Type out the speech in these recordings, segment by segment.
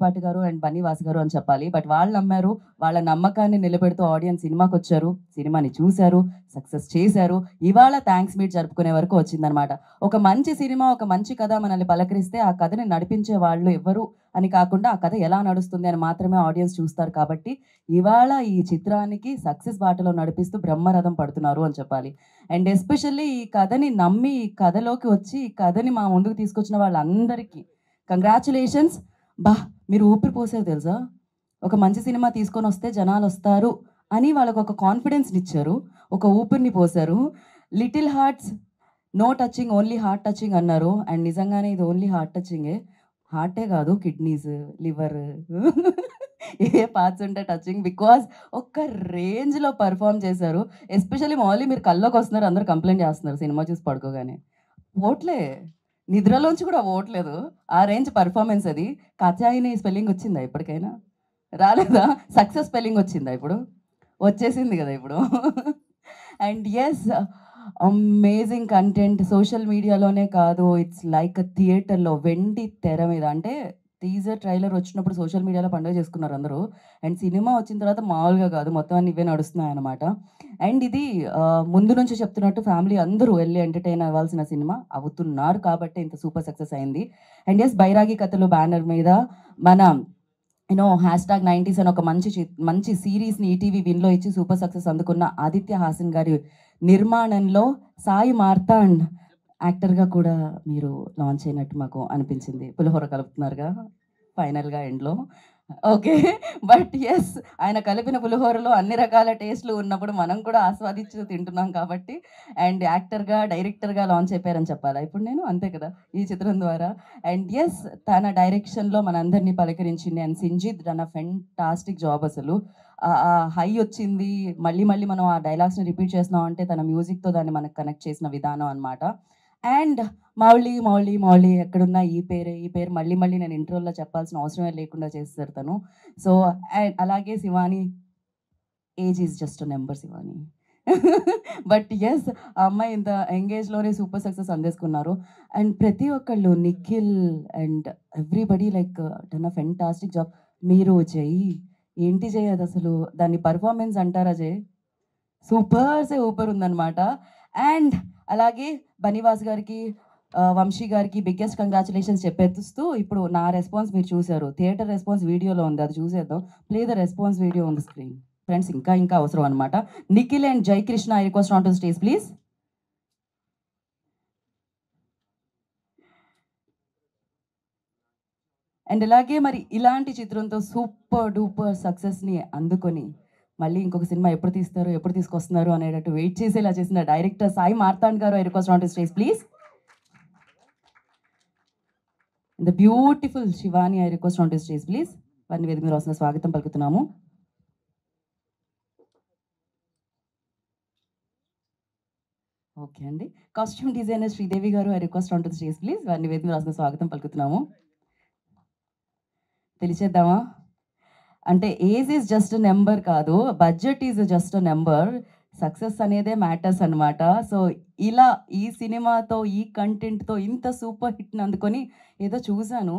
పాటి గారు అండ్ బన్నీ వాసు గారు అని చెప్పాలి. బట్ వాళ్ళు నమ్మారు. వాళ్ళ నమ్మకాన్ని నిలబెడుతూ ఆడియన్స్ సినిమాకొచ్చారు. సినిమాని చూసారు. సక్సెస్ చేశారు. ఇవాళ థాంక్స్ మీట్ జరుపుకునే వరకు వచ్చిందనమాట. ఒక మంచి సినిమా, ఒక మంచి కథ మనల్ని పలకరిస్తే ఆ కథని నడిపించే వాళ్ళు ఎవ్వరు అని కాకుండా ఆ కథ ఎలా నడుస్తుంది అని మాత్రమే ఆడియన్స్ చూస్తారు కాబట్టి ఇవాళ ఈ చిత్రానికి సక్సెస్ బాటలో నడిపిస్తూ బ్రహ్మరథం పడుతున్నారు అని చెప్పాలి. అండ్ ఎస్పెషల్లీ ఈ కథని నమ్మి ఈ కథలోకి వచ్చి ఈ కథని మా ముందుకు తీసుకొచ్చిన వాళ్ళందరికీ కంగ్రాచులేషన్స్. బా మీరు ఊపిరి పోసారు తెలుసా? ఒక మంచి సినిమా తీసుకొనొస్తే జనాలొస్తారు అని వాళ్ళకొక కాన్ఫిడెన్స్‌నిచ్చారు. ఒక ఊపిరిని పోసారు. 'Little hearts no touching only heart touching' అన్నారు. అండ్ నిజంగానే ఇది ఓన్లీ హార్ట్ టచింగే. హార్టే కాదు కిడ్నీస్, లివర్ ఏ పార్ట్స్ ఉంటే టచింగ్ బికాజ్ ఒక్క రేంజ్‌లో పెర్ఫార్మ్ చేశారు. ఎస్పెషల్లీ మౌలి మీరు కల్లోకొస్తున్నారు అందరూ కంప్లెయింట్ చేస్తున్నారు సినిమా చూసి పడుకోగానే. పోవట్లే. నిద్రలోంచి కూడా పోవట్లేదు. ఆ రేంజ్ పెర్ఫార్మన్స్ అది. 'కాత్యాయని' స్పెల్లింగ్ వచ్చిందా ఇప్పటికైనా? రాలేదా? సక్సెస్ స్పెల్లింగ్ వచ్చిందా ఇప్పుడు? వచ్చేసింది గదా ఇప్పుడు. And yes, amazing content social మీడియాలోనే కాదు, ఇట్స్ లైక్ ఎ థియేటర్‌లో వెండి తెర మీద అంటే టీజర్, ట్రైలర్ వచ్చినప్పుడు సోషల్ మీడియాలో పండుగ చేసుకున్నారు అందరూ. అండ్ సినిమా వచ్చిన తర్వాత మామూలుగా కాదు మొత్తం అన్ని ఇవే నడుస్తున్నాయన్నమాట. అండ్ ఇది ముందు నుంచి చెప్తున్నట్టు ఫ్యామిలీ అందరూ వెళ్లి ఎంటర్‌టైన్ అవ్వాల్సిన సినిమా. అవుతున్నారు కాబట్టే ఇంత సూపర్ సక్సెస్ అయింది. అండ్ యెస్, 'బైరాగి కథలు' బ్యానర్ మీద మన #90s అని ఒక మంచి సీరీస్‌ని ఈటీవీ విన్‌లో ఇచ్చి సూపర్ సక్సెస్ అందుకున్న ఆదిత్య హాసన్ గారి నిర్మాణంలో సాయి మార్తాండ్ యాక్టర్‌గా కూడా మీరు లాంచ్ అయినట్టు మాకు అనిపించింది. పులిహోర కలుపుతున్నారుగా ఫైనల్‌గా ఎండ్‌లో. ఓకే. బట్ యెస్, ఆయన కలిపిన పులిహోరలో అన్ని రకాల టేస్ట్‌లు ఉన్నప్పుడు మనం కూడా ఆస్వాదించి తింటున్నాం కాబట్టి అండ్ యాక్టర్‌గా, డైరెక్టర్‌గా లాంచ్ అయిపోయారని చెప్పాలా ఇప్పుడు నేను? అంతే కదా! ఈ చిత్రం ద్వారా. అండ్ యెస్, తన డైరెక్షన్‌లో మనందరిని పలకరించింది. And 'Sinjith' done a fantastic job అసలు. ఆ హై వచ్చింది. మళ్ళీ మళ్ళీ మనం ఆ డైలాగ్స్‌ని రిపీట్ చేస్తున్నాం అంటే తన మ్యూజిక్‌తో దాన్ని మనకు కనెక్ట్ చేసిన విధానం అన్నమాట. అండ్ మౌలి, మౌలి, మౌలి ఎక్కడున్నా ఈ పేరే, ఈ పేరు మళ్ళీ మళ్ళీ నేను ఇంట్రోలో చెప్పాల్సిన అవసరమే లేకుండా చేసేసారు తను. సో, అండ్ అలాగే Shivani, age is just a number Shivani. But yes, ఆ అమ్మాయి ఇంత యంగ్ ఏజ్‌లోనే సూపర్ సక్సెస్ అందేసుకున్నారు. అండ్ ప్రతి ఒక్కళ్ళు Nikhil and everybody like done a fantastic job. మీరు జై, ఏంటి జై అదసలు దాన్ని పెర్ఫార్మన్స్ అంటారా జై? సూపర్ ఉందన్నమాట. అండ్ అలాగే బనివాస్ గారికి, వంశీ గారికి బిగ్గెస్ట్ కంగ్రాచులేషన్స్ చెప్పేస్తూ ఇప్పుడు నా రెస్పాన్స్ మీరు చూసారు. థియేటర్ రెస్పాన్స్ వీడియోలో ఉంది. అది చూసేద్దాం. Play the response video on the screen. Friends ఇంకా అవసరం అన్నమాట. Nikhil and Jayakrishna I request on to stage please. And ఇలాగే మరి ఇలాంటి చిత్రంతో సూపర్ డూపర్ సక్సెస్‌ని అందుకొని మళ్ళీ ఇంకొక సినిమా ఎప్పుడు తీస్తారు? ఎప్పుడు తీసుకొస్తున్నారు? అనేటట్టు వెయిట్ చేసేలా చేసిన డైరెక్టర్ సాయి మార్తాండ్ గారు I request on to stage please. The beautiful Shivani I request on to stage please. వారిని వేదిక మీద రాసిన స్వాగతం పలుకుతున్నాము. ఓకే అండి. కాస్ట్యూమ్ డిజైనర్ శ్రీదేవి గారు I request on to stage please. వారిని వేదిక మీద రాసిన స్వాగతం పలుకుతున్నాము. తెలిచేద్దామా? అంటే ఏజ్ ఈజ్ జస్ట్ నంబర్ కాదు. Budget is just number. Success అనేదే మ్యాటర్స్ అనమాట. సో, ఇలా ఈ సినిమాతో, ఈ కంటెంట్‌తో ఇంత సూపర్ హిట్‌ని అందుకొని ఏదో చూసాను.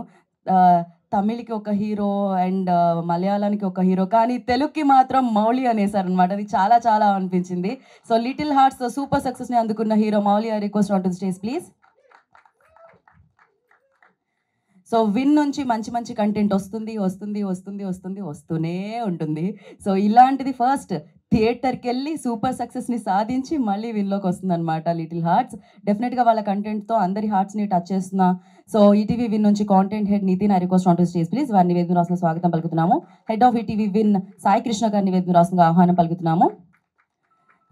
తమిళ్‌కి ఒక హీరో అండ్ మలయాళానికి ఒక హీరో. కానీ తెలుగుకి మాత్రం మౌలి అనేసారనమాట. అది చాలా అనిపించింది. సో, 'లిటిల్ హార్ట్స్‌తో సూపర్ సక్సెస్‌ని అందుకున్న hero Mouli I request on to the stage please. So, win నుంచి మంచి కంటెంట్ వస్తూనే ఉంటుంది. సో, ఇలాంటిది ఫస్ట్ థియేటర్‌కెళ్ళి సూపర్ సక్సెస్‌ని సాధించి మళ్ళీ విన్‌లోకొస్తుందనమాట 'లిటిల్ హార్ట్స్'. డెఫినిట్‌గా వాళ్ళ కంటెంట్‌తో అందరి హార్ట్స్‌ని టచ్ చేస్తున్న సో, ఈటీవీ విన్ నుంచి content head Nitin I request on to stage please. వారిని వేదిక మీద రాసిన స్వాగతం పలుకుతున్నాము. Head of ETV win Sai Krishna garu వేదిక మీద రాసిన ఆహ్వానం పలుకుతున్నాము.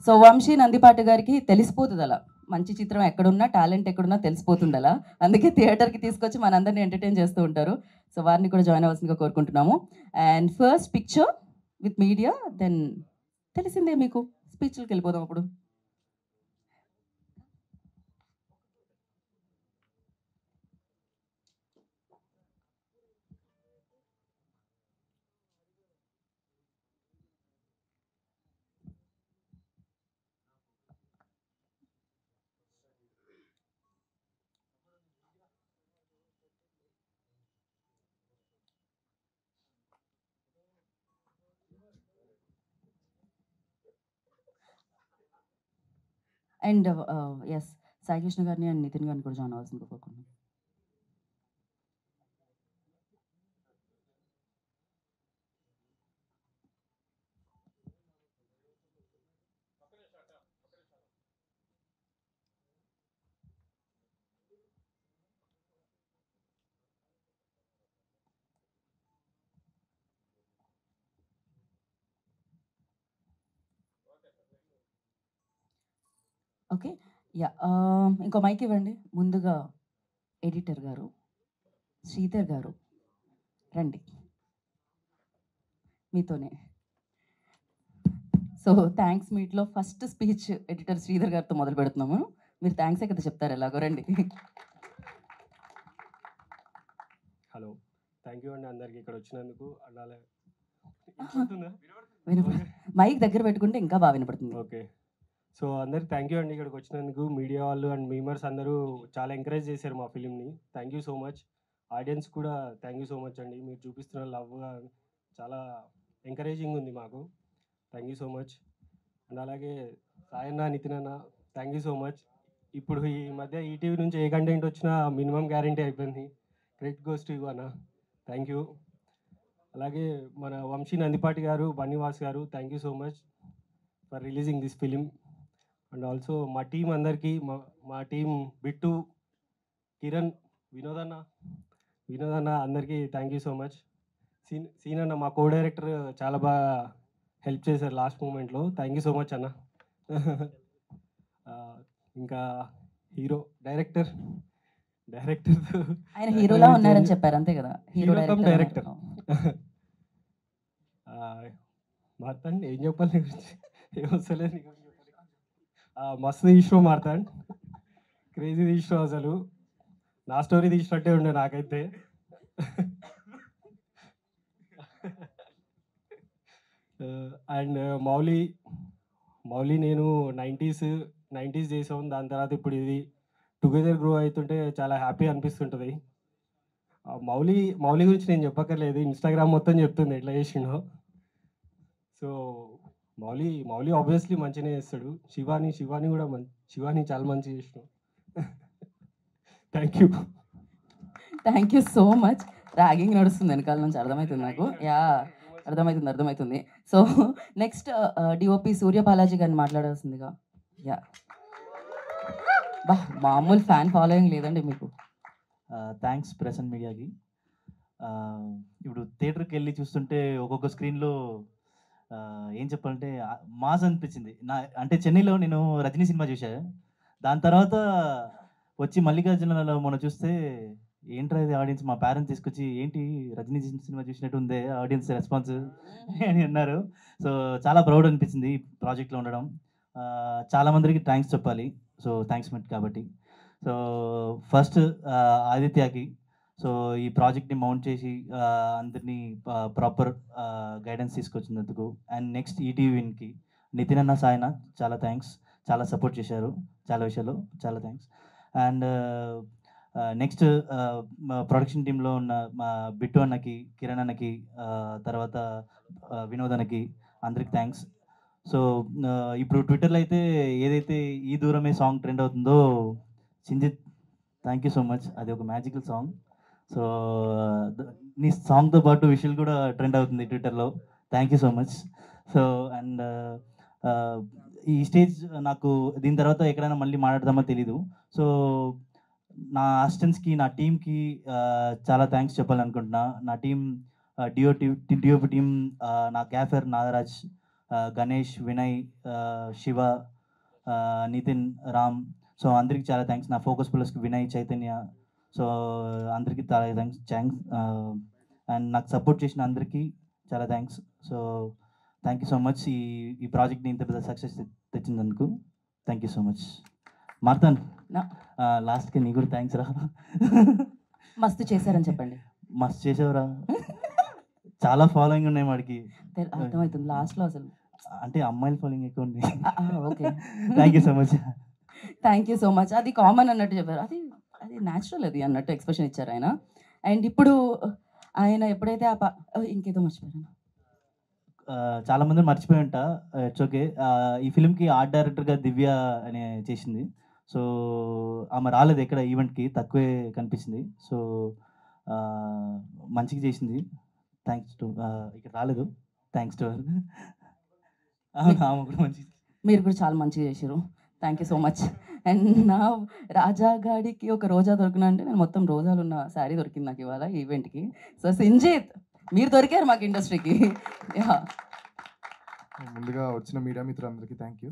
సో, వంశీ నందిపాటి గారికి తెలిసిపోతదలా. మంచి చిత్రం ఎక్కడున్నా, టాలెంట్ ఎక్కడున్నా తెలిసిపోతుందలా. అందుకే థియేటర్‌కి తీసుకొచ్చి మనందరిని ఎంటర్‌టైన్ చేస్తూ ఉంటారు. సో, వారిని కూడా జాయిన్ అవ్వాల్సిందిగా కోరుకుంటున్నాము. And first picture with media then తెలిసిందే మీకు. స్పీచ్‌లకెళ్ళిపోదాం అప్పుడు. అండ్ ఎస్ సాయి కృష్ణ గారిని అండ్ నితిన్ గారిని కూడా జాయిన్ అవ్వాల్సింది కోరుకుంటున్నాను. ఓకే, యా, ఇంకో మైక్ ఇవ్వండి. ముందుగా ఎడిటర్ గారు శ్రీధర్ గారు రండి, మీతోనే. సో థ్యాంక్స్ మీట్లో ఫస్ట్ స్పీచ్ ఎడిటర్ శ్రీధర్ గారితో మొదలు పెడుతున్నాము. మీరు థ్యాంక్సే కదా చెప్తారు, ఎలాగో రండి. హలో, థ్యాంక్ యూ అండి అందరికి ఇక్కడ వచ్చినందుకు. అలాగే మైక్ దగ్గర పెట్టుకుంటే ఇంకా బాగా వినపడుతుంది. ఓకే, సో అందరికి థ్యాంక్ యూ అండి ఇక్కడికి వచ్చినందుకు. మీడియా వాళ్ళు అండ్ మీమర్స్ అందరూ చాలా ఎంకరేజ్ చేశారు మా ఫిలింని. Thank you so much. Audience కూడా థ్యాంక్ యూ సో మచ్ అండి. మీరు చూపిస్తున్న లవ్ చాలా ఎంకరేజింగ్ ఉంది మాకు. Thank you so much. And అలాగే సాయన్న, నితిన్ అన్న, థ్యాంక్ యూ సో మచ్. ఇప్పుడు ఈ మధ్య ఈటీవీ నుంచి ఏ కంటెంట్ వచ్చినా మినిమం గ్యారంటీ అయిపోయింది. క్రెడిట్ గోస్ టు యు అన్న, థ్యాంక్ యూ. అలాగే మన వంశీ నందిపాటి గారు, బన్నీవాస్ గారు, thank you so much for releasing this film. And also మా టీం అందరికీ, మా టీం బిట్టు, కిరణ్, వినోద్ అన్న అందరికీ థ్యాంక్ యూ సో మచ్. సీన్ అన్న మా కో డైరెక్టర్ చాలా బాగా హెల్ప్ చేశారు లాస్ట్ మూమెంట్లో. థ్యాంక్ యూ సో మచ్ అన్న. ఇంకా డైరెక్టర్ ఆయన హీరోలా ఉన్నారని చెప్పారు, అంతే కదా? Hero come director. మాట్లాడండి, ఏం చెప్పాలి నీ గురించి, ఏం వస్తలేదు నీ గురించి. మస్తు తీసినావు మార్తాండ్, క్రేజీ తీసినావు. అసలు నా స్టోరీ తీసినట్టే ఉండే నాకైతే. అండ్ మౌలి నేను 90s చేసాం. దాని తర్వాత ఇప్పుడు ఇది టుగెదర్ గ్రో అవుతుంటే చాలా హ్యాపీ అనిపిస్తుంటుంది. మౌలి గురించి నేను చెప్పక్కర్లేదు, ఇన్స్టాగ్రామ్ మొత్తం చెప్తుంది ఎట్లా చేసిండో. సో మౌలి ఆబ్వియస్లీ మంచిగానే చేస్తాడు. శివాని కూడా శివాని చాలా మంచిగా చేసినావు. Thank you so much. Ragging నడుస్తుంది వెనకాల నుంచి, అర్థమవుతుంది నాకు. యా, అర్థమవుతుంది. సో నెక్స్ట్ డిఓపి సూర్య బాలాజీ గారిని మాట్లాడాల్సిందిగా. యా, మామూలు ఫ్యాన్ ఫాలోయింగ్ లేదండి మీకు. థ్యాంక్స్ ప్రెస్ అండ్ మీడియాకి. ఇప్పుడు థియేటర్కి వెళ్ళి చూస్తుంటే ఒక్కొక్క స్క్రీన్లో ఏం చెప్పాలంటే మాస్ అనిపించింది. అంటే చెన్నైలో నేను రజనీ సినిమా చూశాను. దాని తర్వాత వచ్చి మల్లికార్జునలో మనం చూస్తే ఏంట్రా ఇది ఆడియన్స్, మా పేరెంట్స్ తీసుకొచ్చి ఏంటి రజనీ సినిమా చూసినట్టు ఉందే ఆడియన్స్ రెస్పాన్స్ అని అన్నారు. సో చాలా ప్రౌడ్ అనిపించింది ఈ ప్రాజెక్ట్లో ఉండడం. చాలామందికి థ్యాంక్స్ చెప్పాలి. సో థ్యాంక్స్ మిట్ కాబట్టి. సో ఫస్ట్ ఆదిత్యకి, సో ఈ ప్రాజెక్ట్ని మౌంట్ చేసి అందరినీ ప్రాపర్ గైడెన్స్ తీసుకొచ్చినందుకు. అండ్ నెక్స్ట్ ఈటీవీకి నితిన్ అన్న, సాయన చాలా థ్యాంక్స్, చాలా సపోర్ట్ చేశారు చాలా విషయాలు, చాలా థ్యాంక్స్. అండ్ నెక్స్ట్ ప్రొడక్షన్ టీంలో ఉన్న మా బిట్టు అన్నకి, కిరణ్ అన్నకి, తర్వాత వినోద్ అన్నకి అందరికి థ్యాంక్స్. సో ఇప్పుడు ట్విట్టర్లో అయితే ఏదైతే ఈ దూరమే సాంగ్ ట్రెండ్ అవుతుందో, Sinjith thank you so much, అది ఒక మ్యాజికల్ సాంగ్. సో నీ సాంగ్తో పాటు విషువల్ కూడా ట్రెండ్ అవుతుంది ట్విట్టర్లో. Thank you so much. So and ఈ స్టేజ్ నాకు దీని తర్వాత ఎక్కడైనా మళ్ళీ మాట్లాడదామో తెలీదు. సో నా అసిస్టెంట్స్కి, నా టీంకి చాలా థ్యాంక్స్ చెప్పాలనుకుంటున్నా. నా టీం డిఓపి టీం, నా గ్యాఫర్ నాగరాజ్, గణేష్, వినయ్, శివ, నితిన్, రామ్. సో అందరికి చాలా థ్యాంక్స్. నా ఫోకస్ ప్లస్కి వినయ్, చైతన్య. సో అందరికీ చాలా థ్యాంక్స్. అండ్ నాకు సపోర్ట్ చేసిన అందరికీ చాలా thanks. So thank you so much. ఈ ప్రాజెక్ట్ని ఇంత పెద్ద సక్సెస్ తెచ్చినందుకు thank you so much. Marthan, లాస్ట్కి నీ కూడా థ్యాంక్స్ రా. మస్తు చేశారని చెప్పండి. మస్తు చేసావురా, చాలా ఫాలోయింగ్ ఉన్నాయి వాడికి. అర్థమవుతుంది లాస్ట్లో అసలు, అంటే అమ్మాయిల ఫాలోయింగ్ ఎక్కువ ఉంది. Okay, thank you so much. Thank you so much. అది కామన్ అన్నట్టు చెప్పారు, అది న్యాచురల్ అది అన్నట్టు ఎక్స్ప్రెషన్ ఇచ్చారు ఆయన. అండ్ ఇప్పుడు ఆయన ఎప్పుడైతే ఇంకేదో మర్చిపోయాను, చాలా మంది మర్చిపోయి ఉంటా. It's okay. ఈ ఫిల్మ్‌కి ఆర్ట్ డైరెక్టర్‌గా దివ్య అనే చేసింది. సో, ఆమె రాలేదు ఎక్కడ ఈవెంట్‌కి. తక్కువే కనిపించింది. సో, మంచిగా చేసింది. థాంక్స్ టు ఇక్కడ రాలేదు. Thanks to her. అవును. ఆమె కూడా మంచిగా మీరు కూడా చాలా మంచిగా చేశారు. Thank you so much. And నా రాజా గాడికి ఒక రోజా దొరికిన అంటే నేను మొత్తం రోజాలు ఉన్న శారీ దొరికింది నాకు ఇవాళ ఈవెంట్‌కి. సో సింజిత్ మీరు దొరికారు మాకు ఇండస్ట్రీకి. యాహ్! ముందుగా వచ్చిన మీడియా మిత్రులందరికీ థ్యాంక్ యూ.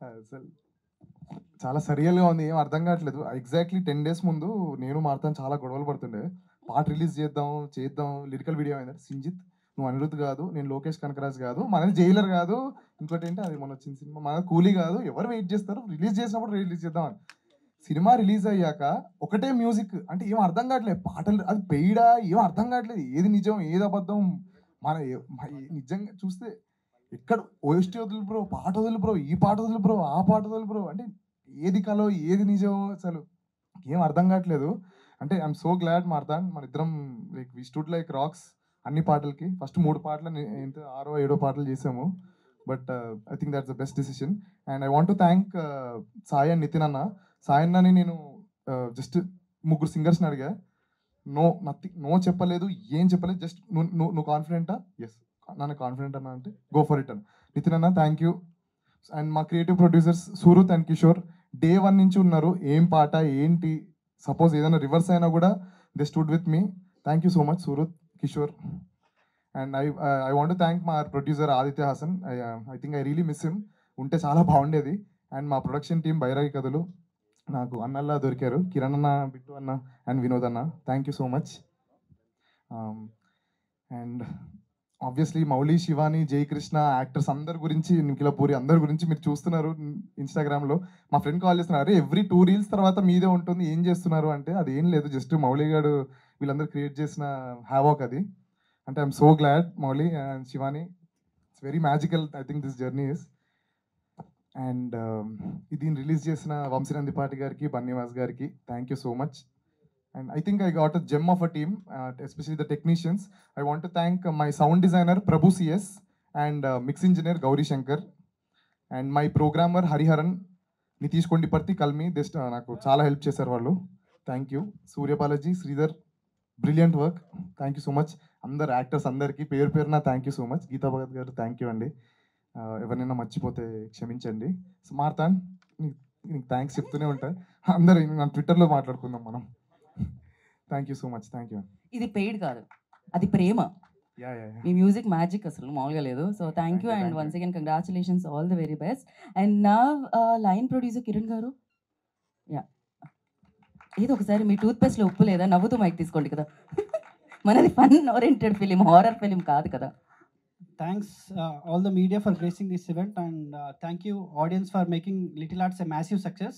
అసలు చాలా సరియల్గా ఉంది, ఏం అర్థం కావట్లేదు. ఎగ్జాక్ట్లీ 10 డేస్ ముందు నేను మారుతాను చాలా గొడవలు పడుతుండే. పాట రిలీజ్ చేద్దాం లిరికల్ వీడియో అయిందంటే, సింజిత్ నువ్వు అనిరుద్ధ్ కాదు, నేను లోకేష్ కనకరాజ్ కాదు, మనది జైలర్ కాదు, ఇంకోటి ఏంటి అది మొన్న వచ్చిన సినిమా మన కూలీ కాదు, ఎవరు వెయిట్ చేస్తారు, రిలీజ్ చేసినప్పుడు రిలీజ్ చేద్దాం అని. సినిమా రిలీజ్ అయ్యాక ఒకటే మ్యూజిక్ అంటే ఏం అర్థం కావట్లేదు. పాటలు అది పెయిడా ఏం అర్థం కావట్లేదు. ఏది నిజం ఏది అబద్ధం మన నిజంగా చూస్తే ఎక్కడ ఓఎస్టీ వదులు బ్రో, పాట వదులు బ్రో, ఈ పాట వదులు బ్రో, ఆ పాట వదులు బ్రో, అంటే ఏది కలో ఏది నిజం అసలు ఏం అర్థం కావట్లేదు. అంటే ఐఎమ్ సో గ్లాడ్ మార్తాన్ మన ఇద్దరం like we stood like rocks అన్ని పాటలకి. ఫస్ట్ 3 పాటలు ఎంత 6 7 పాటలు చేసాము. But I think that's the best decision. And I want to thank Sai and Nitin అన్న. సాయి అన్నని నేను జస్ట్ 3 సింగర్స్ని అడిగా. నో చెప్పలేదు, ఏం చెప్పలేదు. జస్ట్ నువ్వు కాన్ఫిడెంటా? ఎస్ నన్ను కాన్ఫిడెంట్ అన్నా అంటే గో ఫర్ ఇట్ అన్న. నితిన్ అన్న థ్యాంక్ యూ. అండ్ మా creative producers Surat and Kishore day 1 నుంచి ఉన్నారు. ఏం పాట ఏంటి సపోజ్ ఏదైనా రివర్స్ అయినా కూడా they stood with me. Thank you so much Surat, Kishore. And I want thank మా producer Aditya Hasan. I think I really miss him. ఉంటే చాలా బాగుండేది. అండ్ మా ప్రొడక్షన్ టీం బైరాగి కథలు నాకు అన్నల్లా దొరికారు. కిరణ్ అన్న, బిట్టు అన్న అండ్ వినోద్ అన్న, thank you so much. And obviously Mouli, Shivani, Jayakrishna actors అందరి గురించి, నిఖిలపూరి అందరి గురించి మీరు చూస్తున్నారు ఇన్స్టాగ్రామ్లో. మా ఫ్రెండ్ కాల్ చేస్తున్నారు, అరే ఎవ్రీ 2 రీల్స్ తర్వాత మీదే ఉంటుంది, ఏం చేస్తున్నారు అంటే అది ఏం లేదు, జస్ట్ మౌలి గారు వీళ్ళందరూ క్రియేట్ చేసిన హ్యావాక్ అది. అంటే I'm so glad Mouli and Shivani. It's very magical I think this journey is. And దీన్ని రిలీజ్ చేసిన వంశీనందిపాటి గారికి, బన్నీవాస్ గారికి thank you so much. And I think I got a gem of a team, especially the technicians. I want to thank my sound designer Prabhu CS and mix engineer Gauri Shankar and my programmer Hariharan, Nitish Kondiparthi, Kalmi. This నాకు చాలా help చేశారు వాళ్ళు. Thank you. Suryabalaji, Sridhar, brilliant work. Thank you so much. అందరు actors అందరికీ పేరు పేరున thank you so much. Geetha Bhagat garu thank you అండి. ఎవరినైనా మర్చిపోతే క్షమించండి. మార్తాన్ నీకు థ్యాంక్స్ చెప్తూనే ఉంటాయి. అందరూ నా ట్విట్టర్లో మాట్లాడుకుందాం మనం. Thank you so much. Thank you. ఇది పెయిడ్ కాదు, అది ప్రేమ. యా మీ మ్యూజిక్ మ్యాజిక్ అసలు మామూలుగా లేదు. So thank you and once again congratulations, all the very best. And నా లైన్ ప్రొడ్యూసర్ కిరణ్ గారు, యా ఏదో ఒకసారి మీ టూత్ పేస్ట్లో ఉప్పు లేదా, నవ్వుతూ మైక్ తీసుకోండి కదా. మనది fun oriented film, horror film కాదు కదా. Thanks all the media for gracing this event, and thank you audience for making Little Arts a massive success.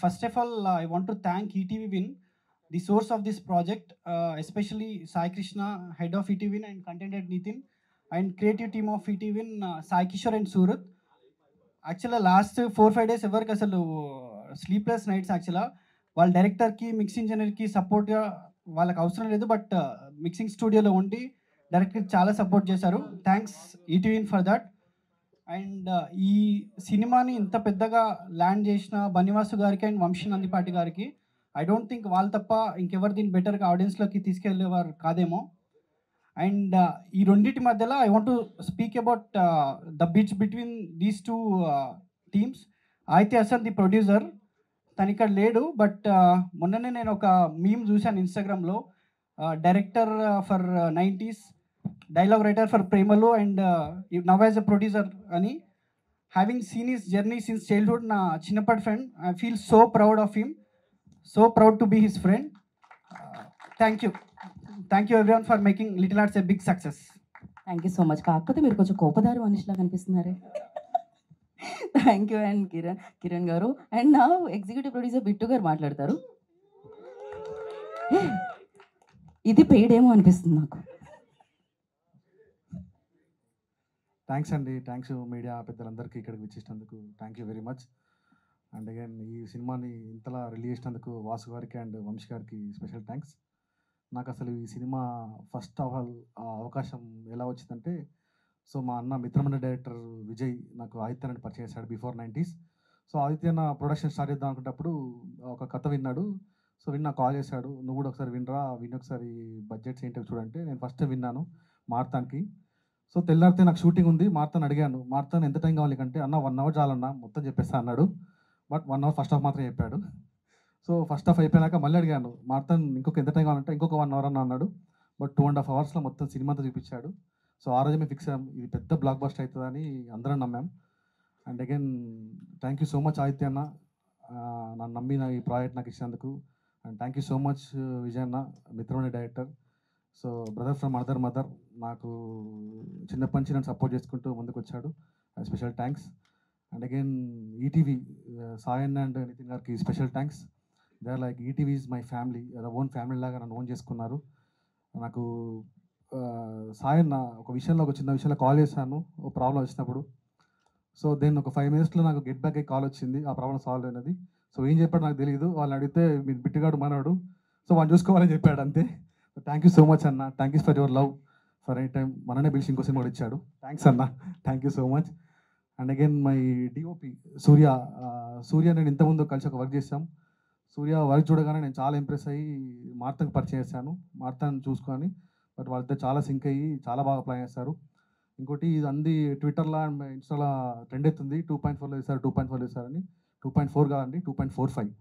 First of all, I want to thank ETV Win, the source of this project, especially Sai Krishna, head of ETV Win, and content head Nitin, and creative team of ETV Win, Sai Kishore and Surat. Actually last 4-5 days ఎవరికి అసలు sleepless nights. యాక్చువల్గా వాళ్ళ డైరెక్టర్కి, mixing ఇంజనీర్కి సపోర్ట్గా వాళ్ళకి అవసరం లేదు, but mixing స్టూడియోలో ఉండి డైరెక్టర్ చాలా సపోర్ట్ చేశారు. Thanks ETV for that. And ఈ సినిమాని ఇంత పెద్దగా ల్యాండ్ చేసిన బన్నివాసు గారికి అండ్ వంశీనందిపాటి గారికి, ఐ డోంట్ థింక్ వాళ్ళు తప్ప ఇంకెవరు దీన్ని బెటర్గా ఆడియన్స్లోకి తీసుకెళ్ళేవారు కాదేమో. అండ్ ఈ రెండింటి మధ్యలో I want to speak about the bitch between these two teams. అయితే అసలు ది ప్రొడ్యూసర్ తను ఇక్కడ లేడు, బట్ మొన్ననే నేను ఒక మీమ్ చూశాను ఇన్స్టాగ్రామ్లో. Director for 90s, dialogue writer for Premalu, and now as a producer అని. Having seen his journey since childhood, నా చిన్నప్పటి friend. I feel so proud of him, so proud to be his friend. Thank you. Thank you everyone for making little hearts a big success. Thank you so much. కాకపోతే మీరు కొంచెం కోపదారి మనిషిలా కనిపిస్తున్నారే. Thank you. And Kiran garu and నా executive producer bit గారు మాట్లాడతారు. ఇది పెయిడ్ ఏమో అనిపిస్తుంది నాకు. థ్యాంక్స్ అండి. థ్యాంక్స్ మీడియా పెద్దలందరికీ ఇక్కడికి వచ్చేసినందుకు thank you very much. And again ఈ సినిమాని ఇంతలా రిలీజ్ చేసినందుకు వాసు గారికి అండ్ వంశీ గారికి స్పెషల్ థ్యాంక్స్. నాకు అసలు ఈ సినిమా ఫస్ట్ ఆఫ్ ఆల్ అవకాశం ఎలా వచ్చిందంటే, సో మా అన్న మిత్రమైన డైరెక్టర్ విజయ్ నాకు ఆదిత్యని పరిచయం చేశాడు బిఫోర్ 90s. సో ఆదిత్య నా ప్రొడక్షన్ స్టార్ట్ చేద్దాం అనుకున్నప్పుడు ఒక కథ విన్నాడు. సో విన్నా కాల్ చేశాడు, నువ్వు కూడా ఒకసారి వినరా, విని ఒకసారి బడ్జెట్స్ ఏంటో చూడంటే నేను ఫస్ట్ విన్నాను మార్తాన్కి. సో తెల్లారితే నాకు షూటింగ్ ఉంది, మార్తాన్ అడిగాను, మార్తాన్ ఎంత టైం కావాలి అంటే, అన్న 1 hour చాలన్నా మొత్తం చెప్పేస్తా అన్నాడు. బట్ 1 hour ఫస్ట్ హాఫ్ మాత్రం చెప్పాడు. సో ఫస్ట్ హాఫ్ అయిపోయాక మళ్ళీ అడిగాను, మార్తాన్ ఇంకొక ఎంత టైం కావాలంటే ఇంకొక 1 hour అన్న అన్నాడు. బట్ 2.5 hours మొత్తం సినిమా అంతా చూపించాడు. సో ఆ రోజు మేము ఫిక్స్ అయ్యాం, ఇది పెద్ద బ్లాక్ బస్టర్ అవుతుందని అందరం నమ్మాం. And again thank you so much Aditya అన్న, నన్ను నమ్మి నా ఈ ప్రాజెక్ట్ నాకు ఇచ్చినందుకు. And thank you so much Vijay అన్న, మిత్రమైన director. So brother from other mother, నాకు చిన్నప్పటి నుంచి నన్ను సపోర్ట్ చేసుకుంటూ ముందుకు వచ్చాడు, special thanks. And again ETV Sayan and Nitin గారికి special thanks. They are like ETV is my family, own family లాగా నన్ను ఓన్ చేసుకున్నారు. నాకు సాయన్ ఒక విషయంలో, ఒక చిన్న విషయంలో కాల్ చేశాను, ఒక ప్రాబ్లం వచ్చినప్పుడు. సో దెన్ ఒక 5 minutesలో నాకు గెట్ బ్యాక్ అయ్యి కాల్ వచ్చింది, ఆ ప్రాబ్లం సాల్వ్ అయినది. సో ఏం చెప్పాడు నాకు తెలియదు, వాళ్ళని అడిగితే మీరు బిట్టుగాడు మనవాడు, సో వాళ్ళు చూసుకోవాలని చెప్పాడు అంతే. థ్యాంక్ యూ సో మచ్ అన్న, thank you for your love for any time. మననే పిలిచి ఇంకో సినిమా కూడా ఇచ్చాడు, థ్యాంక్స్ అన్న, thank you so much. And again my DOP Surya. Surya నేను ఇంతకుముందు కలిసి ఒక వర్క్ చేశాం. సూర్య వర్క్ చూడగానే నేను చాలా ఇంప్రెస్ అయ్యి మార్తన్కి పరిచయం చేశాను, మార్తన్ చూసుకొని. బట్ వాళ్ళిద్దరు చాలా సింక్ అయ్యి చాలా బాగా ప్లాన్ చేస్తారు. ఇంకోటి ఇది అంది ట్విట్టర్లో అండ్ ఇన్స్టాలో ట్రెండ్ అవుతుంది, 2.4లో వేశారు, 2.4 వేశారని. 2.4 కాదండి, 2.45,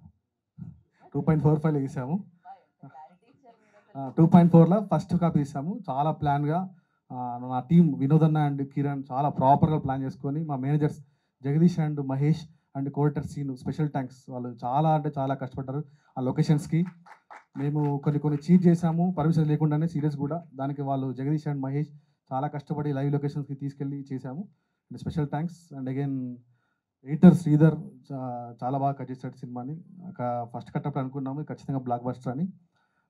2.45లో వేసాము. 2.4లో ఫస్ట్ కాపీ ఇస్తాము. చాలా ప్లాన్గా నా టీం వినోదన్న అండ్ కిరణ్ చాలా ప్రాపర్గా ప్లాన్ చేసుకొని, మా managers Jagadish and Mahesh and coordinator Seenu special thanks. వాళ్ళు చాలా అంటే చాలా కష్టపడ్డారు ఆ లొకేషన్స్కి. మేము కొన్ని చీట్ చేసాము పర్మిషన్ లేకుండానే, సీరియస్ కూడా. దానికి వాళ్ళు జగదీష్ అండ్ మహేష్ చాలా కష్టపడి లైవ్ లొకేషన్స్కి తీసుకెళ్ళి చేశాము. And special thanks. And again editor Sridhar చాలా బాగా కట్ చేశాడు సినిమాని. ఒక ఫస్ట్ కట్టప్పుడు అనుకున్నాము ఖచ్చితంగా బ్లాక్ బస్టర్ అని.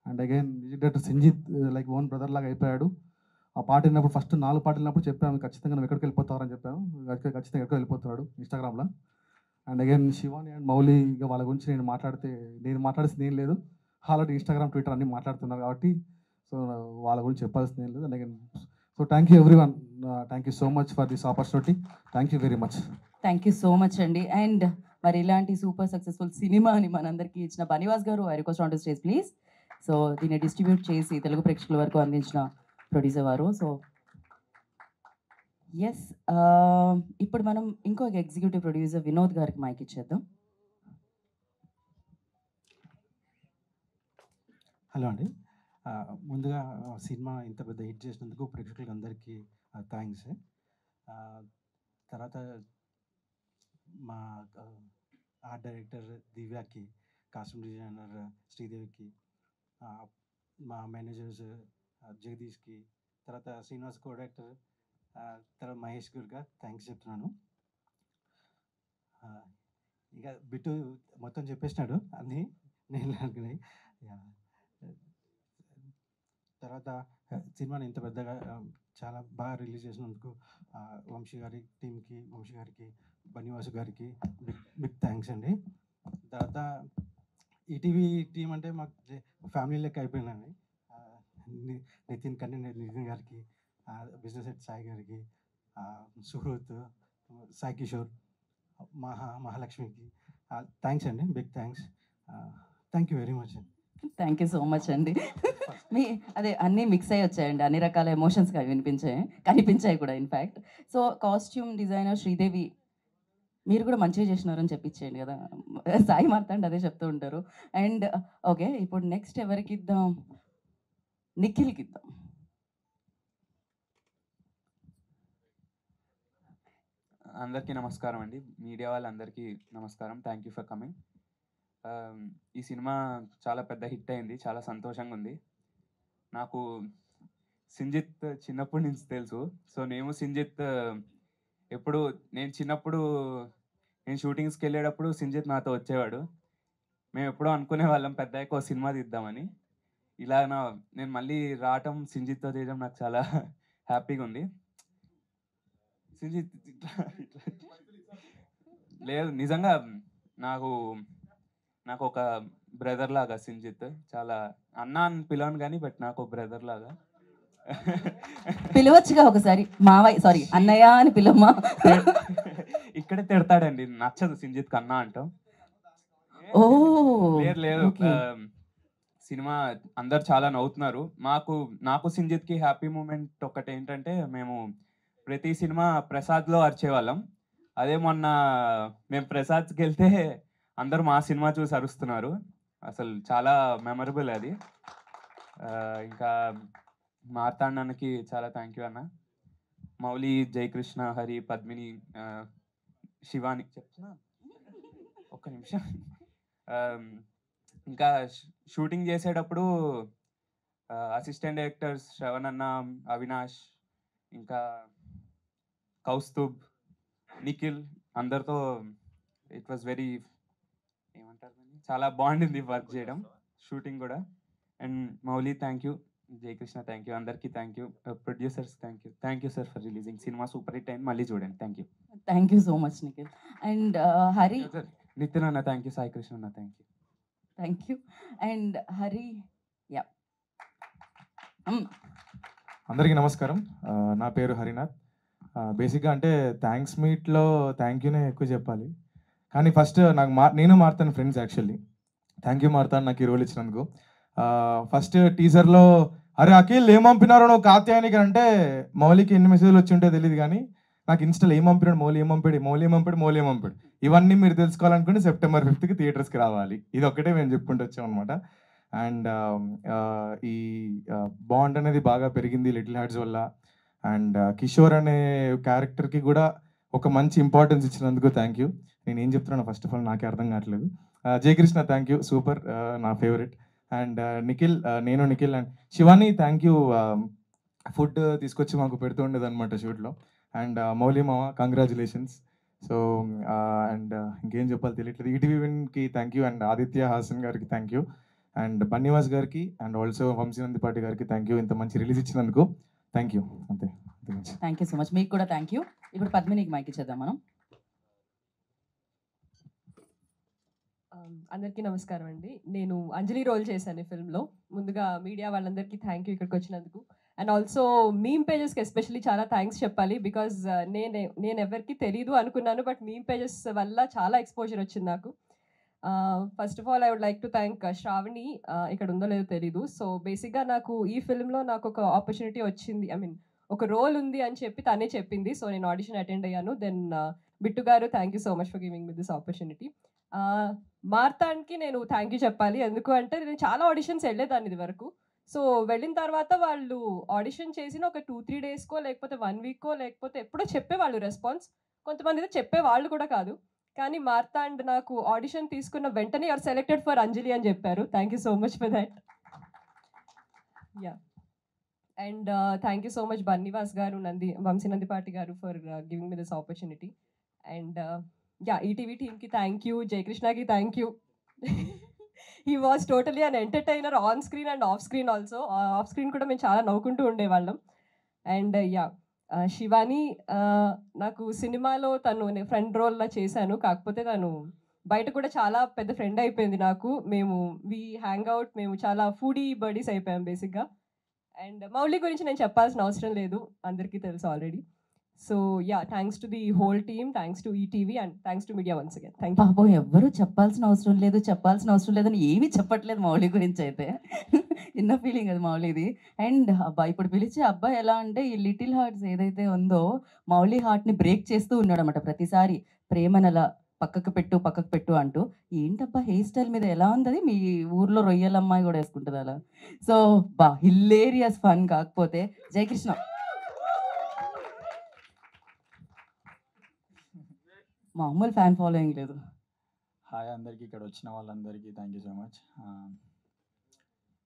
And again music director Sanjit like own brother లాగా అయిపోయాడు. ఆ పాట విన్నప్పుడు ఫస్ట్ 4 పాటలు విన్నప్పుడు చెప్పాము ఖచ్చితంగా నువ్వు ఎక్కడికి వెళ్ళిపోతావని చెప్పాము, ఖచ్చితంగా ఎక్కడికి వెళ్ళిపోతున్నాడు ఇన్స్టాగ్రామ్లో. And again Shivani and Mouli, ఇక వాళ్ళ గురించి నేను మాట్లాడాల్సింది ఏం లేదు, ఆల్రెడీ ఇన్స్టాగ్రామ్ ట్విట్టర్ అన్నీ మాట్లాడుతున్నారు కాబట్టి సో వాళ్ళ గురించి చెప్పాల్సింది ఏం లేదు. And again so thank you everyone, thank you so much for this opportunity, thank you very much. Thank you so much అండి. అండ్ మరి ఇలాంటి సూపర్ సక్సెస్ఫుల్ సినిమాని మనందరికీ ఇచ్చిన బనివాస్ గారు, I request on to stage please. So దీన్ని distribute చేసి తెలుగు ప్రేక్షకుల వరకు అందించిన ప్రొడ్యూసర్ వారు. సో ఎస్, ఇప్పుడు మనం ఇంకొక ఎగ్జిక్యూటివ్ ప్రొడ్యూసర్ వినోద్ గారికి మైక్ ఇచ్చేద్దాం. హలో అండి, ముందుగా సినిమా ఇంత పెద్ద హిట్ చేసినందుకు ప్రేక్షకులకి అందరికీ థ్యాంక్స్. తర్వాత మా ఆర్ట్ డైరెక్టర్ దివ్యాకి, కాస్ట్యూమ్ డిజైనర్ శ్రీదేవికి, మా మేనేజర్స్ జగదీష్కి, తర్వాత శ్రీనివాస్ కో డైరెక్టర్, తర్వాత మహేష్ గురుగా థ్యాంక్స్ చెప్తున్నాను. ఇక బిట్టు మొత్తం చెప్పేసినాడు అన్నీ నేను అనుకున్నాయి. తర్వాత సినిమాని ఇంత పెద్దగా చాలా బాగా రిలీజ్ చేసినందుకు వంశీ గారి టీంకి, వంశీ గారికి, బనివాసు గారికి బిగ్ థ్యాంక్స్ అండి. తర్వాత ఈటీవీ టీం అంటే మాకు ఫ్యామిలీ లెక్క అయిపోయినాయి. నితిన్ గారికి, బిజినెస్ హెడ్ సాయి గారికి, సుహృత్, సాయి కిషోర్, మహాలక్ష్మికి థ్యాంక్స్ అండి, big thanks. Thank you very much అండి. థ్యాంక్ యూ సో మచ్ అండి. మీ అదే అన్నీ మిక్స్ అయ్యి వచ్చాయండి, అన్ని రకాల ఎమోషన్స్ కనిపించాయి కూడా in fact. So costume designer Sridevi, మీరు కూడా మంచిగా చేసినారని చెప్పించేయండి కదా, సాయి మార్తాండ్ అదే చెప్తూ ఉంటారు. అండ్ ఓకే, ఇప్పుడు నెక్స్ట్ ఎవరికి ఇద్దాం? నిఖిల్కి ఇద్దాం. అందరికీ నమస్కారం అండి, మీడియా వాళ్ళందరికీ నమస్కారం. Thank you for coming. ఈ సినిమా చాలా పెద్ద హిట్ అయింది, చాలా సంతోషంగా ఉంది. నాకు సింజిత్ చిన్నప్పటి నుంచి తెలుసు. సో నేను సింజిత్ ఎప్పుడు నేను షూటింగ్స్కి వెళ్ళేటప్పుడు సింజిత్ నాతో వచ్చేవాడు. మేము ఎప్పుడో అనుకునే వాళ్ళం పెద్ద ఒక సినిమా తీద్దామని. ఇలా నేను మళ్ళీ రావటం, సింజిత్తో చేయడం నాకు చాలా హ్యాపీగా ఉంది. సింజిత్ లేదు, నిజంగా నాకు ఒక బ్రదర్ లాగా సింజిత్. చాలా అన్న అని పిలవను కానీ బట్ నాకు ఒక బ్రదర్ లాగా. పిలవచ్చుగా ఒకసారి మావయ్య, సారీ అన్నయ్య అని పిలవమ్మా. ఇక్కడే తిడతాడండి, నచ్చదు సింజిత్ కన్నా అంటాం. ఓ లేదు లేదు, okay. సినిమా అందరు చాలా నవ్వుతున్నారు. నాకు సింజిత్కి హ్యాపీ మూమెంట్ ఒకటి ఏంటంటే, మేము ప్రతి సినిమా ప్రసాద్లో అరిచేవాళ్ళం. అదే మొన్న మేము ప్రసాద్కి వెళ్తే అందరూ మా సినిమా చూసి అరుస్తున్నారు. అసలు చాలా మెమరబుల్ అది. ఇంకా మార్తాండన్నకి చాలా థ్యాంక్ యూ అన్న. మౌలి, జయకృష్ణ, హరి, పద్మిని, శివాని చెప్తున్నా ఒక్క నిమిషం. ఇంకా షూటింగ్ చేసేటప్పుడు అసిస్టెంట్ డైరెక్టర్స్ శ్రవణ్ అన్న, అవినాష్, ఇంకా కౌస్తుబ్, నిఖిల్ అందరితో ఇట్ వాజ్ వెరీ ఏమంటారు, చాలా బాగుండింది వర్క్ చేయడం, షూటింగ్ కూడా. And Mouli thank you, Jayakrishna thank you, అందరికీ thank you, producers thank you sir for releasing. Cinema super hit అయింది, మళ్ళీ చూడండి. Thank you. Thank you so much Nikhil. And Hari. Nitin అన్న థ్యాంక్ యూ, సాయి కృష్ణ అన్న thank you. Thank you. And Hari. Yeah. అందరికీ నమస్కారం. నా పేరు హరినాథ్. బేసిక్గా అంటే థ్యాంక్స్ మీట్లో థ్యాంక్ యూనే ఎక్కువ చెప్పాలి, కానీ ఫస్ట్ నేను మార్తాను ఫ్రెండ్స్. యాక్చువల్లీ థ్యాంక్ యూ మార్తాను నాకు ఈ రోల్ ఇచ్చినందుకు. ఫస్ట్ టీజర్లో అరే అఖిల్ ఏం పంపినారో నువ్వు కాత్యాయనికి అంటే మౌలికి ఎన్ని మెసేజ్లు వచ్చి ఉంటే తెలియదు, కానీ నాకు ఇన్స్టాలో ఏం పంపినాడు, మౌలి ఏం పంపాడు ఇవన్నీ మీరు తెలుసుకోవాలనుకుంటే September 5th థియేటర్స్కి రావాలి. ఇది ఒకటే మేము చెప్పుకుంటూ వచ్చాం అనమాట. అండ్ ఈ బాండ్ అనేది బాగా పెరిగింది లిటిల్ హార్ట్స్ వల్ల. అండ్ కిషోర్ అనే క్యారెక్టర్కి కూడా ఒక మంచి ఇంపార్టెన్స్ ఇచ్చినందుకు థ్యాంక్ యూ. నేను ఏం చెప్తున్నాను ఫస్ట్ ఆఫ్ ఆల్ నాకే అర్థం కావట్లేదు. జయకృష్ణ థ్యాంక్ యూ, సూపర్, నా favourite. And Nikhil, Nikhil and Shivani thank you. Food తీసుకొచ్చి మాకు పెడుతూ ఉండేది అనమాట షూట్లో. అండ్ మౌలి మామ కంగ్రాచులేషన్స్. సో అండ్ ఇంకేం చెప్పాలి తెలియట్లేదు. ఈటీవీ విన్కి thank you. And Aditya Hasan గారికి థ్యాంక్ యూ. అండ్ బన్నివాస్ గారికి అండ్ ఆల్సో వంశీనందిపాటి గారికి థ్యాంక్ యూ, ఇంత మంచి రిలీజ్ ఇచ్చినందుకు. Thank you. అంతే. Thank you so much. మీకు కూడా థ్యాంక్ యూ. ఇప్పుడు పద్మినికి మైక్ ఇచ్చేద్దాం మనం. అందరికీ నమస్కారం అండి. నేను అంజలి రోల్ చేశాను ఈ ఫిల్మ్లో. ముందుగా మీడియా వాళ్ళందరికీ థ్యాంక్ యూ ఇక్కడికి వచ్చినందుకు. అండ్ ఆల్సో మీమ్ పేజెస్కి ఎస్పెషల్లీ చాలా థ్యాంక్స్ చెప్పాలి. బికాజ్ నేను ఎవరికి తెలీదు అనుకున్నాను, బట్ మీమ్ పేజెస్ వల్ల చాలా ఎక్స్పోజర్ వచ్చింది నాకు. First of all I would like to thank Sravani. ఇక్కడ ఉందో లేదో తెలీదు. సో బేసిక్గా నాకు ఈ ఫిల్మ్లో నాకు ఒక ఆపర్చునిటీ వచ్చింది, ఐ మీన్ ఒక రోల్ ఉంది అని చెప్పి తనే చెప్పింది. సో నేను ఆడిషన్ అటెండ్ అయ్యాను. Then Bittu garu thank you so much for giving me this opportunity. మార్తాండ్కి నేను థ్యాంక్ యూ చెప్పాలి. ఎందుకు అంటే నేను చాలా ఆడిషన్స్ వెళ్ళేదాన్ని ఇది వరకు. సో వెళ్ళిన తర్వాత వాళ్ళు ఆడిషన్ చేసిన ఒక 2-3 డేస్కో లేకపోతే 1 వీక్కో లేకపోతే ఎప్పుడో చెప్పేవాళ్ళు రెస్పాన్స్. కొంతమంది అయితే చెప్పేవాళ్ళు కూడా కాదు. కానీ మార్తాండ్ నాకు ఆడిషన్ తీసుకున్న వెంటనే ఆర్ సెలెక్టెడ్ ఫర్ అంజలి అని చెప్పారు. Thank you so much for that. Yeah. And thank you so much Bunnyvas garu, Vamsinandipati garu for giving me this opportunity. And yeah, ETV టీమ్కి థ్యాంక్ యూ, జయకృష్ణకి thank you. He was totally an entertainer on screen and off screen also. Off screen కూడా మేము చాలా నవ్వుకుంటూ ఉండేవాళ్ళం. And yeah, Shivani నాకు సినిమాలో తను ఫ్రెండ్ రోల్లా చేశాను, కాకపోతే తను బయట కూడా చాలా పెద్ద ఫ్రెండ్ అయిపోయింది నాకు. వీ హ్యాంగ్ అవుట్, మేము చాలా ఫుడీ బర్డీస్ అయిపోయాం బేసిక్గా. అండ్ మౌలి గురించి నేను చెప్పాల్సిన అవసరం లేదు, అందరికీ తెలుసు already. So yeah, thanks to the whole team, thanks to ETV and thanks to media once again. Thank you. పాపం ఎవ్వరూ చెప్పాల్సిన అవసరం లేదని ఏమీ చెప్పట్లేదు మౌలి గురించి అయితే. ఇన్న ఫీలింగ్ అది మౌలిది. అండ్ అబ్బాయి ఇప్పుడు పిలిచే అబ్బాయి ఎలా అంటే ఈ లిటిల్ హార్ట్స్ ఏదైతే ఉందో మౌలి హార్ట్ని బ్రేక్ చేస్తూ ఉన్నాడు అనమాట. ప్రతిసారి ప్రేమనలా పక్కకు పెట్టు అంటూ. ఏంటబ్బా హెయిర్ స్టైల్ మీద ఎలా ఉంది అది, మీ ఊర్లో రొయ్యలమ్మాయి కూడా వేసుకుంటుంది అలా. So hilarious fun. కాకపోతే జయకృష్ణ మామూలు ఫ్యాన్ ఫాలోయింగ్ లేదు. హాయ్ అందరికీ, ఇక్కడ వచ్చిన వాళ్ళందరికీ థ్యాంక్ యూ సో మచ్.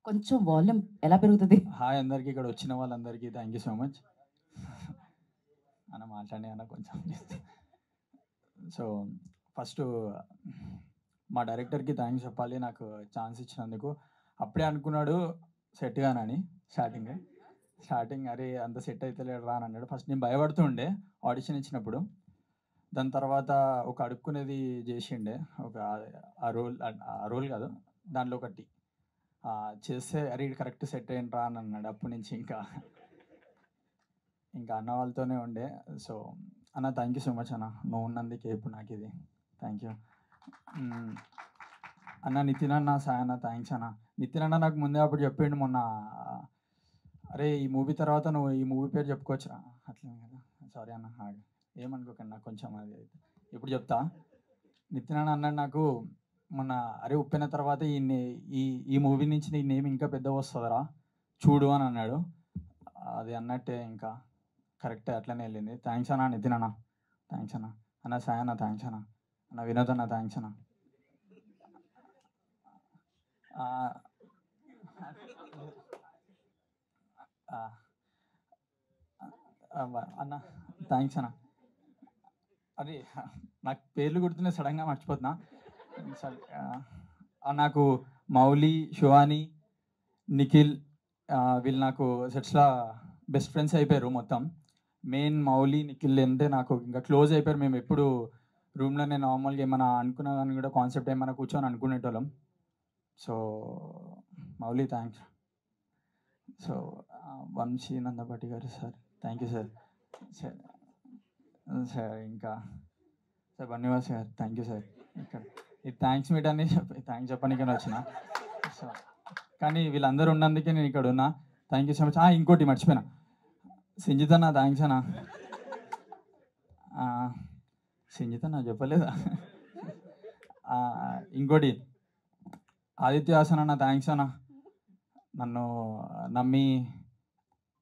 కొంచెం వాల్యూమ్ ఎలా పెరుగుతుంది? హాయ్ అందరికీ, ఇక్కడ వచ్చిన వాళ్ళందరికీ థ్యాంక్ యూ సో మచ్. అన్న మాట్లాడి అన్న కొంచెం. సో ఫస్ట్ మా డైరెక్టర్కి థ్యాంక్స్ చెప్పాలి, నాకు ఛాన్స్ ఇచ్చినందుకు. అప్పుడే అనుకున్నాడు సెట్ గానని స్టార్టింగ్ అరే అంత సెట్ అయితే లేడు రా అని అన్నాడు. ఫస్ట్ నేను భయపడుతూ ఉండే ఆడిషన్ ఇచ్చినప్పుడు. దాని తర్వాత ఒక అడుక్కునేది చేసిండే ఒక ఆ రోల్ కాదు దాంట్లో ఒకటి చేస్తే అరే ఇది కరెక్ట్ సెట్ అయ్యిండ్రా అని అన్నాడు. అప్పటి నుంచి ఇంకా అన్న వాళ్ళతోనే ఉండే. సో అన్న థ్యాంక్ యూ సో మచ్ అన్న, నువ్వు ఉన్నందుకే ఇప్పుడు నాకు ఇది. థ్యాంక్ యూ అన్న. నితిన్ అన్న, సాయి అన్న థ్యాంక్స్ అన్న. నితిన్ అన్న నాకు ముందే అప్పుడు చెప్పిండు మొన్న, అరే ఈ మూవీ తర్వాత నువ్వు ఈ మూవీ పేరు చెప్పుకోవచ్చురా అట్లా కదా. సారీ అన్న, ఏమనుకోకండి నాకు కొంచెం అది ఇప్పుడు చెప్తా. నితిన్ అన్న అన్నాడు నాకు మొన్న, అరే ఉప్పెన తర్వాత ఈ మూవీ నుంచి నీ నేమ్ ఇంకా పెద్ద వస్తుందిరా చూడు అని అన్నాడు. అది అన్నట్టే ఇంకా కరెక్టే అట్లనే వెళ్ళింది. థ్యాంక్స్ అన్న నితిన్ అన్న, థ్యాంక్స్ అన్న. అన్న సాయి అన్న థ్యాంక్స్ అన్న. అన్న వినోద్ అన్న థ్యాంక్స్ అన్న. అన్న థ్యాంక్స్ అన్న. అరే నాకు పేర్లు గుర్తున్నాయి సడన్గా మర్చిపోతున్నా. నాకు మౌలి, శివాని, నిఖిల్ వీళ్ళు నాకు సెట్స్లో బెస్ట్ ఫ్రెండ్స్ అయిపోయారు. మొత్తం మెయిన్ మౌలి, నిఖిల్ అంటే నాకు ఇంకా క్లోజ్ అయిపోయారు. మేము ఎప్పుడు రూమ్లోనే నార్మల్గా ఏమైనా అనుకున్నా కానీ కూడా కాన్సెప్ట్ ఏమైనా కూర్చొని అనుకునేటోళ్ళం. So Mouli thanks. So Vamsi Nandapati garu sir thank you sir. Sir ఇంకా sir Bunnyvas garu thank you sir. ఇక్కడ ఇది థ్యాంక్స్ మీట్ అని థ్యాంక్స్ చెప్పడానికి వచ్చిన. సో కానీ వీళ్ళందరూ ఉన్నందుకే నేను ఇక్కడ ఉన్నా. Thank you so much. ఇంకోటి మర్చిపోయినా, సంజిత అన్న థ్యాంక్స్ అన్న. సంజిత నా చెప్పలేదా? ఇంకోటి ఆదిత్య హాసన్ అన్న థ్యాంక్స్ అన్న. నన్ను నమ్మి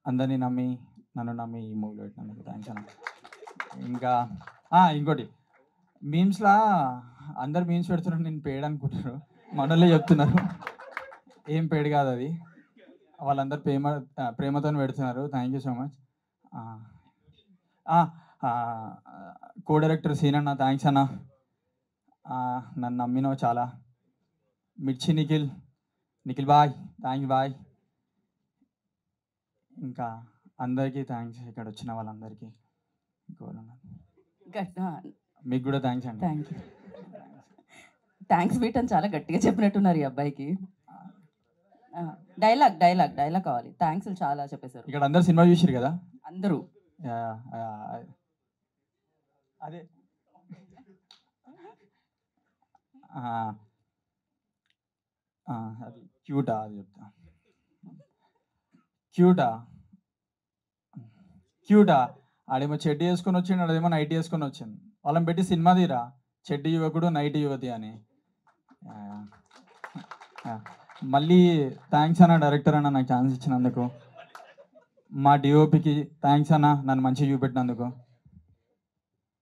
అందరినీ నమ్మి నన్ను నమ్మి ఈ మూవీలో పెట్టినందుకు థ్యాంక్స్ అన్న. ఇంకా ఇంకోటి మీమ్స్లా అందరు మీమ్స్ పెడుతున్నారు, నేను పేడ్ అనుకుంటున్నారు, మనోళ్ళే చెప్తున్నారు. ఏం పేడ్ కాదు అది, వాళ్ళందరూ ప్రేమతో పెడుతున్నారు. Thank you so much. Co director సీన్ అన్న థ్యాంక్స్ అన్న, నన్ను నమ్మినావు చాలా. మిర్చి నిఖిల్ బాయ్ థ్యాంక్ యూ బాయ్. ఇంకా అందరికీ థ్యాంక్స్, ఇక్కడ వచ్చిన వాళ్ళందరికీ. మీకు కూడా థ్యాంక్స్ అండి. Thank you. థ్యాంక్స్ మీట్ అని చాలా గట్టిగా చెప్పినట్టున్నారు ఈ అబ్బాయికి. డైలాగ్ కావాలి. థ్యాంక్స్ చాలా చెప్పేశారు. ఇక్కడ అందరు సినిమా చూసారు కదా అందరూ. అదే అది క్యూటా, అది చెప్తా. క్యూటా ఆడేమో చెడ్డి వేసుకొని వచ్చిండు, అదేమో నైట్ వేసుకొని వచ్చింది. వాళ్ళని పెట్టి సినిమా తీరా చెడ్డి యువకుడు నైట్ యువతి అని. మళ్ళీ థ్యాంక్స్ అన్న డైరెక్టర్ అన్న నాకు ఛాన్స్ ఇచ్చినందుకు. మా డిఓపికి థ్యాంక్స్ అన్న నన్ను మంచిగా చూపెట్టినందుకు.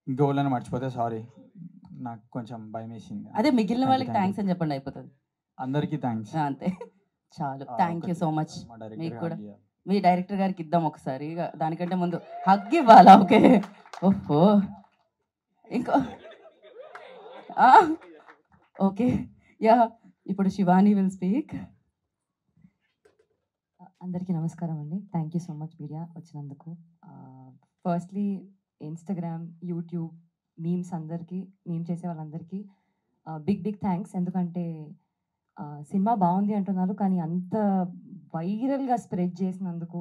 ఇంకోళ్ళని మర్చిపోతే సారీ, నాకు కొంచెం భయం వేసింది. అదే మిగిలిన వాళ్ళకి థ్యాంక్స్ అని చెప్పండి అయిపోతుంది. అందరికీ థ్యాంక్స్. అంతే చాలు. Thank you so much. మీకు కూడా మీ డైరెక్టర్ గారికి ఇద్దాం ఒకసారి. దానికంటే ముందు హగ్ ఇవ్వాలా? ఓకే. ఓహో ఇంకో ఓకే యా. ఇప్పుడు శివాని విల్ స్పీక్. అందరికీ నమస్కారం అండి. Thank you so much media వచ్చినందుకు. ఫస్ట్లీ ఇన్స్టాగ్రామ్, యూట్యూబ్, మీమ్స్ అందరికీ, మీమ్ చేసే వాళ్ళందరికీ బిగ్ థ్యాంక్స్. ఎందుకంటే సినిమా బాగుంది అంటున్నారు కానీ అంత వైరల్గా స్ప్రెడ్ చేసినందుకు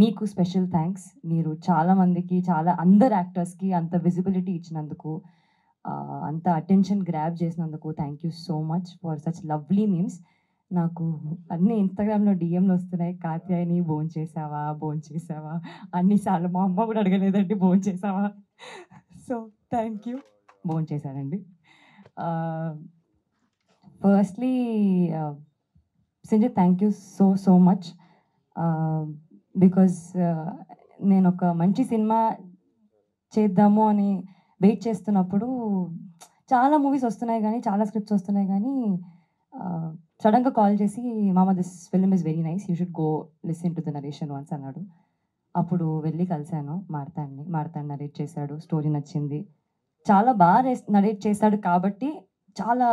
మీకు స్పెషల్ థ్యాంక్స్. మీరు చాలామందికి, అందరు యాక్టర్స్కి అంత విజిబిలిటీ ఇచ్చినందుకు, అంత అటెన్షన్ గ్రాబ్ చేసినందుకు thank you so much for such lovely memes. నాకు అన్ని ఇన్స్టాగ్రామ్లో డిఎంలు వస్తున్నాయి, కాత్యాయని భోంచేసావా అన్నిసార్లు. మా అమ్మ కూడా అడగలేదండి భోంచేసావా. So thank you. భోంచేశానండి. Firstly Sanjay thank you so much. Because నేను ఒక మంచి సినిమా చేద్దాము అని వెయిట్ చేస్తున్నప్పుడు చాలా మూవీస్ వస్తున్నాయి కానీ, చాలా స్క్రిప్ట్స్ వస్తున్నాయి కానీ సడన్గా కాల్ చేసి మామ this film is very nice, you should go listen to the narration once అన్నాడు. అప్పుడు వెళ్ళి కలిశాను మార్తాండ్ నరేట్ చేశాడు. స్టోరీ నచ్చింది, చాలా బాగా నరేట్ చేశాడు కాబట్టి చాలా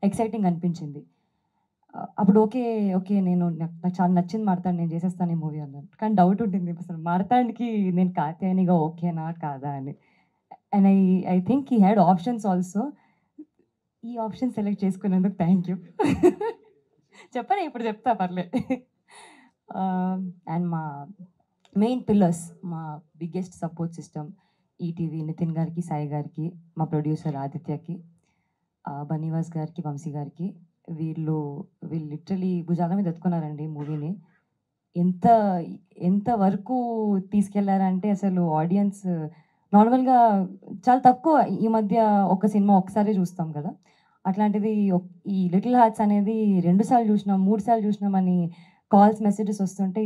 ఎక్సైటింగ్ అనిపించింది. అప్పుడు ఓకే నాకు చాలా నచ్చింది మార్తాండ్, నేను చేసేస్తాను ఈ మూవీ అన్నాను. కానీ డౌట్ ఉంటుంది అసలు మార్తాండ్కి నేను కాత్యాయనిగా ఓకేనా కాదా అని. And I think he had options also. ఈ ఆప్షన్ సెలెక్ట్ చేసుకున్నందుకు థ్యాంక్ యూ. చెప్పనే ఇప్పుడు చెప్తా పర్లే. అండ్ మా మెయిన్ పిల్లర్స్, మా biggest support system ETV Nitin గారికి, సాయి గారికి, మా ప్రొడ్యూసర్ ఆదిత్యకి, బనీవాస్ గారికి, వంశీ గారికి. వీళ్ళు లిటరలీ భుజాల మీద ఎత్తుకున్నారండి మూవీని. ఎంత వరకు తీసుకెళ్లారంటే అసలు ఆడియన్స్ నార్మల్గా చాలా తక్కువ ఈ మధ్య ఒక సినిమా ఒకసారి చూస్తాం కదా, అట్లాంటిది ఈ లిటిల్ హార్ట్స్ అనేది 2 సార్లు చూసినాం, 3 సార్లు చూసినామని కాల్స్ మెసేజెస్ వస్తుంటే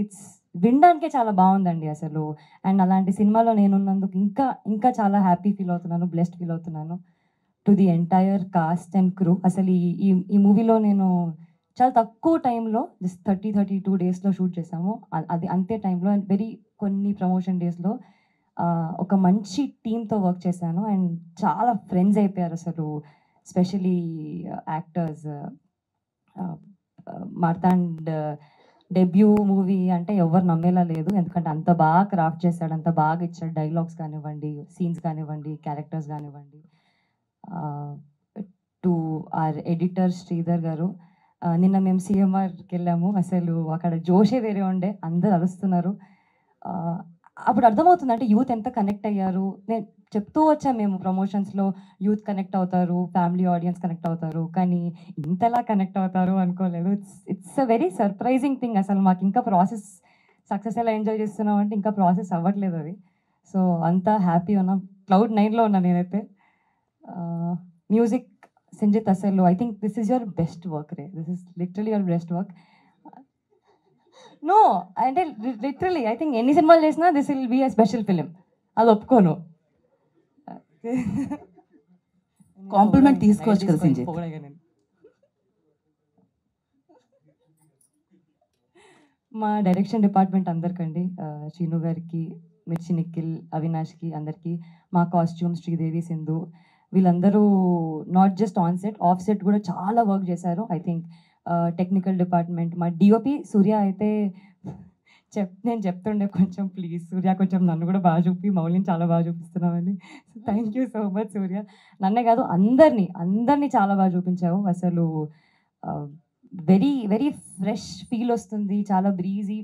వినడానికే చాలా బాగుందండి అసలు. అండ్ అలాంటి సినిమాలో నేనున్నందుకు ఇంకా చాలా హ్యాపీ ఫీల్ అవుతున్నాను, బ్లెస్డ్ ఫీల్ అవుతున్నాను. To the entire cost and crew. అసలు ఈ మూవీలో నేను చాలా తక్కువ టైంలో జస్ట్ 32 డేస్లో షూట్ చేసాము. అది అంతే టైంలో అండ్ కొన్ని ప్రమోషన్ డేస్లో ఒక మంచి టీంతో వర్క్ చేశాను. అండ్ చాలా ఫ్రెండ్స్ అయిపోయారు అసలు. Especially actors. Marthand debut movie అంటే ఎవరు నమ్మేలా లేదు, ఎందుకంటే అంత బాగా క్రాఫ్ట్ చేశాడు, అంత బాగా ఇచ్చాడు. డైలాగ్స్ కానివ్వండి, సీన్స్ కానివ్వండి, క్యారెక్టర్స్ కానివ్వండి. టు ఆర్ ఎడిటర్ శ్రీధర్ గారు. నిన్న మేము సిఎంఆర్కి వెళ్ళాము, అసలు అక్కడ జోషే వేరే ఉండే, అందరు అరుస్తున్నారు. అప్పుడు అర్థమవుతుంది అంటే యూత్ ఎంత కనెక్ట్ అయ్యారు. నేను చెప్తూ వచ్చాను, మేము ప్రమోషన్స్లో యూత్ కనెక్ట్ అవుతారు, ఫ్యామిలీ ఆడియన్స్ కనెక్ట్ అవుతారు, కానీ ఇంతలా కనెక్ట్ అవుతారు అనుకోలేదు. It's a very surprising thing. అసలు మాకు ఇంకా ప్రాసెస్ సక్సెస్ ఎలా ఎంజాయ్ చేస్తున్నాం అంటే ఇంకా ప్రాసెస్ అవ్వట్లేదు అది. సో అంతా హ్యాపీ ఉన్నాం, Cloud 9లో ఉన్నా నేనైతే. మ్యూజిక్ సంజిత్, అసలు I think this is your best work రే. This is literally your best work. No అంటే లిటరలీ ఐ థింక్ ఎన్ని సినిమాలు చేసినా this will be a special film, అది ఒప్పుకోను. కాంప్లిమెంట్ తీసుకోవచ్చు కదా సంజిత్. మా డైరెక్షన్ డిపార్ట్మెంట్ అందరికండి, శ్రీను గారికి, మిర్చి నిఖిల్, అవినాష్కి, అందరికీ. మా కాస్ట్యూమ్ శ్రీదేవి, సింధు, వీళ్ళందరూ not just on set, of set కూడా చాలా వర్క్ చేశారు. ఐ థింక్ టెక్నికల్ డిపార్ట్మెంట్, మా డిఓపి సూర్య అయితే నేను చెప్తుండే కొంచెం ప్లీజ్ సూర్య కొంచెం నన్ను కూడా బాగా చూపి, మౌలిని చాలా బాగా చూపిస్తున్నామని. So thank you so much Surya. నన్నే కాదు అందరినీ చాలా బాగా చూపించావు. అసలు వెరీ ఫ్రెష్ ఫీల్ వస్తుంది, చాలా బ్రీజీ,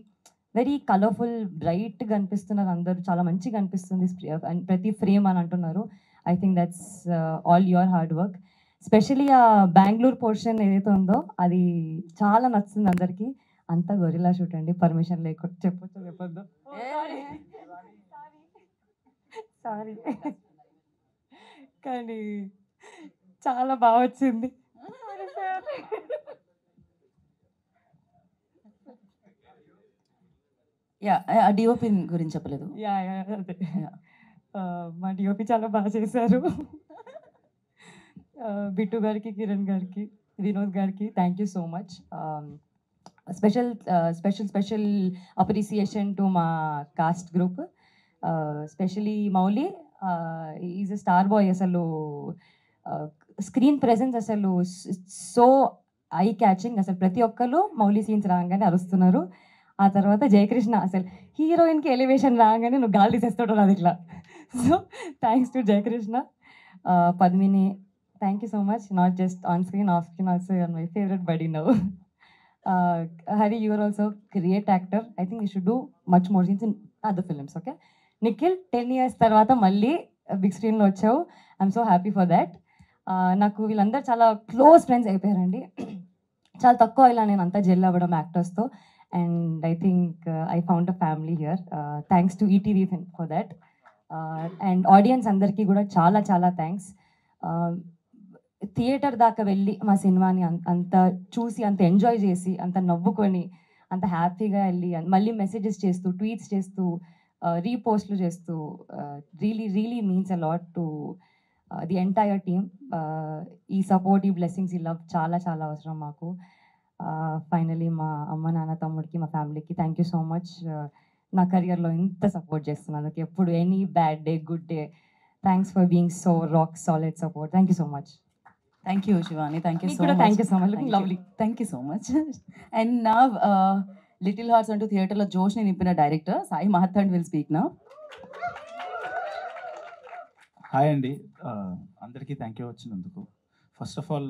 వెరీ కలర్ఫుల్, బ్రైట్గా అనిపిస్తున్నారు అందరూ, చాలా మంచిగా అనిపిస్తుంది ప్రతి ఫ్రేమ్ అని అంటున్నారు. I think that's all your hard work. Especially ఆ బెంగళూరు పోర్షన్ ఏదైతే ఉందో అది చాలా నచ్చుతుంది అందరికీ. అంతా గొరిలా షూట్ అండి, పర్మిషన్ లేకుండా చెప్పొద్దు సారీ, కానీ చాలా బాగా వచ్చింది. యా, డిఓపి గురించి చెప్పలేదు. యా అదే, మా డిఓపి చాలా బాగా చేశారు. బిట్టు గారికి, కిరణ్ గారికి, వినోద్ గారికి thank you so much. Special appreciation to మా cast group, specially Mouli. Is a star boy. అసలు స్క్రీన్ ప్రెజెన్స్ అసలు సో ఐ క్యాచింగ్. అసలు ప్రతి ఒక్కరు మౌలి సీన్స్ రాగానే అరుస్తున్నారు. ఆ తర్వాత జయకృష్ణ, అసలు హీరోయిన్కి ఎలివేషన్ రాగానే నువ్వు గాలి తీసేస్తాడు అది ఇట్లా. So thanks to Jayakrishna. Padmini, thank you so much. Not just on screen, off screen also you're my favourite buddy now. Hari, you are also great actor. I think you should do much more scenes in other films, okay? Nikhil, 10 years తర్వాత మళ్ళీ big స్క్రీన్లో వచ్చావు. I'm so happy for that. నాకు వీళ్ళందరూ చాలా close friends అయిపోయారండి. చాలా తక్కువ ఇలా నేను అంతా జెల్ అవ్వడం యాక్టర్స్తో. And I think I found a family here. Thanks to ETV for that. And audience అందరికీ కూడా చాలా థ్యాంక్స్. థియేటర్ దాకా వెళ్ళి మా సినిమాని అంత చూసి, అంత ఎంజాయ్ చేసి, అంత నవ్వుకొని, అంత హ్యాపీగా వెళ్ళి మళ్ళీ మెసేజెస్ చేస్తూ, ట్వీట్స్ చేస్తూ, రీపోస్ట్లు చేస్తూ, really means a lot to the entire team. ఈ సపోర్ట్, ఈ బ్లెస్సింగ్స్, ఈ లవ్ చాలా అవసరం మాకు. ఫైనలీ మా అమ్మ, నాన్న, తమ్ముడికి, మా ఫ్యామిలీకి థ్యాంక్ యూ సో మచ్. నా కెరియర్లో ఇంత సపోర్ట్ చేస్తున్నందుకు, ఎప్పుడు any bad day, good day, thanks for being so rock solid support. Thank you so much. Thank you, Shivani. Thank you so much. Thank you so much. Looking lovely. Thank you so much. And now, Little Hearts అంటూ థియేటర్లో జోష్ని నింపిన director Sai Marthand will speak now. Hi అండి, అందరికీ thank you వచ్చినందుకు. First of all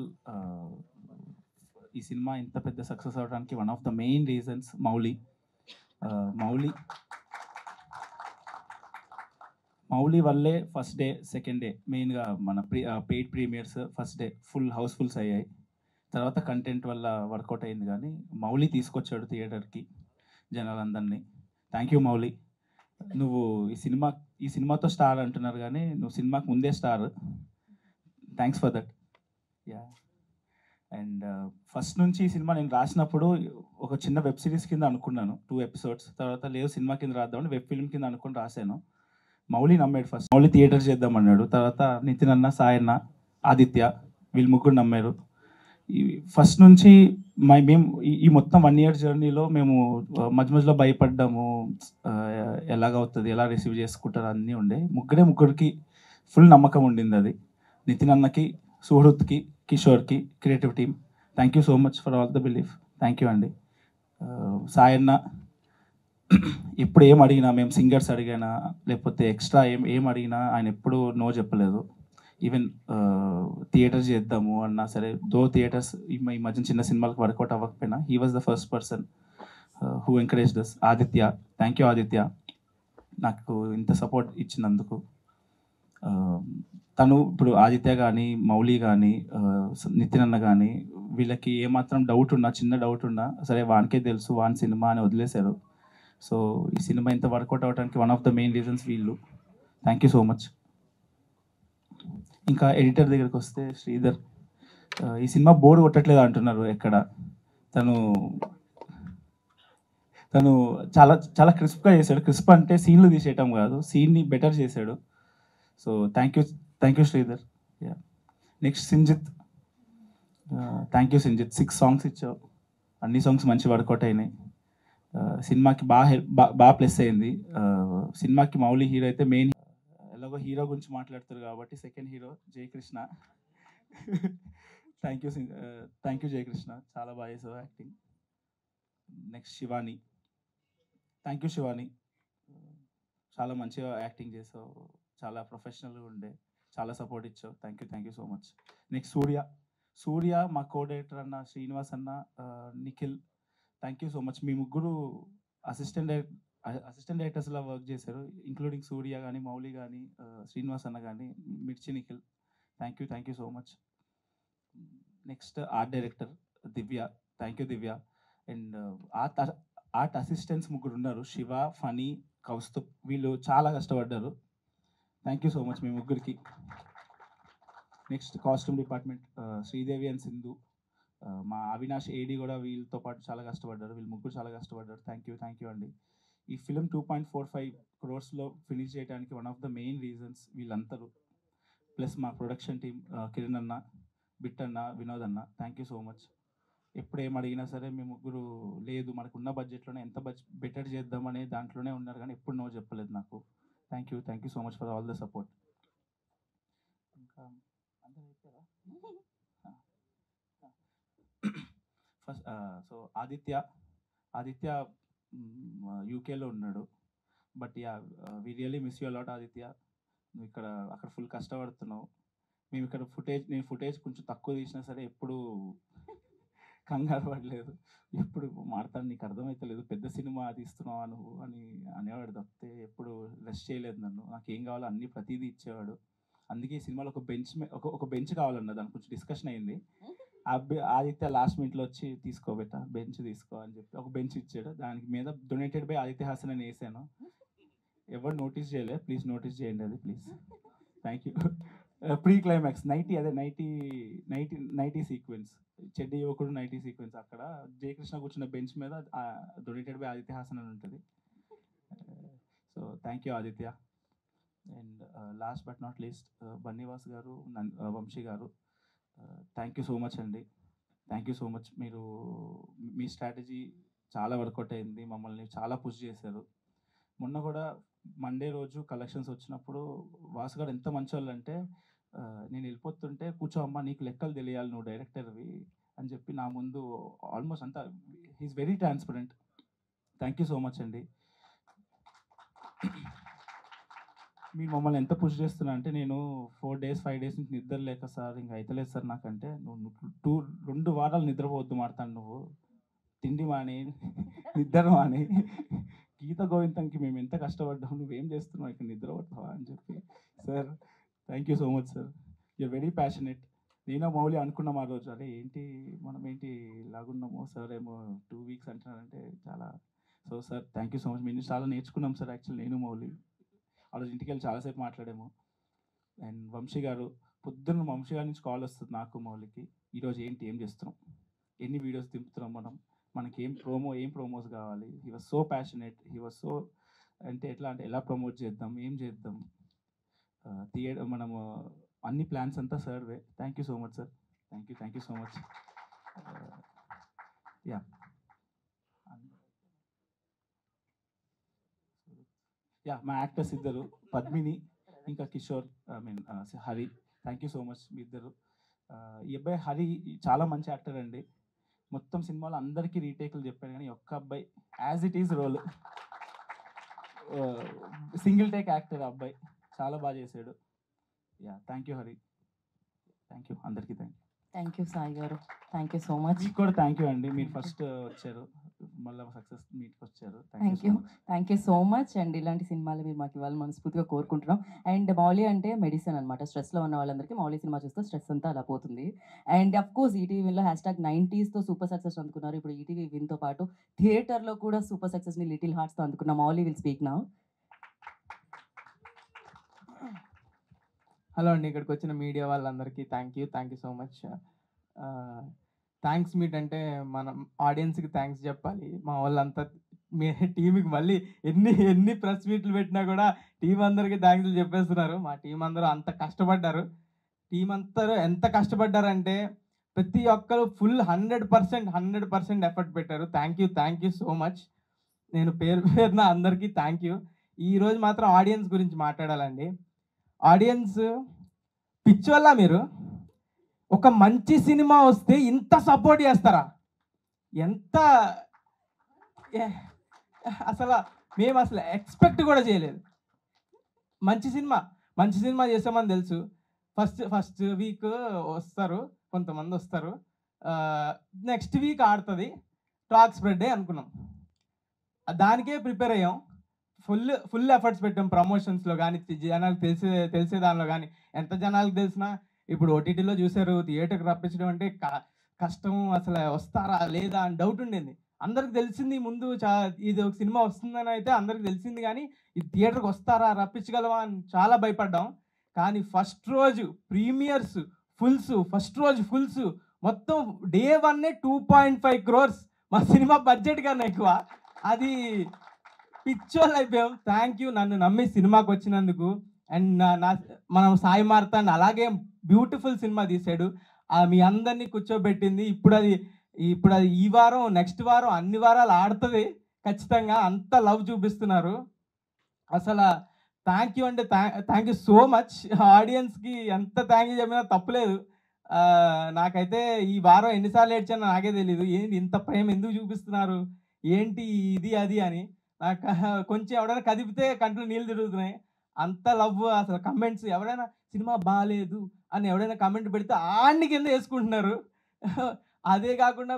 ఈ cinema ఇంత పెద్ద సక్సెస్ అవడానికి one of the main reasons Mouli. Mouli వల్లే ఫస్ట్ డే సెకండ్ డే మెయిన్గా మన paid premiers first day full housefulls అయ్యాయి. తర్వాత కంటెంట్ వల్ల వర్కౌట్ అయింది, కానీ మౌలి తీసుకొచ్చాడు థియేటర్కి జనాలందరినీ. Thank you Mouli. నువ్వు ఈ సినిమాతో స్టార్ అంటున్నారు, కానీ నువ్వు సినిమాకి ముందే star. Thanks for that. Yeah. And first నుంచి ఈ సినిమా నేను రాసినప్పుడు ఒక చిన్న వెబ్ సిరీస్ కింద అనుకున్నాను, 2 episodes. తర్వాత లేదు సినిమా కింద రాద్దామని వెబ్ ఫిల్మ్ కింద అనుకుని రాశాను. మౌలి నమ్మాడు ఫస్ట్. మౌలి థియేటర్ చేద్దామన్నాడు. తర్వాత నితిన్ అన్న, సాయన్న, ఆదిత్య వీళ్ళు ముగ్గురు నమ్మారు. ఫస్ట్ నుంచి మేము ఈ మొత్తం 1 year జర్నీలో మేము మధ్య మధ్యలో భయపడ్డాము, ఎలాగవుతుంది, ఎలా రిసీవ్ చేసుకుంటారు అన్నీ ఉండే. ముగ్గురికి ఫుల్ నమ్మకం ఉండింది. అది నితిన్ అన్నకి, సుహృత్కి, కిషోర్కి, creative team, thank you so much for all the belief. Thank you అండి. సాయన్న ఎప్పుడు ఏం అడిగినా, మేము సింగర్స్ అడిగినా లేకపోతే ఎక్స్ట్రా ఏం అడిగినా ఆయన ఎప్పుడు నో చెప్పలేదు. ఈవెన్ థియేటర్ చేద్దాము అన్నా సరే, థియేటర్స్ ఈ మధ్య చిన్న సినిమాలకు వర్కౌట్ అవ్వకపోయినా he was the first person who encouraged us. Aditya, thank you Aditya, నాకు ఇంత సపోర్ట్ ఇచ్చినందుకు. తను ఇప్పుడు ఆదిత్య కానీ, మౌలి కానీ, నితిన్ అన్న కానీ వీళ్ళకి ఏమాత్రం డౌట్ ఉన్నా, చిన్న డౌట్ ఉన్నా సరే వానికే తెలుసు, వాని సినిమా అని వదిలేశారు. సో ఈ సినిమా ఇంత వర్కౌట్ అవ్వడానికి one of the main reasons వీళ్ళు. Thank you so much. ఇంకా ఎడిటర్ దగ్గరికి వస్తే శ్రీధర్, ఈ సినిమా బోర్ కొట్టట్లేదు అంటున్నారు ఎక్కడ. తను చాలా చాలా క్రిస్ప్గా చేశాడు. క్రిస్ప్ అంటే సీన్లు తీసేయటం కాదు, సీన్ని బెటర్ చేశాడు. So thank you Sridhar. Yeah. Next Sinjith, thank you Sinjith. 6 songs ఇచ్చావు, అన్ని సాంగ్స్ మంచి వర్కౌట్ అయినాయి. సినిమాకి బాగా ప్లస్ అయింది. సినిమాకి మౌలి హీరో అయితే మెయిన్, ఎలాగో హీరో గురించి మాట్లాడతారు కాబట్టి second hero Jayakrishna. Thank you Jayakrishna, చాలా బాగా చేసావు acting. Next Shivani, thank you Shivani, చాలా మంచిగా యాక్టింగ్ చేసావు, చాలా ప్రొఫెషనల్గా ఉండే, చాలా సపోర్ట్ ఇచ్చావు. Thank you so much. Next Surya మా కో డైరెక్టర్ అన్న శ్రీనివాస్ అన్న, Nikhil, thank you so much. మీ ముగ్గురు అసిస్టెంట్ డైరెక్టర్స్లా వర్క్ చేశారు, ఇంక్లూడింగ్ సూర్య కానీ, మౌలి కానీ, శ్రీనివాస్ అన్న కానీ, Mirchi Nikhil, thank you so much. Next art director Divya, thank you Divya. And art assistants ముగ్గురు ఉన్నారు, శివ, ఫనీ, కౌస్తుబ్, వీళ్ళు చాలా కష్టపడ్డారు. థ్యాంక్ యూ సో మచ్ మీ ముగ్గురికి. Next costume department Sridevi and Sindhu, మా అవినాష్ ఏడి కూడా వీళ్ళతో పాటు చాలా కష్టపడ్డారు. వీళ్ళు ముగ్గురు చాలా కష్టపడ్డారు. థ్యాంక్ యూ అండి. ఈ ఫిలిం 2.45 crores ఫినిష్ చేయడానికి one of the main reasons వీళ్ళందరూ, ప్లస్ మా ప్రొడక్షన్ టీమ్ కిరణ్ అన్న, బిట్ అన్న, వినోద్ అన్న, థ్యాంక్ యూ సో మచ్. ఎప్పుడు ఏం అడిగినా సరే మీ ముగ్గురు లేదు మనకున్న బడ్జెట్లోనే ఎంత బెటర్ చేద్దామనే దాంట్లోనే ఉన్నారు, కానీ ఎప్పుడు నో చెప్పలేదు నాకు. Thank you so much for all the support. ఇంకా అందరూ అయిపోయారా? ఫస్ట్ సో ఆదిత్య యూకేలో ఉన్నాడు. But yeah, we really miss you a lot Aditya. నువ్వు అక్కడ ఫుల్ కష్టపడుతున్నావు. మేము ఇక్కడ నేను ఫుటేజ్ కొంచెం తక్కువ తీసినా సరే ఎప్పుడు కంగారు పడలేదు, ఎప్పుడు మాట్లాడి నీకు అర్థమవుతలేదు, పెద్ద సినిమా తీస్తున్నావా నువ్వు అని అనేవాడు తప్పితే ఎప్పుడు రెస్ట్ చేయలేదు నన్ను. నాకు ఏం కావాలో అన్నీ ప్రతిదీ ఇచ్చేవాడు. అందుకే ఈ సినిమాలో ఒక బెంచ్ కావాలన్న దాని కొంచెం డిస్కషన్ అయింది. ఆదిత్య లాస్ట్ మినిట్లో వచ్చి తీసుకోబెట్ట బెంచ్ తీసుకో అని చెప్పి ఒక బెంచ్ ఇచ్చాడు. దానికి మీద డొనేటెడ్ బై ఆదిత్య హాసన్ అని వేసాను. ఎవరు నోటీస్ చేయలేదు, ప్లీజ్ నోటీస్ చేయండి అది please. Thank you. Pre climax nightie sequence, చెడ్డి యువకుడు నైటీ సీక్వెన్స్, అక్కడ జయకృష్ణ కూర్చున్న బెంచ్ మీద డొనేటెడ్ బై ఆదిత్య హాసన్ అని ఉంటుంది. So thank you Aditya. And last but not least Bunny Vas గారు, వంశీ గారు, థ్యాంక్ యూ సో మచ్ అండి. Thank you so much. Me strategy చాలా వర్కౌట్ అయింది, మమ్మల్ని చాలా పుష్ చేశారు. మొన్న కూడా మండే రోజు కలెక్షన్స్ వచ్చినప్పుడు వాసు గారు ఎంత మంచి వాళ్ళు అంటే, నేను వెళ్ళిపోతుంటే కూర్చో అమ్మా నీకు లెక్కలు తెలియాలి, నువ్వు డైరెక్టర్వి అని చెప్పి నా ముందు ఆల్మోస్ట్ అంతా, he's very transparent. Thank you so much అండి. మీరు మమ్మల్ని ఎంత పుష్ చేస్తున్నా అంటే నేను 4 days 5 days నుంచి నిద్ర లేక సార్ ఇంకా అవుతలేదు సార్ నాకంటే నువ్వు 2 వారాలు నిద్రపోవద్దు మాడతాను నువ్వు తిండి మాని నిద్ర మాని గీత గోవిందంకి మేము ఎంత కష్టపడ్డాము నువ్వేం చేస్తున్నావు ఇక్కడ నిద్ర పడతావా అని చెప్పి sir thank you so much sir you're very passionate. నేను మౌలి అనుకున్నాం ఆ రోజు అరే ఏంటి మనం ఏంటి లాగున్నాము సార్ ఏమో 2 weeks అంటున్నారంటే చాలా so sir thank you so much మేము చాలా నేర్చుకున్నాం సార్ యాక్చువల్లీ నేను మౌలి ఆ రోజు ఇంటికి వెళ్ళి చాలాసేపు మాట్లాడాము. అండ్ వంశీ గారు పొద్దున్న వంశీ గారి నుంచి కాల్ వస్తుంది నాకు మౌలికి ఈరోజు ఏంటి ఏం చేస్తున్నాం ఎన్ని వీడియోస్ దింపుతున్నాం మనకి ఏం ప్రోమోస్ కావాలి. He was so passionate he was so అంటే ఎట్లా అంటే ఎలా ప్రమోట్ చేద్దాం ఏం చేద్దాం థియేటర్ మనము అన్ని ప్లాన్స్ అంతా survey. Thank you so much sir thank you so much. Yeah మా యాక్టర్స్ ఇద్దరు పద్మిని ఇంకా Kishore Hari thank you so much మీ ఇద్దరు. ఈ అబ్బాయి హరి చాలా మంచి యాక్టర్ అండి. మొత్తం సినిమాలో అందరికీ రీటేక్లు చెప్పాను కానీ ఒక్క అబ్బాయి as it is role single take actor అబ్బాయి చాలా బాగా చేశాడు. Yeah thank you Hari thank you అందరికీ థ్యాంక్ యూ సాయి గారు థ్యాంక్ యూ సో మచ్. మీకు కూడా థ్యాంక్ యూ అండి మీరు ఫస్ట్ వచ్చారు మళ్ళీ సక్సెస్ మీట్కి వచ్చారు. Thank you so much and ఇలాంటి సినిమాలు మీరు మాకు ఇవ్వాలి మనస్ఫూర్తిగా కోరుకుంటున్నాం. అండ్ మౌలి అంటే మెడిసిన్ అనమాట. స్ట్రెస్లో ఉన్న వాళ్ళందరికీ మౌలి సినిమా చూస్తే స్ట్రెస్ అంతా అలా పోతుంది. అండ్ అఫ్ కోర్స్ ఈటీవీ విన్లో #90sతో సూపర్ సక్సెస్ అందుకున్నారు. ఇప్పుడు ఈటీవీ విన్తో పాటు థియేటర్లో కూడా సూపర్ సక్సెస్ని లిటిల్ హార్ట్స్తో అందుకున్న Mouli will speak now. Hello అండి, ఇక్కడికి వచ్చిన మీడియా వాళ్ళందరికీ thank you so much. Thanks meet అంటే మనం ఆడియన్స్కి థ్యాంక్స్ చెప్పాలి. మా వాళ్ళంతా మీ టీంకి మళ్ళీ ఎన్ని ప్రెస్ మీట్లు పెట్టినా కూడా టీం అందరికీ థ్యాంక్స్ చెప్పేస్తున్నారు. మా టీం అందరూ అంత కష్టపడ్డారు. టీం అందరూ ఎంత కష్టపడ్డారంటే ప్రతి ఒక్కరు ఫుల్ 100% ఎఫర్ట్ పెట్టారు. Thank you so much. నేను పేరున అందరికీ థ్యాంక్ యూ. ఈరోజు మాత్రం ఆడియన్స్ గురించి మాట్లాడాలండి. ఆడియన్స్ పిచ్చోళ్ళ మీరు ఒక మంచి సినిమా వస్తే ఇంత సపోర్ట్ చేస్తారా? ఎంత అసలు మేము అసలు ఎక్స్పెక్ట్ కూడా చేయలేదు. మంచి సినిమా చేసామని తెలుసు. ఫస్ట్ వీక్ వస్తారు కొంతమంది వస్తారు, నెక్స్ట్ వీక్ ఆడుతుంది, టాక్ స్ప్రెడ్ అనుకున్నాం. దానికే ప్రిపేర్ అయ్యాం. ఫుల్ ఎఫర్ట్స్ పెట్టాం ప్రమోషన్స్లో కానీ జనాలకు తెలిసే దానిలో కానీ. ఎంత జనాలకు తెలిసినా ఇప్పుడు ఓటీటీలో చూసారు, థియేటర్కి రప్పించడం అంటే కష్టం, అసలు వస్తారా లేదా అని డౌట్ ఉండేది. అందరికి తెలిసింది ముందు ఇది ఒక సినిమా వస్తుందని అయితే అందరికి తెలిసింది, కానీ ఇది థియేటర్కి వస్తారా రప్పించగలవా అని చాలా భయపడ్డాం. కానీ ఫస్ట్ రోజు ప్రీమియర్స్ ఫుల్స్ మొత్తం డే 1 2.5 crores మా సినిమా బడ్జెట్ కన్నా ఎక్కువ. అది పిచ్చోళ్ళు అయిపోయాం. థ్యాంక్ యూ నన్ను నమ్మి సినిమాకి వచ్చినందుకు. అండ్ మనం సాయి మార్తాండ్ అలాగే బ్యూటిఫుల్ సినిమా తీశాడు. మీ అందరినీ కూర్చోబెట్టింది. ఇప్పుడు అది ఈ వారం నెక్స్ట్ వారం అన్ని వారాలు ఆడుతుంది ఖచ్చితంగా. అంత లవ్ చూపిస్తున్నారు. అసలు థ్యాంక్ యూ అంటే థ్యాంక్ యూ సో మచ్. ఆడియన్స్కి ఎంత థ్యాంక్ యూ చెప్పినా తప్పులేదు. నాకైతే ఈ వారం ఎన్నిసార్లు ఏడ్చానో నాకే తెలీదు. ఏంటి ఇంత ప్రేమ ఎందుకు చూపిస్తున్నారు ఏంటి ఇది అది అని. నాకు కొంచెం ఎవడైనా కదిపితే కంట్లో నీళ్ళు తిరుగుతున్నాయి. అంత లవ్. అసలు కమెంట్స్ ఎవరైనా సినిమా బాగాలేదు అని ఎవడైనా కమెంట్ పెడితే ఆడిని కింద వేసుకుంటున్నారు. అదే కాకుండా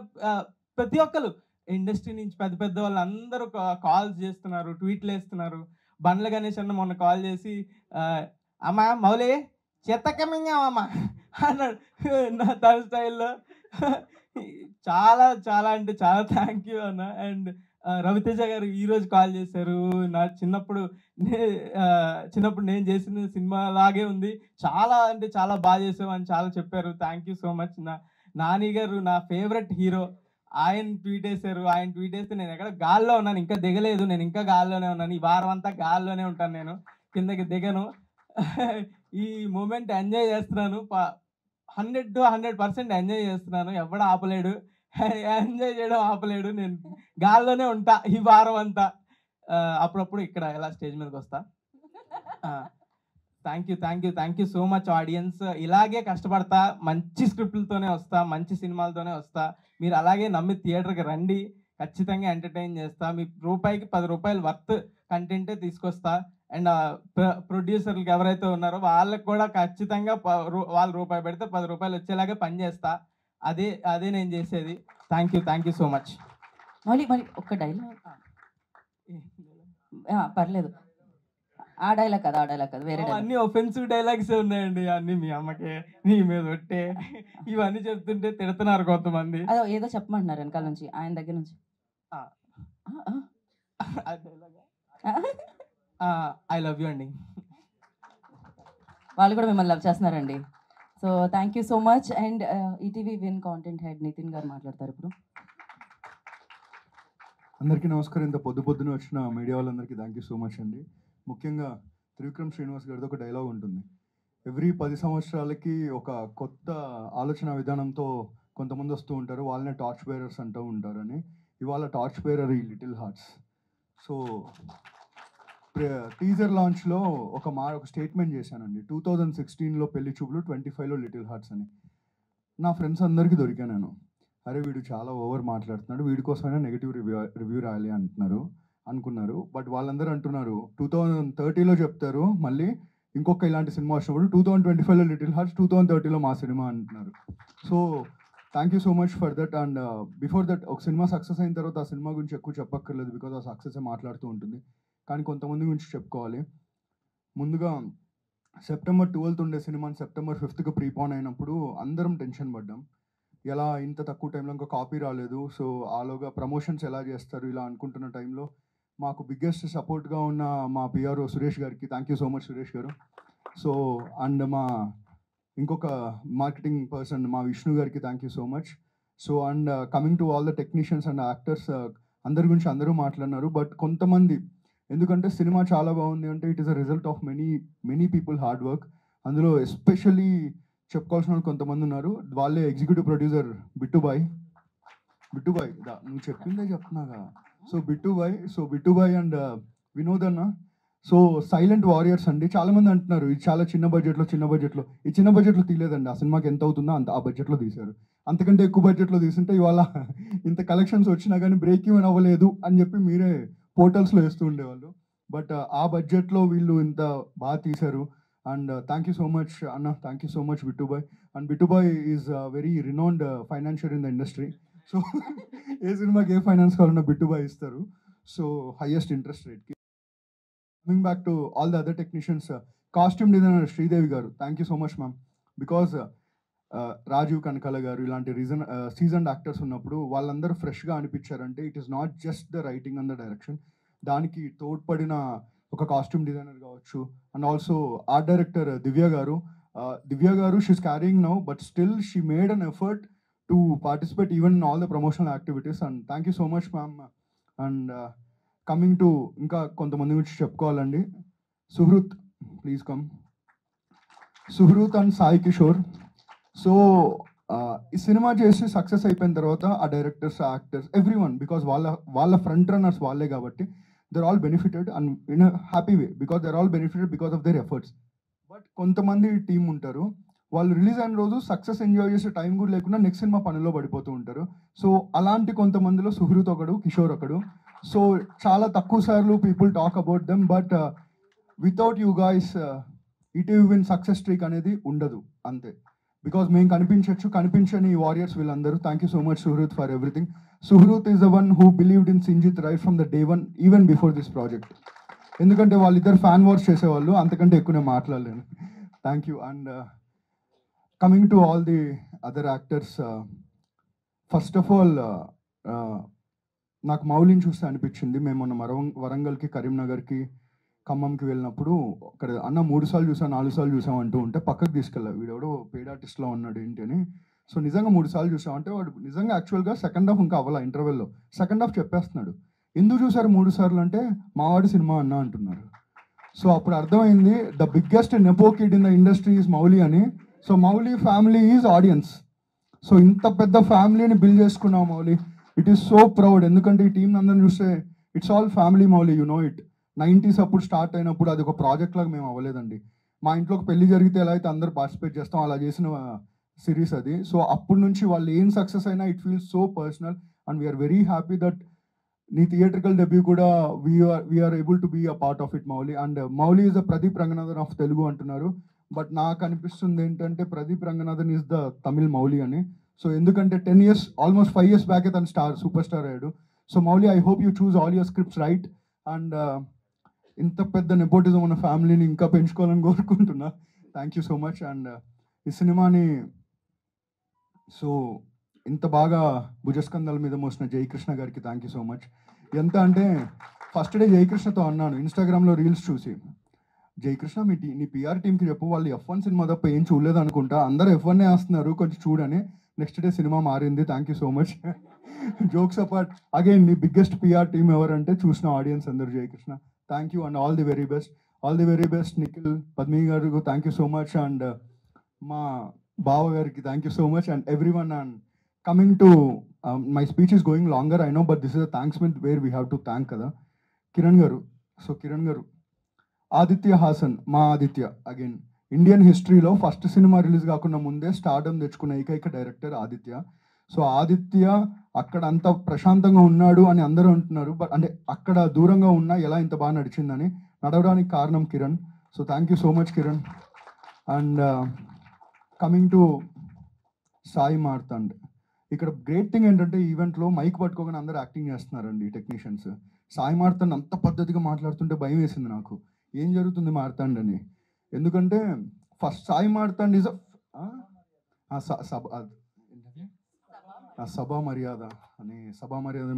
ప్రతి ఒక్కరు ఇండస్ట్రీ నుంచి పెద్ద వాళ్ళు అందరూ కాల్స్ చేస్తున్నారు, ట్వీట్లు వేస్తున్నారు. బండ్ల గణేష్ అన్న మొన్న కాల్ చేసి అమ్మా మౌలే చెత్తకమింగామమ్మా అన్నాడు నా తన స్టైల్లో. చాలా చాలా అంటే చాలా థ్యాంక్ యూ అన్న. అండ్ రవితేజ గారు ఈరోజు కాల్ చేశారు. నా చిన్నప్పుడు నేను చేసిన సినిమా లాగే ఉంది, చాలా అంటే చాలా బాగా చేసామని చాలా చెప్పారు. Thank you so much. Nani గారు నా ఫేవరెట్ హీరో, ఆయన ట్వీట్ వేశారు. ఆయన ట్వీట్ వేస్తే నేను ఎక్కడ గాల్లో ఉన్నాను, ఇంకా దిగలేదు, నేను ఇంకా గాల్లోనే ఉన్నాను. ఈ వారం అంతా గాల్లోనే ఉంటాను, నేను కిందకి దిగను. ఈ మూమెంట్ ఎంజాయ్ చేస్తున్నాను. 100 to 100% ఎంజాయ్ చేస్తున్నాను. ఎవడ ఆపలేడు, ఎంజాయ్ చేయడం ఆపలేడు. నేను గాల్లోనే ఉంటా ఈ వారం అంతా. అప్పుడప్పుడు ఇక్కడ ఎలా స్టేజ్ మీదకి వస్తా. Thank you so much audience. ఇలాగే కష్టపడతా, మంచి స్క్రిప్ట్లతోనే వస్తా, మంచి సినిమాలతోనే వస్తా. మీరు అలాగే నమ్మి థియేటర్కి రండి, ఖచ్చితంగా ఎంటర్టైన్ చేస్తా. మీ రూపాయికి 10 రూపాయలు వర్త్ కంటెంటే తీసుకొస్తా. అండ్ ప్రొడ్యూసర్లకు ఎవరైతే ఉన్నారో వాళ్ళకి కూడా ఖచ్చితంగా వాళ్ళు రూపాయి పెడితే 10 రూపాయలు వచ్చేలాగా పనిచేస్తా. అదే నేను చేసేది. Thank you so much. మళ్ళీ ఒక్క డైలాగ్ పర్లేదు. ఆ డైలాగ్ కాదు వేరే డైలాగ్. అన్ని ఒఫెన్సివ్ డైలాగ్స్ ఉన్నాయండి. అన్ని మీ అమ్మకే నీ మీద ఒట్టే ఇవన్నీ చెప్తుంటే తిడుతున్నారు కొంతమంది. అదో ఏదో చెప్పమంటున్నారు వెనకాల నుంచి ఆయన దగ్గర నుంచి. ఐ లవ్ యూ అండి. వాళ్ళు కూడా మిమ్మల్ని లవ్ చేస్తున్నారండి. So thank you so much. And ETV Win content head Nitin garu మాట్లాడతారు ఇప్పుడు. అందరికీ నమస్కారం. ఇంత పొద్దున వచ్చిన మీడియా వాళ్ళందరికీ థ్యాంక్ యూ సో మచ్ అండి. ముఖ్యంగా త్రివిక్రమ్ శ్రీనివాస్ గారితో ఒక డైలాగ్ ఉంటుంది. ఎవ్రీ 10 సంవత్సరాలకి ఒక కొత్త ఆలోచన విధానంతో కొంతమంది వస్తూ ఉంటారు, వాళ్ళనే టార్చ్ బేరర్స్ అంటూ ఉంటారని. ఇవాళ టార్చ్ బేరర్ ఈ లిటిల్ హార్ట్స్. సో టీజర్ లాంచ్లో ఒక స్టేట్మెంట్ చేశానండి. 2016లో పెళ్లి చూపులు, 25లో లిటిల్ హార్ట్స్ అని. నా ఫ్రెండ్స్ అందరికీ దొరికా నేను. అరే వీడు చాలా ఓవర్ మాట్లాడుతున్నాడు, వీడి కోసమైనా నెగిటివ్ రివ్యూ రాయాలి అనుకున్నారు. బట్ వాళ్ళందరూ అంటున్నారు 2030లో చెప్తారు, మళ్ళీ ఇంకొక ఇలాంటి సినిమా వచ్చినప్పుడు 2025లో లిటిల్ హార్ట్స్, 2030లో మా సినిమా అంటున్నారు. So thank you so much for that. And before that ఒక సినిమా సక్సెస్ అయిన తర్వాత ఆ సినిమా గురించి ఎక్కువ చెప్పక్కర్లేదు, బికాజ్ ఆ సక్సెస్ మాట్లాడుతూ ఉంటుంది. కానీ కొంతమంది గురించి చెప్పుకోవాలి. ముందుగా సెప్టెంబర్ 12th ఉండే సినిమాని సెప్టెంబర్ 5th ప్రీపోన్ అయినప్పుడు అందరం టెన్షన్ పడ్డాం. ఎలా ఇంత తక్కువ టైంలో ఇంకా కాపీ రాలేదు, సో ఆలోగా ప్రమోషన్స్ ఎలా చేస్తారు ఇలా అనుకుంటున్న టైంలో మాకు బిగ్గెస్ట్ సపోర్ట్గా ఉన్న మా పిఆర్ఓ సురేష్ గారికి thank you so much Suresh గారు. సో అండ్ మా ఇంకొక మార్కెటింగ్ పర్సన్ మా విష్ణు గారికి thank you so much. So and coming to all the technicians and actors, అందరి గురించి అందరూ మాట్లాడినారు. బట్ కొంతమంది, ఎందుకంటే సినిమా చాలా బాగుంది అంటే it is a result of many people hard work. అందులో ఎస్పెషల్లీ చెప్పుకోవాల్సిన వాళ్ళు కొంతమంది ఉన్నారు. వాళ్ళే ఎగ్జిక్యూటివ్ ప్రొడ్యూసర్ బిట్టుబాయ్ నువ్వు చెప్పిందే చెప్తున్నాగా. సో బిట్టుబాయ్ అండ్ వినోద్ అన్న. సో సైలెంట్ వారియర్స్ అండి. చాలామంది అంటున్నారు ఇది చాలా చిన్న బడ్జెట్లో ఈ చిన్న బడ్జెట్లో తీయలేదండి. ఆ సినిమాకి ఎంత అవుతుందో అంత ఆ బడ్జెట్లో తీశారు. అంతకంటే ఎక్కువ బడ్జెట్లో తీసుంటే ఇవాళ ఇంత కలెక్షన్స్ వచ్చినా కానీ బ్రేక్ ఈవెన్ అవ్వలేదు అని చెప్పి మీరే పోర్టల్స్లో వేస్తూ ఉండేవాళ్ళు. బట్ ఆ బడ్జెట్లో వీళ్ళు ఇంత బాగా తీశారు. And thank you so much అన్న, thank you so much Bittubhai. And Bittubhai is very renowned financier in the industry. So ఏ సినిమాకి ఏ ఫైనాన్స్ కావాలన్నా బిట్టుబాయ్ ఇస్తారు. సో హైయెస్ట్ ఇంట్రెస్ట్ రేట్కి. Coming back to all the other technicians, costume designer Sridevi garu thank you so much ma'am. Because Rajeev Kanakala garu ఇలాంటి seasoned actors ఉన్నప్పుడు వాళ్ళందరూ ఫ్రెష్గా అనిపించారంటే it is not just the writing and the direction, దానికి తోడ్పడిన ఒక కాస్ట్యూమ్ డిజైనర్ కావచ్చు. And also art director Divya గారు she's carrying now, but still she made an effort to participate even in all the promotional activities. And thank you so much ma'am. And coming to ఇంకా కొంతమంది గురించి చెప్పుకోవాలండి. Suhruth, please come. Suhruth and Sai Kishore. So ఈ cinema చేసి success అయిపోయిన తర్వాత ఆ directors, actors, everyone, because వాళ్ళ ఫ్రంట్ రన్నర్స్ వాళ్ళే కాబట్టి they're all benefited and in a happy way because they're all benefited because of their efforts. But కొంతమంది టీం ఉంటారు, వాళ్ళు రిలీజ్ అయిన రోజు సక్సెస్ ఎంజాయ్ చేసే టైం కూడా లేకుండా నెక్స్ట్ సినిమా పనిలో పడిపోతూ ఉంటారు. సో అలాంటి కొంతమందిలో సుహృత్ ఒకడు, కిషోర్ ఒకడు. సో చాలా తక్కువ సార్లు people talk about them, but without you guys ETV win success streak అనేది ఉండదు అంతే. బికాజ్ మేము కనిపించని వారియర్స్ వీళ్ళందరూ. Thank you so much Suhrit for everything. Suhrut is the one who believed in Sinjit right from the day one, even before this project. ఎందుకంటే వాళ్ళిద్దరు fan wars చేసేవాళ్ళు, అంతకంటే ఎక్కువ నేను మాట్లాడలేను. Thank you. And coming to all the other actors, first of all నాకు మౌలిని చూస్తే అనిపించింది, మేము మొన్న వరంగల్కి, కరీంనగర్కి, ఖమ్మంకి వెళ్ళినప్పుడు అక్కడ అన్న 3 సార్లు చూసాం 4 సార్లు చూసాం అంటూ ఉంటే పక్కకు తీసుకెళ్ళా, వీడెవడో పెయిడ్ ఆర్టిస్ట్లో ఉన్నాడు ఏంటి అని. సో నిజంగా 3 సార్లు చూసామంటే వాడు నిజంగా యాక్చువల్గా సెకండ్ హాఫ్ ఇంకా అవ్వాల, ఇంటర్వెల్లో సెకండ్ హాఫ్ చెప్పేస్తున్నాడు. ఎందుకు చూసారు 3 సార్లు అంటే మావాడి సినిమా అన్న అంటున్నారు. సో అప్పుడు అర్థమైంది the biggest nepo kid in the industry is Mouli అని. So Mouli family is audience. So ఇంత పెద్ద ఫ్యామిలీని బిల్డ్ చేసుకున్నాం Mouli. It is so proud. ఎందుకంటే ఈ టీం అందరిని చూస్తే it's all family Mouli, you know it. 90s అప్పుడు స్టార్ట్ అయినప్పుడు అది ఒక ప్రాజెక్ట్ లాగా మేము అవ్వలేదండి. మా ఇంట్లో ఒక పెళ్లి జరిగితే ఎలా అయితే అందరూ పార్టిసిపేట్ చేస్తాం అలా చేసిన సిరీస్ అది. సో అప్పటి నుంచి వాళ్ళు ఏం సక్సెస్ అయినా it feels so personal and we are very happy that నీ థియేట్రికల్ డెబ్యూ కూడా we are able to be a part of it Mouli. And Mouli is the Pradeep Ranganathan of Telugu అంటున్నారు, బట్ నాకు అనిపిస్తుంది ఏంటంటే ప్రదీప్ రంగనాథన్ ఈజ్ ద తమిళ్ మౌలి అని. సో ఎందుకంటే 10 years ఆల్మోస్ట్ 5 years బ్యాకే తను సూపర్ స్టార్ అయ్యాడు. So Mouli, I hope you choose all your scripts right. And ఇంత పెద్ద నెపోటిజం ఉన్న ఫ్యామిలీని ఇంకా పెంచుకోవాలని కోరుకుంటున్నా. Thank you so much. And ఈ సినిమాని సో ఇంత బాగా భుజస్కంధాల మీద మోసిన జయకృష్ణ గారికి థ్యాంక్ యూ సో మచ్. ఎంత అంటే ఫస్ట్ డే జయకృష్ణతో అన్నాను ఇన్స్టాగ్రామ్లో రీల్స్ చూసి, జయకృష్ణ నీ పిఆర్ టీంకి చెప్పు, వాళ్ళు F1 సినిమా తప్ప ఏం చూడలేదు అనుకుంటా, అందరూ F1 వేస్తున్నారు, కొంచెం చూడని. నెక్స్ట్ డే సినిమా మారింది. Thank you so much. Jokes apart, again నీ బిగ్గెస్ట్ పిఆర్ టీమ్ ఎవరంటే చూసిన ఆడియన్స్ అందరు Jayakrishna. Thank you and all the very best. All the very best Nikhil, Padmi గారు thank you so much. And మా బావ గారికి thank you so much. And everyone. And coming to my speech is going longer I know, but this is a thanks with where we have to thank కదా కిరణ్ గారు. So Kiran గారు, ఆదిత్య హాసన్, మా Aditya again Indian హిస్టరీలో first cinema release కాకుండా ముందే stardom తెచ్చుకున్న ఏకైక director Aditya. So Aditya అక్కడ అంత ప్రశాంతంగా ఉన్నాడు అని అందరూ అంటున్నారు, బట్ అంటే అక్కడ దూరంగా ఉన్నా ఎలా ఇంత బాగా నడిచిందని నడవడానికి కారణం Kiran. So thank you so much Kiran. And coming to Sai Marthand, ఇక్కడ గ్రేట్ థింగ్ ఏంటంటే ఈవెంట్లో మైక్ పట్టుకోగానే అందరూ యాక్టింగ్ చేస్తున్నారండి టెక్నీషియన్స్. సాయి మార్తాండ్ అంత పద్ధతిగా మాట్లాడుతుంటే భయం వేసింది నాకు, ఏం జరుగుతుంది మార్తాండ్ అని. ఎందుకంటే ఫస్ట్ సాయి మార్తాండ్ ఈజ్ సభా మర్యాద అని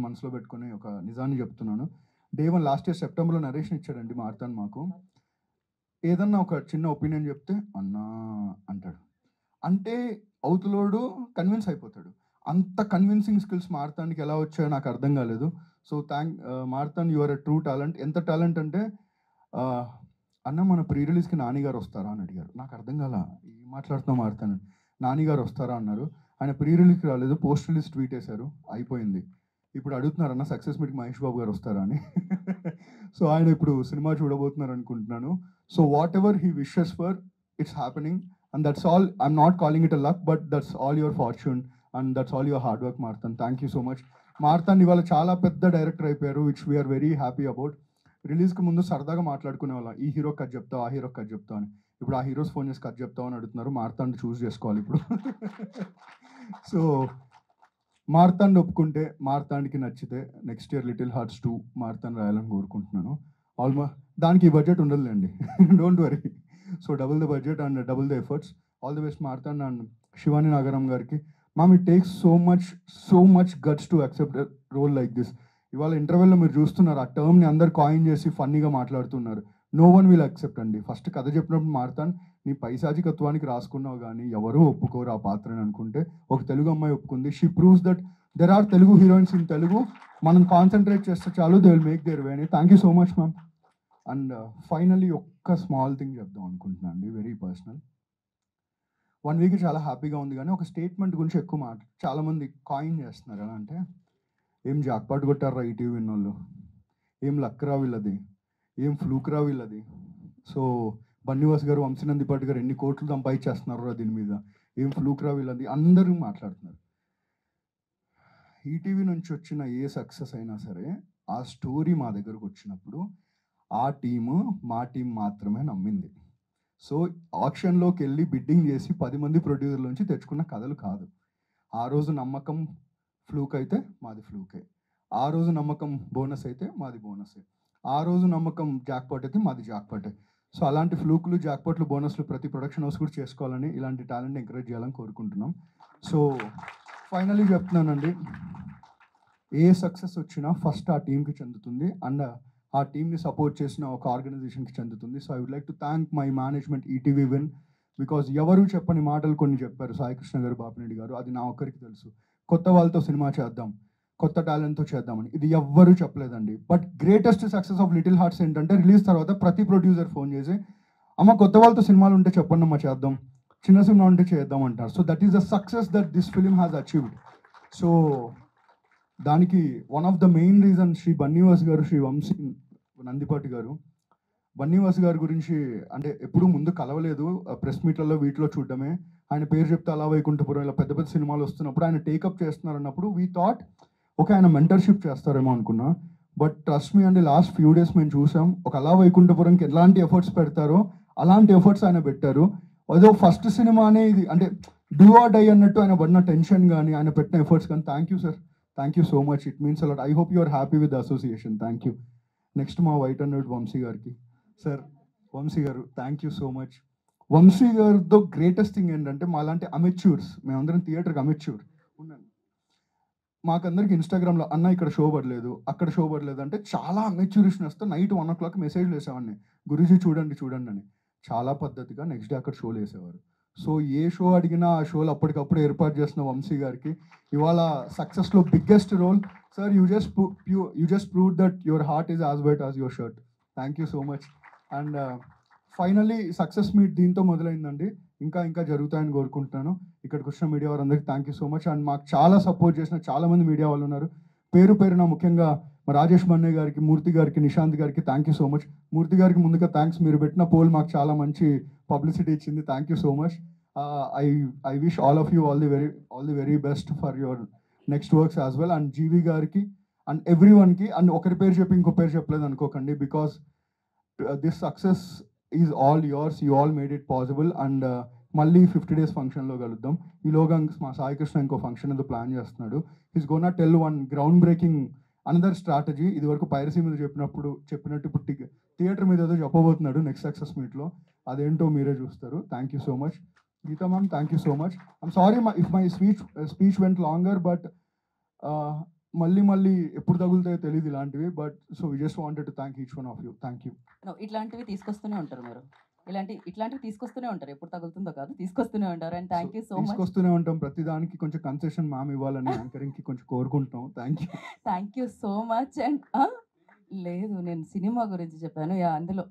మనసులో పెట్టుకుని ఒక నిజాన్ని చెప్తున్నాను. డే 1 లాస్ట్ ఇయర్ సెప్టెంబర్లో నరేషన్ ఇచ్చాడండి మార్తాండ్ మాకు. ఏదన్నా ఒక చిన్న ఒపీనియన్ చెప్తే అన్నా అంటాడు, అంటే అవతలోడు కన్విన్స్ అయిపోతాడు. అంత కన్విన్సింగ్ స్కిల్స్ మార్తాండ్కి ఎలా వచ్చాయో నాకు అర్థం కాలేదు. So Marthand you are a true talent. ఎంత టాలెంట్ అంటే అన్న మన ప్రీ రిలీజ్కి నానిగారు వస్తారా అని అడిగారు. నాకు అర్థం కాల, ఏం మాట్లాడుతున్నాం మార్తాండ్. నానిగారు వస్తారా అన్నారు. ఆయన ప్రీ రిలీజ్కి రాలేదు, పోస్ట్ రిలీజ్ ట్వీట్ వేశారు, అయిపోయింది. ఇప్పుడు అడుగుతున్నారు అన్న సక్సెస్ మీట్కి మహేష్ బాబు గారు వస్తారా అని. సో ఆయన ఇప్పుడు సినిమా చూడబోతున్నారు అనుకుంటున్నాను. So whatever he wishes for it's happening and that's all. I'm not calling it a luck, but that's all your fortune and that's all your hard work Marthand. Thank you so much. Marthand ఇవాళ చాలా పెద్ద director అయిపోయారు, which we are very happy about. రిలీజ్కి ముందు సరదాగా మాట్లాడుకునే వాళ్ళం, ఈ హీరో కట్ చెప్తావు, ఆ హీరో కట్ చెప్తావు అని. ఇప్పుడు ఆ హీరోస్ ఫోన్ చేసి కట్ చెప్తావు అని అడుగుతున్నారు. మార్తాండ్ చూస్ చేసుకోవాలి ఇప్పుడు. సో మార్తాండ్ ఒప్పుకుంటే, మార్తాండ్కి నచ్చితే next year little hearts 2 Marthand రాయాలని కోరుకుంటున్నాను. ఆల్మోస్ట్ దానికి బడ్జెట్ ఉండదులేండి, don't worry. So double the budget and double the efforts. All the best Marthand. And Shivani Nagaram గారికి, ma'am it takes so much guts to accept role like this. ఇవాళ ఇంటర్వెల్లో మీరు చూస్తున్నారు, ఆ టర్మ్ని అందరు కాయిన్ చేసి ఫన్నీగా మాట్లాడుతున్నారు. నో వన్ విల్ అక్సెప్ట్ అండి. ఫస్ట్ కథ చెప్పినప్పుడు మార్తాండ్ నీ పైశాచికత్వానికి రాసుకున్నావు కానీ ఎవరూ ఒప్పుకోరు ఆ పాత్రని అనుకుంటే ఒక తెలుగు అమ్మాయి ఒప్పుకుంది. She proves that there are Telugu heroines in Telugu. మనం కాన్సన్ట్రేట్ చేస్తే చాలు, they will make their way అని. Thank you so much ma'am. And finally ఒక్క స్మాల్ థింగ్ చెప్దాం అనుకుంటున్నాను అండి, వెరీ పర్సనల్. 1 వీక్ చాలా హ్యాపీగా ఉంది కానీ ఒక స్టేట్మెంట్ గురించి ఎక్కువ చాలామంది కాయిన్ చేస్తున్నారు. ఎలా అంటే, ఏం జాక్పాట్ కొట్టారా ఈటీవీ విన్నోళ్ళు, ఏం లక్రా వీళ్ళది, ఏం ఫ్లూక్రా వీళ్ళది. సో బన్నివాస్ గారు, వంశీనందిపాటి గారు ఎన్ని కోట్లు సంపాదించేస్తున్నారు దీని మీద, ఏం ఫ్లూక్రా వీళ్ళది, అందరూ మాట్లాడుతున్నారు. ఈటీవీ నుంచి వచ్చిన ఏ సక్సెస్ అయినా సరే ఆ స్టోరీ మా దగ్గరకు వచ్చినప్పుడు ఆ టీము మా టీం మాత్రమే నమ్మింది. సో ఆక్షన్లోకి వెళ్ళి బిడ్డింగ్ చేసి 10 మంది ప్రొడ్యూసర్ల నుంచి తెచ్చుకున్న కథలు కాదు. ఆ రోజు నమ్మకం ఫ్లూక్ అయితే మాది ఫ్లూకే, ఆ రోజు నమ్మకం బోనస్ అయితే మాది బోనసే, ఆ రోజు నమ్మకం జాక్పాట్ అయితే మాది జాక్పాటే. సో అలాంటి ఫ్లూక్లు, జాక్పాట్లు, బోనస్లు ప్రతి ప్రొడక్షన్ హౌస్ కూడా చేసుకోవాలని, ఇలాంటి టాలెంట్ ఎంకరేజ్ చేయాలని కోరుకుంటున్నాం. సో ఫైనలీ చెప్తున్నానండి, ఏ సక్సెస్ వచ్చినా ఫస్ట్ ఆ టీంకి చెందుతుంది అండ్ ఆ టీమ్ని సపోర్ట్ చేసిన ఒక ఆర్గనైజేషన్కి చెందుతుంది. So I would like to thank my management ETV Win, because ఎవరు చెప్పని మాటలు కొన్ని చెప్పారు సాయికృష్ణ గారు, బాపిరెడ్డి గారు. అది నా ఒక్కరికి తెలుసు. కొత్త వాళ్ళతో సినిమా చేద్దాం, కొత్త టాలెంట్తో చేద్దామని, ఇది ఎవ్వరూ చెప్పలేదండి. But greatest success of little hearts ఏంటంటే, రిలీజ్ తర్వాత ప్రతి ప్రొడ్యూసర్ ఫోన్ చేసి, అమ్మ కొత్త వాళ్ళతో సినిమాలు ఉంటే చెప్పండి అమ్మ చేద్దాం, చిన్న సినిమా ఉంటే చేద్దాం అంటారు. So that is the success that this film has achieved. So దానికి one of the main reason Shri Bunny Vas garu, Shri Vamsi Nandipati గారు. బన్నీవాస్ గారి గురించి అంటే ఎప్పుడూ ముందు కలవలేదు, ప్రెస్ మీట్లలో వీటిలో చూడడమే. ఆయన పేరు చెప్తే అలా వైకుంఠపురం ఇలా పెద్ద పెద్ద సినిమాలు వస్తున్నప్పుడు ఆయన టేకప్ చేస్తున్నారు అన్నప్పుడు వీ థాట్ ఓకే ఆయన మెంటర్షిప్ చేస్తారేమో అనుకున్నా. బట్ ట్రస్ట్ మీ అండి, లాస్ట్ ఫ్యూ డేస్ మేము చూసాం ఒక అలా వైకుంఠపురంకి ఎలాంటి ఎఫర్ట్స్ పెడతారో అలాంటి ఎఫర్ట్స్ ఆయన పెట్టారు. అదో ఫస్ట్ సినిమానే ఇది, అంటే డూ ఆర్ డై అన్నట్టు ఆయన పడిన టెన్షన్ కానీ ఆయన పెట్టిన ఎఫర్ట్స్ కానీ thank you sir, thank you so much. It means a lot. I hope you are happy with the association. Thank you. Next మా వైట్ అండ్ వైట్ వంశీ గారికి. సార్ వంశీ గారు thank you so much. Vamshi గారితో greatest thing ఏంటంటే మాలాంటి amateurs, మేమందరం థియేటర్కి amateur ఉన్నాను. మాకందరికి ఇన్స్టాగ్రామ్లో అన్న ఇక్కడ షో పడలేదు, అక్కడ షో పడలేదు అంటే చాలా అమెచ్యూరిషన్స్తో నైట్ 1 o'clock మెసేజ్లు వేసేవాడిని, గురూజీ చూడండి చూడండి అని. చాలా పద్ధతిగా నెక్స్ట్ డే అక్కడ షోలు వేసేవారు. సో ఏ షో అడిగినా ఆ షోలు అప్పటికప్పుడు ఏర్పాటు చేసిన వంశీ గారికి ఇవాళ సక్సెస్లో biggest role. Sir you just prove that your heart is as white as your shirt. Thank you so much. And finally success meet దీంతో మొదలైందండి, ఇంకా ఇంకా జరుగుతాయని కోరుకుంటున్నాను. ఇక్కడికి వచ్చిన మీడియా వారందరికీ thank you so much. And మాకు చాలా సపోర్ట్ చేసిన చాలామంది మీడియా వాళ్ళు ఉన్నారు. పేరు పేరున ముఖ్యంగా మా రాజేష్ మన్నే గారికి, మూర్తి గారికి, నిశాంత్ గారికి థ్యాంక్ యూ సో మచ్. మూర్తి గారికి ముందుగా థ్యాంక్స్, మీరు పెట్టిన పోల్ మాకు చాలా మంచి పబ్లిసిటీ ఇచ్చింది. Thank you so much. I wish all of you all the very best for your next works as well. And GV గారికి అండ్ ఎవ్రీ వన్కి, అండ్ ఒకరి పేరు చెప్పి ఇంకో పేరు చెప్పలేదు అనుకోకండి, because this success is all yours, you all made it possible. And మళ్ళీ 50 days ఫంక్షన్లో కలుద్దాం. ఈలోగా మా సాయి కృష్ణ ఇంకో ఫంక్షన్ ఏదో ప్లాన్ చేస్తున్నాడు. Is gonna tell one ground breaking another strategy. ఇది వరకు పైరసీ మీద చెప్పినట్టు ఇప్పుడు థియేటర్ మీద ఏదో చెప్పబోతున్నాడు నెక్స్ట్ సక్సెస్ మీట్లో. అదేంటో మీరే చూస్తారు. Thank you so much. Geetha ma'am thank you so much. I'm sorry if my speech went longer, but మళ్ళీ ఎప్పుడు తగులుతాయో తెలియదు ఇలాంటివి. But so we just wanted to thank each one of you. Thank you. ఇట్లాంటివి తీసుకొస్తూనే ఉంటారు మీరు, ఇట్లాంటివి తీసుకొస్తూనే ఉంటారు, ఎప్పుడు తగులుతుందో కాదు, తీసుకొస్తూనే ఉంటారు. And thank you so much. తీసుకొస్తూనే ఉంటాం, ప్రతిదానికి కొంచెం కన్సెషన్ మ్యామ్ ఇవ్వాలని యాంకరింగ్కి కొంచెం కోరుకుంటున్నాం. Thank you so much. And లేదు, నేను సినిమా గురించి చెప్పాను. అందులో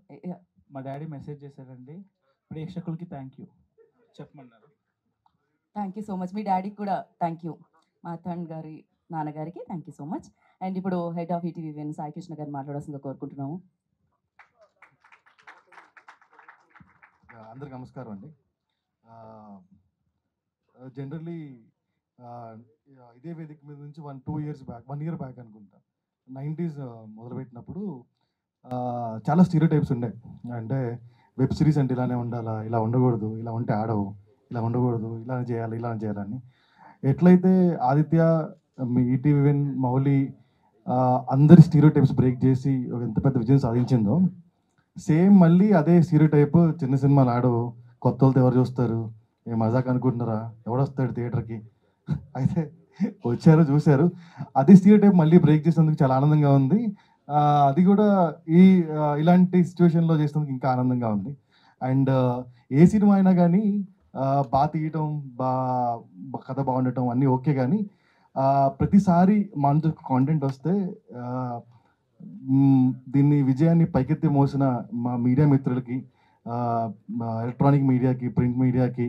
మా డాడీ మెసేజ్ చేశారండి, ప్రేక్షకులకి థ్యాంక్ యూ చెప్పమన్నారు. Thank you so much. మీ డాడీకి కూడా థ్యాంక్ యూ. మా అత్తయ్య గారి నాన్నగారికి thank you so much. And ఇప్పుడు head of ETV win Sai Krishna గారిని మాట్లాడాల్సిందిగా కోరుకుంటున్నాము. అందరికి నమస్కారం అండి. జనరల్లీ ఇదే వేదిక మీద నుంచి 1 year బ్యాక్ అనుకుంటా 90s మొదలుపెట్టినప్పుడు చాలా స్టీరియోటైప్స్ ఉండే. అంటే వెబ్ సిరీస్ అంటే ఇలానే ఉండాలా, ఇలా ఉండకూడదు, ఇలా ఉంటే ఆడవు, ఇలా ఉండకూడదు, ఇలా చేయాలని. ఎట్లయితే ఆదిత్య, మీ ఈటీవీ విన్, మౌలి అందరి స్టీరియోటైప్స్ బ్రేక్ చేసి ఒక ఎంత పెద్ద విజయం సాధించిందో, సేమ్ మళ్ళీ అదే స్టీరియోటైప్ చిన్న సినిమాలు ఆడవు, కొత్త వాళ్ళతో ఎవరు చూస్తారు, ఏ మజాక్ అనుకుంటున్నారా, ఎవడొస్తాడు థియేటర్కి, అయితే వచ్చారు చూశారు. అది స్టీరియోటైప్ మళ్ళీ బ్రేక్ చేసినందుకు చాలా ఆనందంగా ఉంది. అది కూడా ఇలాంటి సిచ్యువేషన్లో చేసినందుకు ఇంకా ఆనందంగా ఉంది. అండ్ ఏ సినిమా అయినా కానీ బాగా తీయటం, కథ బాగుండటం అన్నీ ఓకే, కానీ ప్రతిసారి మనతో కాంటెంట్ వస్తే దీన్ని విజయాన్ని పైకెత్తి మోసిన మా మీడియా మిత్రులకి, ఎలక్ట్రానిక్ మీడియాకి, ప్రింట్ మీడియాకి,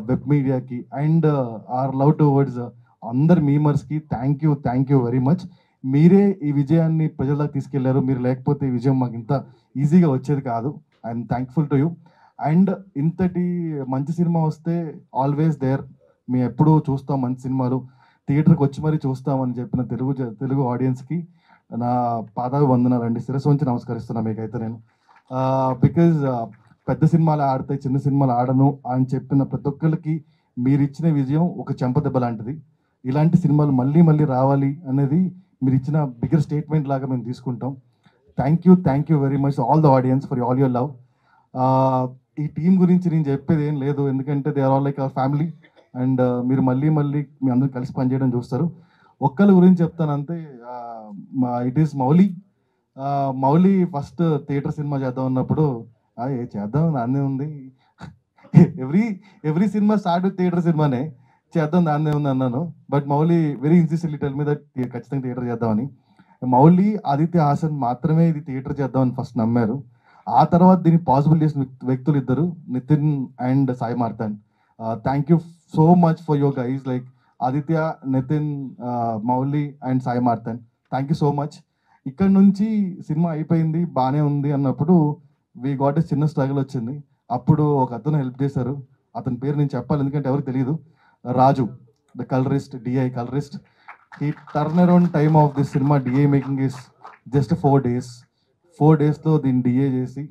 వెబ్ మీడియాకి, అండ్ ఆర్ లవ్ టువర్డ్స్ అందరు మీమర్స్కి థ్యాంక్ యూ వెరీ మచ్. మీరే ఈ విజయాన్ని ప్రజలకు తీసుకెళ్లారు. మీరు లేకపోతే ఈ విజయం మాకు ఇంత ఈజీగా వచ్చేది కాదు. I'm thankful to you. And ఇంతటి మంచి సినిమా వస్తే ఆల్వేస్ దేర్, మేము ఎప్పుడూ చూస్తాం మంచి సినిమాలు, థియేటర్కి వచ్చి మరీ చూస్తామని చెప్పిన తెలుగు ఆడియన్స్కి నా పాదాలు వందనాలండి, శిరస్సు వంచి నమస్కరిస్తున్నా మీకైతే నేను. బికాజ్ పెద్ద సినిమాలు ఆడతాయి, చిన్న సినిమాలు ఆడను అని చెప్పిన ప్రతి ఒక్కరికి మీరు ఇచ్చిన విజయం ఒక చెంపదెబ్బ లాంటిది. ఇలాంటి సినిమాలు మళ్ళీ మళ్ళీ రావాలి అనేది మీరు ఇచ్చిన బిగ్గర్ స్టేట్మెంట్ లాగా మేము తీసుకుంటాం. Thank you very much all the audience for all your love. ఈ టీం గురించి నేను చెప్పేది ఏం లేదు, ఎందుకంటే they are all like our family. And మీరు మళ్ళీ మీ అందరూ కలిసి పనిచేయడం చూస్తారు. ఒక్కరి గురించి చెప్తాను అంతే, it is Mouli first theatre cinema చేద్దాం అన్నప్పుడు చేద్దాం దాన్నే ఉంది, ఎవ్రీ సినిమా స్టార్ట్ థియేటర్ సినిమానే, చేద్దాం దాన్నే ఉంది అన్నాను. But Mouli very insistently tell me that ఖచ్చితంగా థియేటర్ చేద్దామని. మౌలి, ఆదిత్య హాసన్ మాత్రమే ఇది థియేటర్ చేద్దామని ఫస్ట్ నమ్మారు. ఆ తర్వాత దీన్ని పాసిబుల్ చేసిన వ్యక్తులు ఇద్దరు, Nitin and Sai Marthand. Thank you so much for your guys, like Aditya, Nitin, Mouli and Sai Marthand. Thank you so much. ఇక్కడ నుంచి సినిమా అయిపోయింది, బాగానే ఉంది అన్నప్పుడు వీ గాట్ ఎ చిన్న స్ట్రగుల్ వచ్చింది. అప్పుడు ఒక అతను హెల్ప్ చేశారు, అతని పేరు నేను చెప్పాలి ఎందుకంటే ఎవరికి తెలియదు, Raju, the colourist, DI colourist. ఈ turn around time of this cinema DI making is just 4 days. 4 daysలో దీన్ని డిఏ చేసి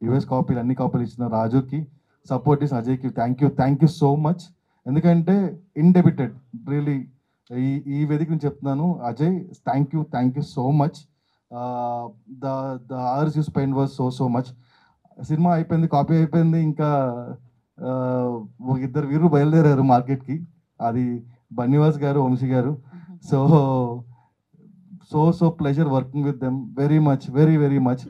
యూఎస్ కాపీలు అన్ని కాపీలు ఇచ్చిన రాజుకి, సపోర్ట్ ఇస్ అజయ్కి థ్యాంక్ యూ సో మచ్. ఎందుకంటే ఇండెబిటెడ్ రియలీ ఈ వేదిక నుంచి చెప్తున్నాను, Ajay thank you so much. The hours you spend was so much. Cinema అయిపోయింది, కాపీ అయిపోయింది, ఇంకా ఒక ఇద్దరు వీరు బయలుదేరారు మార్కెట్కి, అది బన్నివాస్ గారు, వంశీ గారు. So pleasure working with them, very much.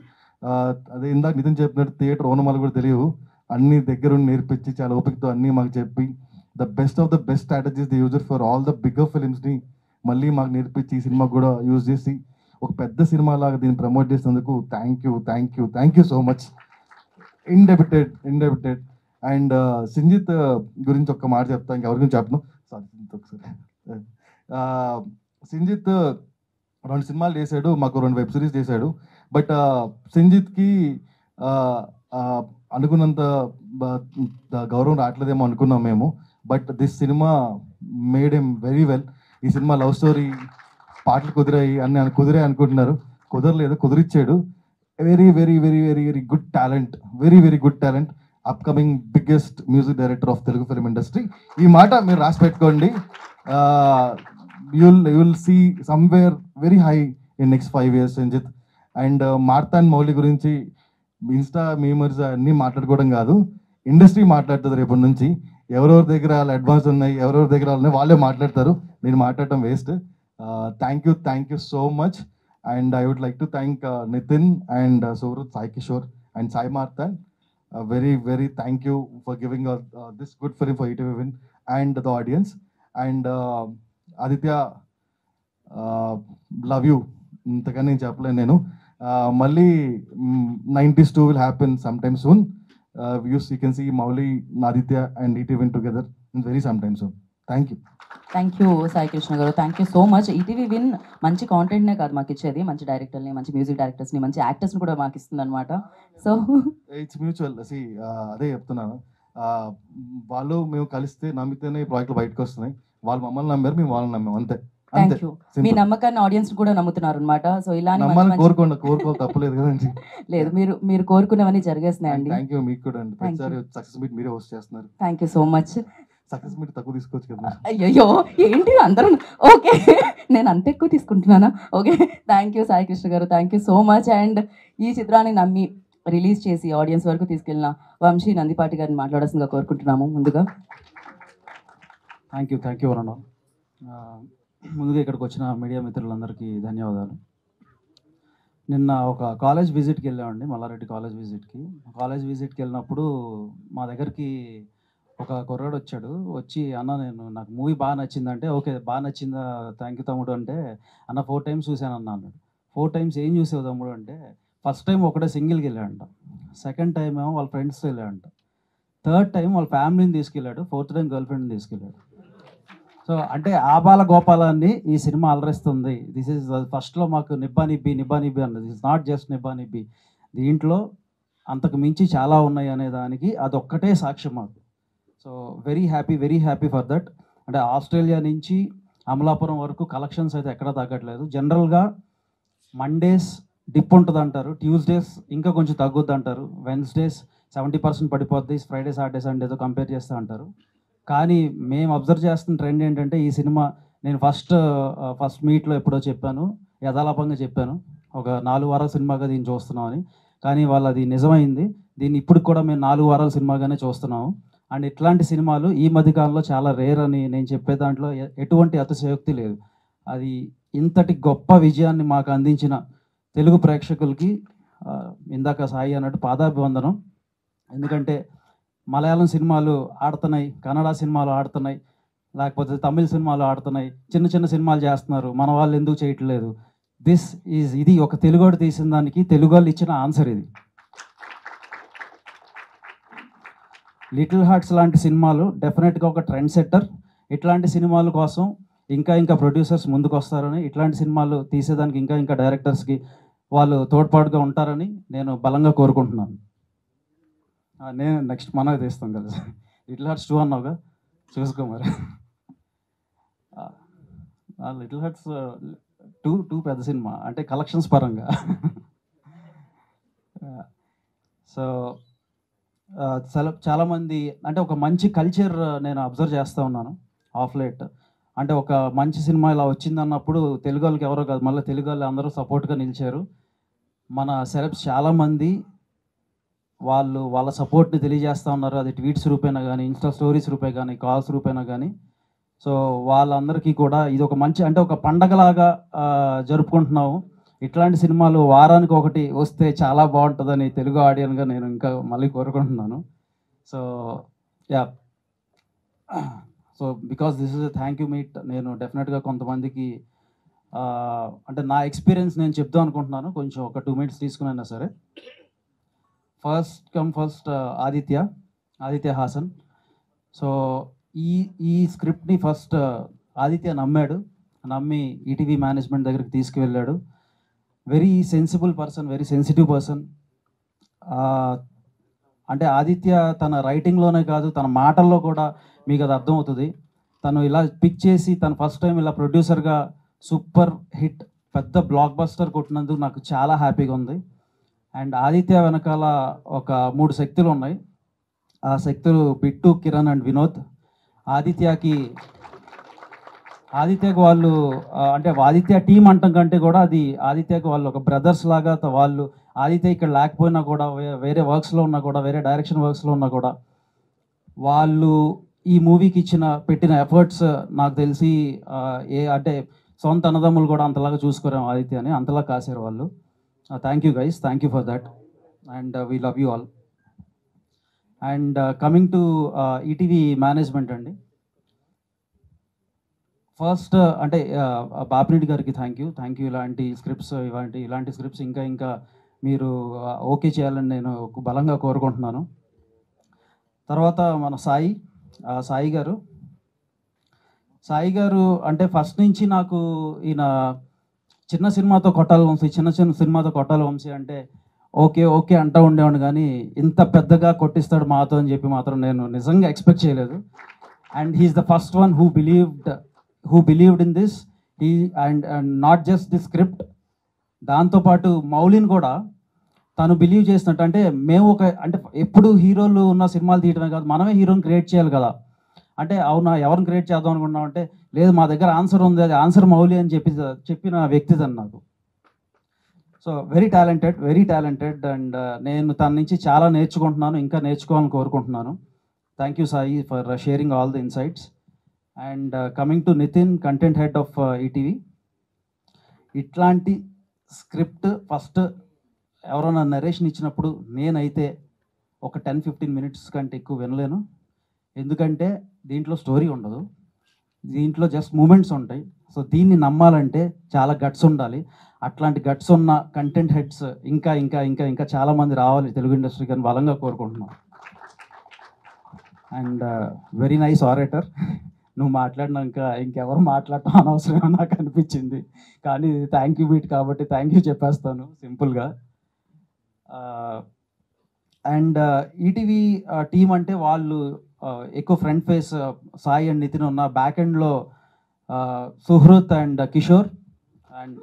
అదే ఇందాక నితిన్ చెప్పినట్టు థియేటర్ ఓనమాలు కూడా తెలియవు, అన్ని దగ్గరుండి నేర్పించి చాలా ఓపికతో అన్నీ మాకు చెప్పి the best of the best strategies the user for all the bigger ఫిలిమ్స్ని మళ్ళీ మాకు నేర్పించి ఈ సినిమా కూడా యూజ్ చేసి ఒక పెద్ద సినిమా లాగా దీన్ని ప్రమోట్ చేసినందుకు thank you so much. Indebted. And Sinjith గురించి ఒక్క మాట చెప్తా, ఇంకెవరి గురించి చెప్పను. సారీ సింజిత్, ఒకసారి. సింజిత్ 2 సినిమాలు చేశాడు, మాకు 2 వెబ్ సిరీస్ చేశాడు. బట్ సింజిత్కి అనుకున్నంత గౌరవం రావట్లేదేమో అనుకున్నాం మేము. But this cinema made him very well. ఈ సినిమా లవ్ స్టోరీ, పాటలు కుదిరాయి అన్ని కుదిరాయి అనుకుంటున్నారు, కుదరలేదు, కుదిరిచ్చాడు. Very good talent, very good talent. Upcoming biggest music director of Telugu film industry. ఈ మాట మీరు రాసి పెట్టుకోండి. you'll see somewhere very high in next 5 years, Sanjith. And Marthand Mouli గురించి ఇన్స్టా మీమర్స్ అన్నీ మాట్లాడుకోవడం కాదు, ఇండస్ట్రీ మాట్లాడుతుంది రేపటి నుంచి. ఎవరెవరి దగ్గర వాళ్ళు అడ్వాన్స్ ఉన్నాయి, ఎవరెవరి దగ్గర ఉన్నాయి వాళ్ళే మాట్లాడతారు, నేను మాట్లాడటం waste. Thank you so much. And I would like to thank Nithin and Sourath, Sai Kishore and Sai Marthand. very thank you for giving us this good film for ETV Win and the audience. And Aditya, love you. ఇంతకన్నా నేను చెప్పలేను నేను. మళ్ళీ 90s 2 will happen sometime soon. You can see Mauli, Aditya and ETV Win together in very sometime soon. Thank you. Thank you Sai Krishna గారు, thank you so much. ETV win మంచి కాంటెంట్నే కాదు మాకు ఇచ్చేది, మంచి డైరెక్టర్ని, మంచి మ్యూజిక్ డైరెక్టర్స్ని, మంచి యాక్టర్స్ని కూడా మాకు ఇస్తుంది అనమాట. So it's mutual. అదే చెప్తున్నాను, వాళ్ళు మేము కలిస్తే నమ్మితేనే ఈ ప్రాజెక్టులు బయటకు వస్తున్నాయి. వాళ్ళు మమ్మల్ని నమ్మారు, మేము వాళ్ళని నమ్మాం, అంతే. Thank you. మీ నమ్మకాన్ని ఆడియన్స్ కూడా నమ్ముతున్నారు అనమాట. సో ఇలానే కోరుకోవాలి, తప్పలేదు కదండి. లేదు, మీరు కోరుకునేవన్నీ జరిగేస్తున్నాయండి. థ్యాంక్ యూ మీకు కూడా అండి. ప్రతిసారి సక్సెస్ మీట్ మీరే హోస్ట్ చేస్తున్నారు. Thank you so much. Success meet తక్కువ తీసుకోవచ్చు కదా. అయ్యో ఏంటి అందరూ, ఓకే నేను అంత ఎక్కువ తీసుకుంటున్నానా? Okay, thank you Sai Krishna గారు, thank you so much. And ఈ చిత్రాన్ని నమ్మి రిలీజ్ చేసి ఆడియన్స్ వరకు తీసుకెళ్ళిన వంశీ నందిపాటి గారిని మాట్లాడాల్సిందిగా కోరుకుంటున్నాము. ముందుగా థ్యాంక్ యూ అన్న. ముందుగా ఇక్కడికి వచ్చిన మీడియా మిత్రులందరికీ ధన్యవాదాలు. నిన్న ఒక కాలేజ్ విజిట్కి వెళ్ళామండి, మల్లారెడ్డి కాలేజ్ విజిట్కి వెళ్ళినప్పుడు మా దగ్గరికి ఒక కుర్రాడు వచ్చి అన్న నాకు మూవీ బాగా నచ్చిందంటే, ఓకే బాగా నచ్చిందా, థ్యాంక్ యూ తమ్ముడు అంటే, అన్న 4 times చూశాను అన్న అన్నాడు. 4 times ఏం చూసావు తమ్ముడు అంటే, ఫస్ట్ టైం ఒకటే సింగిల్కి వెళ్ళాడంట, సెకండ్ టైం ఏమో వాళ్ళ ఫ్రెండ్స్తో వెళ్ళాడంట, థర్డ్ టైం వాళ్ళ ఫ్యామిలీని తీసుకెళ్ళాడు, ఫోర్త్ టైం గర్ల్ ఫ్రెండ్ని తీసుకెళ్ళాడు. సో అంటే ఆబాల గోపాలాన్ని ఈ సినిమా అలరిస్తుంది. దిస్ ఈజ్ ఫస్ట్లో మాకు నిబ్బా నిబ్బి అన్నది, దిస్ ఇస్ నాట్ జస్ట్ నిబ్బా నిబ్బి, దీంట్లో అంతకు మించి చాలా ఉన్నాయి అనే దానికి అదొక్కటే సాక్ష్యం మాకు. So very happy for that. అంటే ఆస్ట్రేలియా నుంచి అమలాపురం వరకు కలెక్షన్స్ అయితే ఎక్కడా తగ్గట్లేదు. జనరల్గా మండేస్ డిప్ ఉంటుంది అంటారు, ట్యూస్డేస్ ఇంకా కొంచెం తగ్గుద్ది అంటారు, వెన్స్డేస్ 70% పడిపోద్ది, ఫ్రైడే సాటర్డే సండేతో కంపేర్ చేస్తూ అంటారు. కానీ మేము అబ్జర్వ్ చేస్తున్న ట్రెండ్ ఏంటంటే, ఈ సినిమా నేను ఫస్ట్ మీట్లో ఎప్పుడో చెప్పాను, యథాలాపంగా చెప్పాను, ఒక 4 వారాల సినిమాగా దీన్ని చూస్తున్నామని. కానీ వాళ్ళు అది నిజమైంది. దీన్ని ఇప్పుడు కూడా మేము 4 వారాల సినిమాగానే చూస్తున్నాము. అండ్ ఇట్లాంటి సినిమాలు ఈ మధ్యకాలంలో చాలా రేర్ అని నేను చెప్పే దాంట్లో ఎటువంటి అతిశయోక్తి లేదు. అది ఇంతటి గొప్ప విజయాన్ని మాకు అందించిన తెలుగు ప్రేక్షకులకి ఇందాక సాయి అన్నట్టు పాదాభివందనం. ఎందుకంటే మలయాళం సినిమాలు ఆడుతున్నాయి, కన్నడ సినిమాలు ఆడుతున్నాయి, లేకపోతే తమిళ సినిమాలు ఆడుతున్నాయి, చిన్న సినిమాలు చేస్తున్నారు, మన వాళ్ళు ఎందుకు చేయట్లేదు? ఇది ఒక తెలుగోడు తీసిన దానికి తెలుగు వాళ్ళు ఇచ్చిన ఆన్సర్ ఇది. లిటిల్ హార్ట్స్ లాంటి సినిమాలు డెఫినెట్గా ఒక ట్రెండ్ సెట్టర్. ఇట్లాంటి సినిమాల కోసం ఇంకా ప్రొడ్యూసర్స్ ముందుకు వస్తారని, ఇట్లాంటి సినిమాలు తీసేదానికి ఇంకా డైరెక్టర్స్కి వాళ్ళు తోడ్పాటుగా ఉంటారని నేను బలంగా కోరుకుంటున్నాను. నేను నెక్స్ట్ మనకు తీస్తాం కదా, లిటిల్ హార్ట్స్ 2 అన్నావుగా, చూసుకో మరి. లిటిల్ హార్ట్స్ టూ పెద్ద సినిమా అంటే కలెక్షన్స్ పరంగా. సో చాలామంది అంటే ఒక మంచి కల్చర్ నేను అబ్జర్వ్ చేస్తూ ఉన్నాను ఆఫ్ లేట్. అంటే ఒక మంచి సినిమా ఇలా వచ్చిందన్నప్పుడు తెలుగు వాళ్ళకి ఎవరో కాదు, మళ్ళీ తెలుగు వాళ్ళు అందరూ సపోర్ట్గా నిలిచారు. మన సెలబ్స్ చాలామంది వాళ్ళ సపోర్ట్ని తెలియజేస్తూ ఉన్నారు. అది ట్వీట్స్ రూపేనా కానీ, ఇన్స్టా స్టోరీస్ రూపే కానీ, కాల్స్ రూపేనా కానీ. సో వాళ్ళందరికీ కూడా ఇది ఒక మంచి అంటే ఒక పండగలాగా జరుపుకుంటున్నాము. ఇట్లాంటి సినిమాలు వారానికి ఒకటి వస్తే చాలా బాగుంటుందని తెలుగు ఆడియన్గా నేను ఇంకా మళ్ళీ కోరుకుంటున్నాను. So yeah, so because this is thank you meet, నేను డెఫినెట్గా కొంతమందికి అంటే నా ఎక్స్పీరియన్స్ నేను చెప్దాం అనుకుంటున్నాను. కొంచెం ఒక 2 minutes తీసుకున్నా సరే. ఫస్ట్ ఆదిత్య హాసన్. సో ఈ స్క్రిప్ట్ని ఫస్ట్ ఆదిత్య నమ్మి ఈటీవీ మేనేజ్మెంట్ దగ్గరికి తీసుకువెళ్ళాడు. Very sensible person, very sensitive person. అంటే ఆదిత్య తన రైటింగ్లోనే కాదు, తన మాటల్లో కూడా మీకు అది అర్థమవుతుంది. తను ఇలా పిక్ చేసి తను ఫస్ట్ టైం ఇలా ప్రొడ్యూసర్గా సూపర్ హిట్ పెద్ద బ్లాక్ బస్టర్ కొట్టినందుకు నాకు చాలా హ్యాపీగా ఉంది. అండ్ ఆదిత్య వెనకాల ఒక 3 శక్తులు ఉన్నాయి. ఆ శక్తులు బిట్టు, కిరణ్ అండ్ వినోద్. ఆదిత్యకి వాళ్ళు అంటే ఆదిత్య టీం అంటాం కంటే కూడా అది ఆదిత్యకి వాళ్ళు ఒక బ్రదర్స్ లాగా. వాళ్ళు ఆదిత్య ఇక్కడ లేకపోయినా కూడా, వేరే వర్క్స్లో ఉన్నా కూడా, వేరే డైరెక్షన్ వర్క్స్లో ఉన్నా కూడా, వాళ్ళు ఈ మూవీకి పెట్టిన ఎఫర్ట్స్ నాకు తెలిసి అంటే సొంత అన్నదమ్ములు కూడా అంతలాగా చూసుకోరాం ఆదిత్యని, అంతలా కాసారు వాళ్ళు. Thank you guys, thank you for that and we love you all. And coming to ETV management అండి, ఫస్ట్ అంటే బాపిరెడ్డి గారికి థ్యాంక్ యూ. ఇలాంటి స్క్రిప్ట్స్ ఇంకా మీరు ఓకే చేయాలని నేను బలంగా కోరుకుంటున్నాను. తర్వాత మన సాయి గారు అంటే ఫస్ట్ నుంచి నాకు ఈయన చిన్న సినిమాతో కొట్టాల వంశీ అంటే ఓకే అంటూ ఉండేవాడు, కానీ ఇంత పెద్దగా కొట్టిస్తాడు మాతో అని చెప్పి మాత్రం నేను నిజంగా ఎక్స్పెక్ట్ చేయలేదు. And he is the first one who believed in this. And not just the script, దాంతోపాటు మౌలిని కూడా తను బిలీవ్ చేసినట్టు. అంటే మేము అంటే ఎప్పుడు హీరోలు ఉన్న సినిమాలు తీయడమే కాదు, మనమే హీరోని క్రియేట్ చేయాలి కదా. అంటే అవునా, ఎవరిని క్రియేట్ చేద్దాం అనుకున్నాం అంటే లేదు, మా దగ్గర ఆన్సర్ ఉంది, అది ఆన్సర్ మౌలి అని చెప్పిన వ్యక్తి తను నాకు. సో వెరీ టాలెంటెడ్ అండ్ నేను తన నుంచి చాలా నేర్చుకుంటున్నాను, ఇంకా నేర్చుకోవాలని కోరుకుంటున్నాను. Thank you Sai for sharing all the insights. And coming to Nitin, content head of ETV. ఇట్లాంటి స్క్రిప్ట్ ఫస్ట్ ఎవరైనా నరేషన్ ఇచ్చినప్పుడు నేనైతే ఒక 10-15 minutes కంటే ఎక్కువ వినలేను. ఎందుకంటే దీంట్లో స్టోరీ ఉండదు, దీంట్లో జస్ట్ మూమెంట్స్ ఉంటాయి. సో దీన్ని నమ్మాలంటే చాలా గట్స్ ఉండాలి. అట్లాంటి గట్స్ ఉన్న కంటెంట్ హెడ్స్ ఇంకా చాలామంది రావాలి తెలుగు ఇండస్ట్రీకి అని బలంగా కోరుకుంటున్నాను. And very nice orator. నువ్వు మాట్లాడినాక ఇంకెవరు మాట్లాడటం అనవసరమో నాకు అనిపించింది, కానీ థ్యాంక్ యూ మీట్ కాబట్టి థ్యాంక్ యూ చెప్పేస్తాను సింపుల్గా. అండ్ ఈటీవీ టీం అంటే వాళ్ళు ఎక్కువ front face Sai and Nitin ఉన్న, బ్యాక్ ఎండ్లో Suhruth and Kishore. And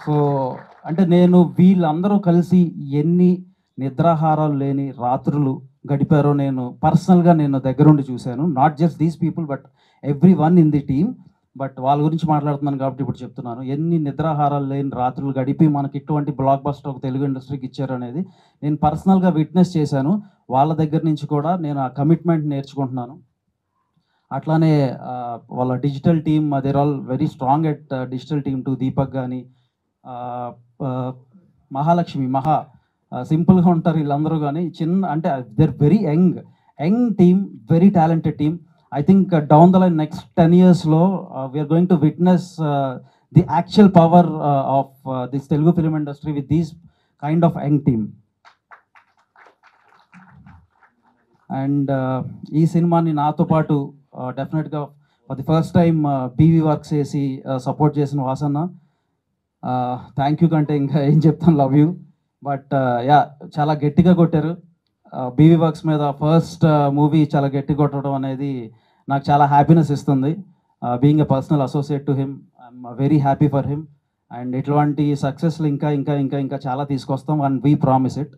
so అంటే నేను వీళ్ళందరూ కలిసి ఎన్ని నిద్రాహారాలు లేని రాత్రులు గడిపారో నేను పర్సనల్గా దగ్గరుండి చూశాను. Not just these people but every one in the team. But వాళ్ళ గురించి మాట్లాడుతున్నాను కాబట్టి ఇప్పుడు చెప్తున్నాను. ఎన్ని నిద్రాహారాలు లేని రాత్రులు గడిపి మనకి ఇటువంటి బ్లాక్ బస్టర్ ఒక తెలుగు ఇండస్ట్రీకి ఇచ్చారు అనేది నేను పర్సనల్గా విట్నెస్ చేశాను. వాళ్ళ దగ్గర నుంచి కూడా నేను ఆ కమిట్మెంట్ నేర్చుకుంటున్నాను. అట్లానే వాళ్ళ digital team, they're all very strong at digital team to Deepak కానీ, మహాలక్ష్మి, సింపుల్గా ఉంటారు వీళ్ళందరూ, కానీ అంటే they're very young team, very talented team. I think down the line next 10 years we are going to witness the actual power of this Telugu film industry with these kind of young team. And ఈ సినిమాని నాతో పాటు డెఫినెట్గా for the first time BV Works చేసి support చేసిన వాసన్న, thank you కంటే ఇంకా ఏం చెప్తాను, లవ్ యూ. బట్ చాలా గట్టిగా కొట్టారు. బీవీ వర్క్స్ మీద ఫస్ట్ మూవీ చాలా గట్టి కొట్టడం అనేది నాకు చాలా హ్యాపీనెస్ ఇస్తుంది. Being a personal associate to him, I'm very happy for him. And ఇట్లాంటి సక్సెస్లు ఇంకా ఇంకా ఇంకా ఇంకా చాలా తీసుకొస్తాం and we promise it.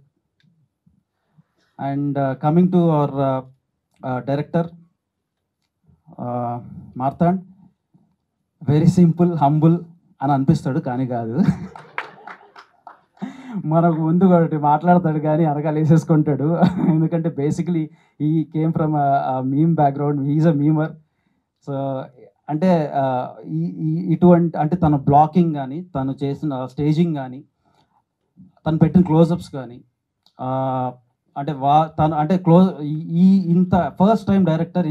And coming to our director Marthand, very simple, humble అని అనిపిస్తాడు కానీ కాదు. మనకు ముందు ఒకటి మాట్లాడతాడు కానీ అనగా వేసేసుకుంటాడు. ఎందుకంటే basically he came from meme background, he is a memer. So అంటే ఇటువంటి అంటే తన బ్లాకింగ్ కానీ, తను చేసిన స్టేజింగ్ కానీ, తను పెట్టిన క్లోజప్స్ కానీ, అంటే తను అంటే ఇంత ఫస్ట్ టైం డైరెక్టర్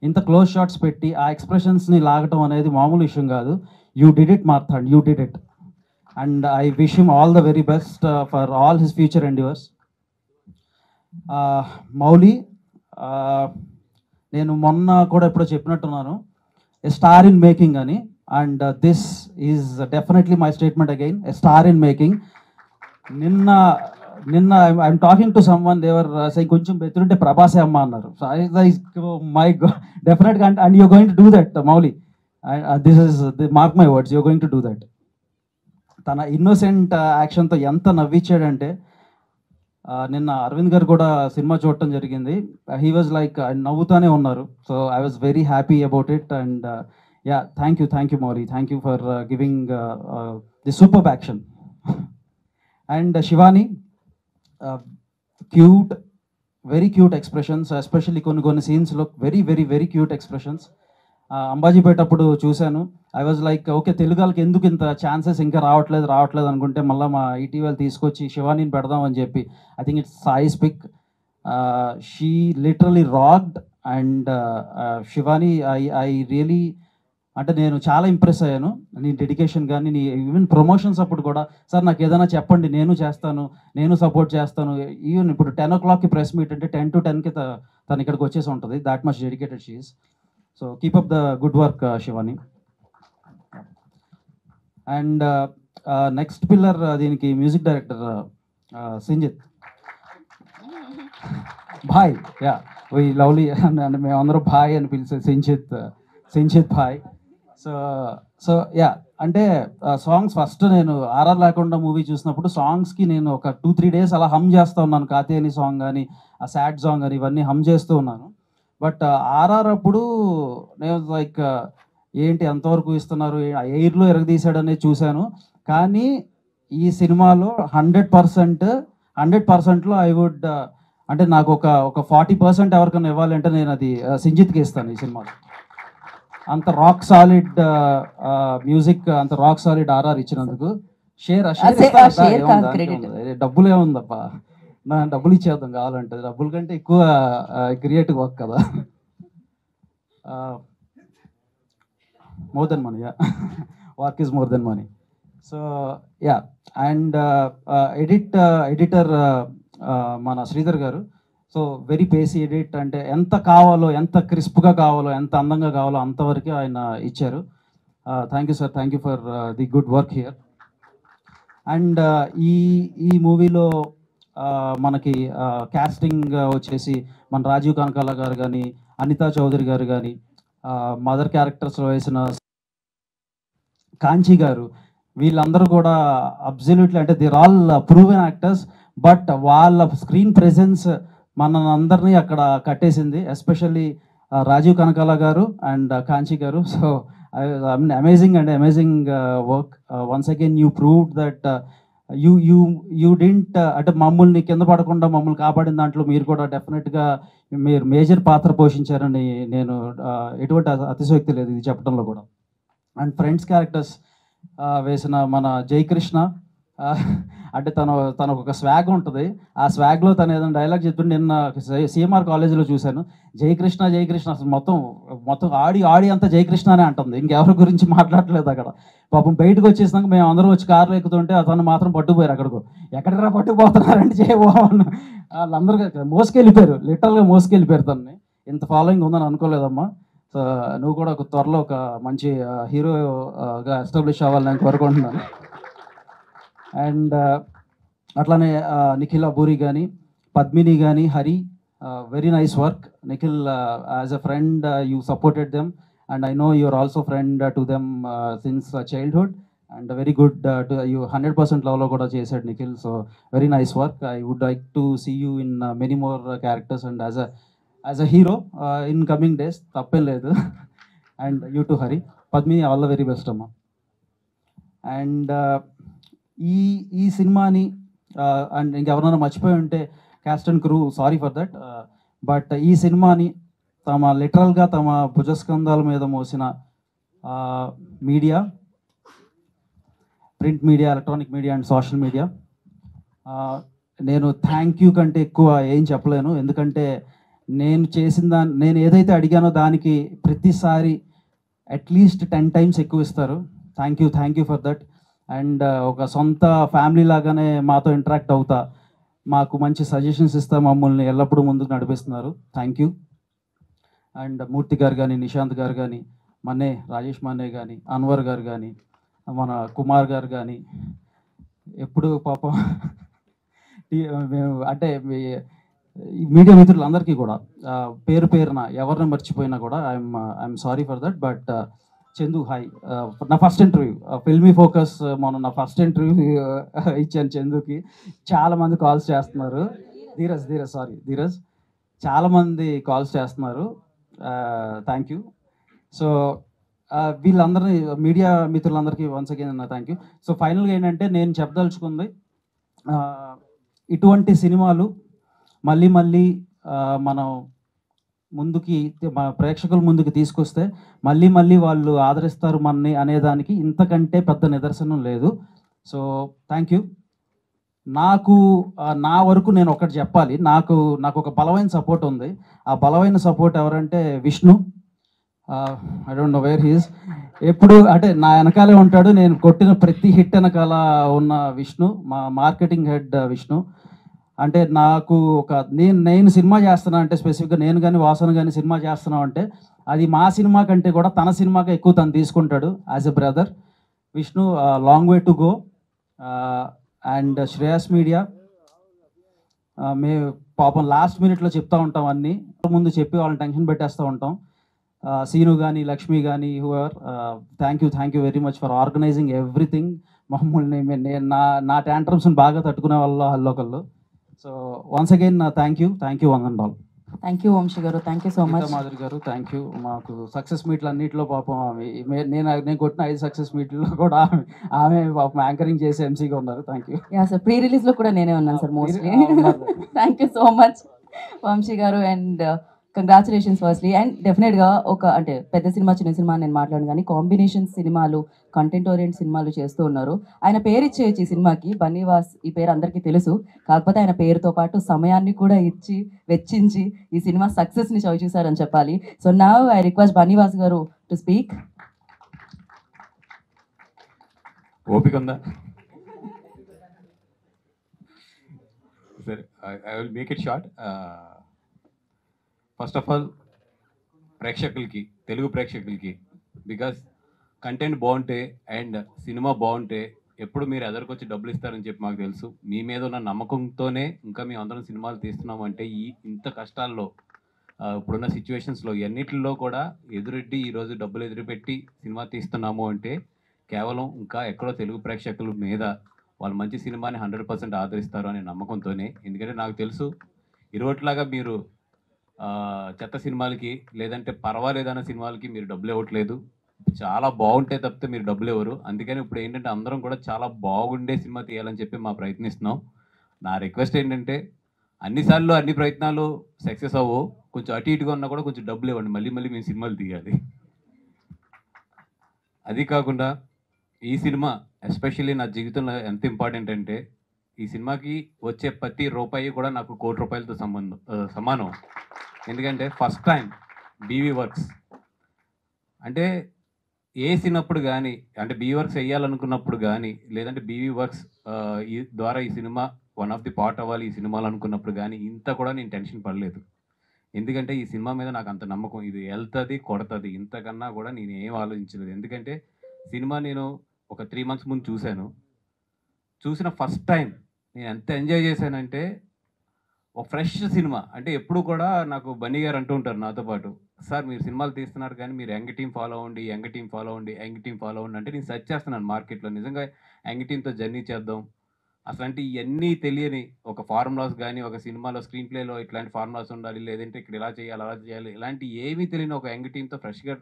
ఇంత క్లోజ్ షాట్స్ పెట్టి ఆ ఎక్స్ప్రెషన్స్ని లాగటం అనేది మామూలు విషయం కాదు. You did it Marthand, you did it. And I wish him all the very best for all his future endeavours. Mouli, నేను మొన్న కూడా ఎప్పుడో చెప్పినట్టున్నాను, ఎ స్టార్ ఇన్ మేకింగ్ అని. And this is definitely my statement again, a star in making. నిన్న I'm talking to someone, దేవర్ కొంచెం బెతురుంటే ప్రభాసే అమ్మ అన్నారు. సో మై డెఫినెట్గా and you're going to do that Mouli. This is mark my words, you're going to do that. తన innocent యాక్షన్తో ఎంత నవ్వించాడంటే, నిన్న అరవింద్ గారు కూడా సినిమా చూడటం జరిగింది. హీ వాజ్ లైక్ నవ్వుతానే ఉన్నారు. So I was very happy about it. And yeah, thank you Mouli, thank you for giving the super action. And Shivani, cute, very cute expressions, especially కొన్ని సీన్స్లో very very very cute expressions. Ambajipeta అప్పుడు చూశాను. I was like okay, Telugu వాళ్ళకి ఎందుకు ఇంత chances ఇంకా రావట్లేదు అనుకుంటే మళ్ళీ మా ఈటీవీ తీసుకొచ్చి శివానీని పెడదామని చెప్పి, I think it's Sai's pick. She literally rocked. And Shivani, I really అంటే నేను చాలా ఇంప్రెస్ అయ్యాను. నీ డెడికేషన్ కానీ, నీ ఈవెన్ ప్రమోషన్స్ అప్పుడు కూడా, సార్ నాకు ఏదైనా చెప్పండి, నేను చేస్తాను, నేను సపోర్ట్ చేస్తాను. ఈవెన్ ఇప్పుడు 10 o'clockకి ప్రెస్ మీట్ అంటే 10 to 10కి తను ఇక్కడికి వచ్చేసి ఉంటుంది. That much dedicated she is. So keep up the good work Shivani. And next pillar, దీనికి music director Sinjith Bhai. Yeah, we lovely అంటే మేమందరం భాయ్ అని పిలిచే సింజిత్ భాయ్. సో యా, అంటే సాంగ్స్ ఫస్ట్ నేను ఆర్ఆర్ లేకుండా మూవీ చూసినప్పుడు సాంగ్స్కి నేను ఒక 2-3 days అలా హమ్ చేస్తూ ఉన్నాను. కాతేని సాంగ్ కానీ, ఆ సాడ్ సాంగ్ కానీ, ఇవన్నీ హమ్ చేస్తూ ఉన్నాను. బట్ ఆర్ఆర్ అప్పుడు నేను లైక్ ఏంటి ఎంతవరకు ఇస్తున్నారు, ఎయిర్లో ఎరగదీశాడనే చూశాను. కానీ ఈ సినిమాలో 100%లో ఐ వుడ్ అంటే నాకు ఒక 40% ఎవరికైనా ఇవ్వాలంటే నేను అది సింజిత్కి ఇస్తాను. ఈ సినిమాలో అంత రాక్ సాలిడ్ మ్యూజిక్, అంత రాక్ సాలిడ్ ఆర్ఆర్ ఇచ్చినందుకు డబ్బులు ఏముందప్ప, నా డబ్బులు ఇచ్చేద్దాం కావాలంటే. డబ్బుల కంటే ఎక్కువ క్రియేటివ్ వర్క్ కదా, more than money. Yeah, work is more than money. So yeah, and editor మన శ్రీధర్ గారు. సో వెరీ పేసీ ఎడిట్, అంటే ఎంత కావాలో, ఎంత క్రిస్ప్గా కావాలో, ఎంత అందంగా కావాలో అంతవరకు ఆయన ఇచ్చారు. Thank you sir, thank you for the good work here. And ఈ మూవీలో మనకి క్యాస్టింగ్ వచ్చేసి మన రాజీవ్ కనకాల గారు కానీ, అనితా చౌదరి గారు కానీ, మదర్ క్యారెక్టర్స్లో వేసిన కాంచీ గారు, వీళ్ళందరూ కూడా అబ్సల్యూట్లీ అంటే దిర్ ఆల్ ప్రూవెన్ యాక్టర్స్. బట్ వాళ్ళ స్క్రీన్ ప్రెజెన్స్ మన అందరినీ అక్కడ కట్టేసింది, ఎస్పెషల్లీ రాజీవ్ కనకాల గారు అండ్ కాంచీ గారు. So amazing work. Once again you proved that you didn't అంటే మమ్మల్ని కింద పడకుండా మమ్మల్ని కాపాడిన దాంట్లో మీరు కూడా డెఫినెట్గా మీరు మేజర్ పాత్ర పోషించారని నేను ఎటువంటి అతిశయోక్తి లేదు ఇది చెప్పడంలో కూడా. అండ్ ఫ్రెండ్స్ క్యారెక్టర్స్ వేసిన మన జయకృష్ణ, అంటే తనకు ఒక స్వాగ్ ఉంటుంది. ఆ స్వాగ్లో తను ఏదైనా డైలాగ్ చెప్తుంటే నిన్న సిఎంఆర్ కాలేజీలో చూశాను, జయకృష్ణ అసలు మొత్తం ఆడి అంతా జయకృష్ణ అనే అంటుంది, ఇంకెవరి గురించి మాట్లాడలేదు అక్కడ. పాపం బయటకు వచ్చేసినాక మేము అందరం వచ్చి కార్లో ఎక్కుతుంటే అతను మాత్రం పట్టుకుపోయారు. అక్కడికి ఎక్కడికరా పట్టుకుపోతున్నారంటే చేయబోమన్న వాళ్ళందరూ మోసుకెళ్ళిపోయారు, లిటరల్గా మోసుకెళ్ళిపోయారు. తనని ఇంత ఫాలోయింగ్ ఉందని అనుకోలేదమ్మా. సో నువ్వు కూడా ఒక త్వరలో ఒక మంచి హీరోగా ఎస్టాబ్లిష్ అవ్వాలని నేను కోరుకుంటున్నాను. అండ్ అట్లానే నిఖిల్ అబూరి కానీ, పద్మిని కానీ, Hari, very nice work. Nikhil as a friend you supported them and I know you're also friend to them since childhood, and very good to you 100% love lo kuda chesaడు Nikhil, so very nice work. I would like to see you in many more characters and as a hero in coming days, tappem ledu. And you too Hari, Padmini, all the very best amma. And ఈ సినిమాని and ఇంకెవరైనా మర్చిపోయి ఉంటే caste and crew sorry for that, but ఈ సినిమాని తమ లిటరల్గా తమ భుజస్కంధాల మీద మోసిన media, print media, electronic media and social media, నేను థ్యాంక్ యూ కంటే ఎక్కువ ఏం చెప్పలేను. ఎందుకంటే నేను చేసిన నేను ఏదైతే అడిగానో దానికి ప్రతిసారి అట్లీస్ట్ 10 times ఎక్కువ ఇస్తారు. Thank you for that. And ఒక సొంత ఫ్యామిలీ లాగానే మాతో ఇంటరాక్ట్ అవుతా, మాకు మంచి సజెషన్స్ ఇస్తా, మమ్మల్ని ఎల్లప్పుడూ ముందుకు నడిపిస్తున్నారు. Thank you. అండ్ మూర్తి గారు కానీ, నిశాంత్ గారు కానీ, రాజేష్ మన్నే కానీ, అన్వర్ గారు కానీ, మన కుమార్ గారు కానీ, ఎప్పుడు పాపం మేము అంటే మీడియా మిత్రులందరికీ కూడా పేరున ఎవరిని మర్చిపోయినా కూడా I'm sorry for that. But Chandu, hi. నా ఫస్ట్ ఇంటర్వ్యూ ఫిల్మీ ఫోకస్, మొన్న నా ఫస్ట్ ఇంటర్వ్యూ ఇచ్చాను చందుకి. చాలామంది కాల్స్ చేస్తున్నారు. ధీరజ్ చాలామంది కాల్స్ చేస్తున్నారు. Thank you. సో వీళ్ళందరినీ మీడియా మిత్రులందరికీ once again thank you. So ఫైనల్గా ఏంటంటే నేను చెప్పదలుచుకుంది, ఇటువంటి సినిమాలు మళ్ళీ మనం ముందుకి మన ప్రేక్షకుల ముందుకు తీసుకొస్తే మళ్ళీ వాళ్ళు ఆదరిస్తారు మనని అనేదానికి ఇంతకంటే పెద్ద నిదర్శనం లేదు. So thank you. నా వరకు నేను ఒకటి చెప్పాలి, నాకు ఒక బలమైన సపోర్ట్ ఉంది. ఆ బలమైన సపోర్ట్ ఎవరంటే Vishnu. I don't know where he's. ఎప్పుడు అంటే నా వెనకాలే ఉంటాడు. నేను కొట్టిన ప్రతి హిట్ వెనకాల ఉన్న విష్ణు, మా మార్కెటింగ్ హెడ్ విష్ణు. అంటే నాకు నేను సినిమా చేస్తున్నా అంటే, స్పెసిఫిక్గా నేను కానీ వాసన కానీ సినిమా చేస్తున్నాం అంటే అది మా సినిమా కంటే కూడా తన సినిమాగా ఎక్కువ తను తీసుకుంటాడు as a brother. Vishnu, long way to go. And Shreyas media, మేము పాపం లాస్ట్ మినిట్లో చెప్తా ఉంటాం అన్నీ, ముందు చెప్పి వాళ్ళని టెన్షన్ పెట్టేస్తూ ఉంటాం. సీను కానీ, లక్ష్మి కానీ, whoever, thank you very much for organising everything. మమ్మల్ని నా ట్యాంట్రమ్స్ని బాగా తట్టుకునే వాళ్ళు హల్లోకల్లో. So once again thank you one and all. Thank you Vamsi గారు, thank you so much. Madhuri గారు థ్యాంక్ యూ. మాకు సక్సెస్ మీట్లు అన్నింటిలో పాపం నేను కొట్టిన 5 సక్సెస్ మీట్లో కూడా ఆమె పాపం యాంకరింగ్ చేసి ఎంసీగా ఉన్నారు. Thank you. Yeah sir, pre రిలీజ్లో కూడా నేనే ఉన్నాను sir mostly. Thank you so much Vamsi గారు, అండ్ కంగ్రాచులేషన్స్ ఫస్ట్లీ. అండ్ డెఫినెట్గా అంటే పెద్ద సినిమా చిన్న సినిమా నేను మాట్లాడను, కానీ కాంబినేషన్ సినిమాలు, కంటెంట్ ఓరియంట్ సినిమాలు చేస్తూ ఉన్నారు. ఆయన పేరు ఇచ్చేయచ్చు ఈ సినిమాకి, బన్నీవాస్. ఈ పేరు అందరికీ తెలుసు, కాకపోతే ఆయన పేరుతో పాటు సమయాన్ని కూడా వెచ్చించి ఈ సినిమా సక్సెస్ని చవి చూసారని చెప్పాలి. So now I request Bunny Vas గారు టు స్పీక్. ఓపిక ఉందా? సరే, I will make it short. First of all ప్రేక్షకులకి, తెలుగు ప్రేక్షకులకి, బికాస్ కంటెంట్ బాగుంటే అండ్ సినిమా బాగుంటే ఎప్పుడు మీరు ఎదరికొచ్చి డబ్బులు ఇస్తారని చెప్పి మాకు తెలుసు. మీ మీద ఉన్న నమ్మకంతోనే ఇంకా మేము అందరం సినిమాలు తీస్తున్నాము. అంటే ఇంత కష్టాల్లో, ఇప్పుడున్న సిచ్యువేషన్స్లో ఎన్నిటిలో కూడా ఎదురెడ్డి ఈరోజు డబ్బులు ఎదురుపెట్టి సినిమా తీస్తున్నాము అంటే కేవలం ఇంకా ఎక్కడో తెలుగు ప్రేక్షకుల మీద వాళ్ళు మంచి సినిమాని 100% ఆదరిస్తారు అనే నమ్మకంతోనే. ఎందుకంటే నాకు తెలుసు ఇరువట్లాగా మీరు చెత్త సినిమాలకి లేదంటే పర్వాలేదన్న సినిమాలకి మీరు డబ్బులు ఇవ్వట్లేదు. చాలా బాగుంటే తప్పితే మీరు డబ్బులు ఇవ్వరు. అందుకని ఇప్పుడు ఏంటంటే అందరం కూడా చాలా బాగుండే సినిమా తీయాలని చెప్పి మా ప్రయత్నిస్తున్నాం. నా రిక్వెస్ట్ ఏంటంటే అన్నిసార్లు అన్ని ప్రయత్నాలు సక్సెస్ అవ్వవు, కొంచెం అటు ఇటుగా ఉన్నా కూడా కొంచెం డబ్బులు ఇవ్వండి, మళ్ళీ మేము సినిమాలు తీయాలి. అది కాకుండా ఈ సినిమా ఎస్పెషల్లీ నా జీవితంలో ఎంత ఇంపార్టెంట్ అంటే, ఈ సినిమాకి వచ్చే ప్రతి రూపాయి కూడా నాకు 1 కోటి రూపాయలతో సమానం. ఎందుకంటే ఫస్ట్ టైం బీవీ వర్క్స్ అంటే వేసినప్పుడు కానీ, అంటే బీవీ వర్క్స్ వేయాలనుకున్నప్పుడు కానీ, లేదంటే బీవీ వర్క్స్ ద్వారా ఈ cinema one of the part అవ్వాలి ఈ సినిమాలు అనుకున్నప్పుడు కానీ ఇంత కూడా నేను టెన్షన్ పడలేదు. ఎందుకంటే ఈ సినిమా మీద నాకు అంత నమ్మకం, ఇది వెళ్తుంది కొడుతుంది, ఇంతకన్నా కూడా నేను ఏం ఆలోచించలేదు. ఎందుకంటే సినిమా నేను ఒక 3 months ముందు చూసిన ఫస్ట్ టైం నేను ఎంత ఎంజాయ్ చేశానంటే, ఒక ఫ్రెష్ సినిమా. అంటే ఎప్పుడు కూడా నాకు బన్నీ గారు అంటూ ఉంటారు నాతో పాటు, సార్ మీరు సినిమాలు తీస్తున్నారు కానీ మీరు యంగ్ టీమ్ ఫాలో అవ్వండి, యంగ్ టీమ్ ఫాలో అవ్వండి, యంగ్ టీమ్ ఫాలో అవ్వండి అంటే నేను సెర్చ్ చేస్తున్నాను మార్కెట్లో నిజంగా యంగ్ టీమ్తో జర్నీ చేద్దాం. అసలు ఇవన్నీ తెలియని ఒక ఫార్ములాస్ కానీ ఒక సినిమాలో స్క్రీన్ ప్లేలో ఇట్లాంటి ఫార్ములాస్ ఉండాలి, లేదంటే ఇక్కడ ఇలా చేయాలి అలా చేయాలి, ఇలాంటి ఏమీ తెలియని ఒక యంగ్ టీమ్తో ఫ్రెష్గా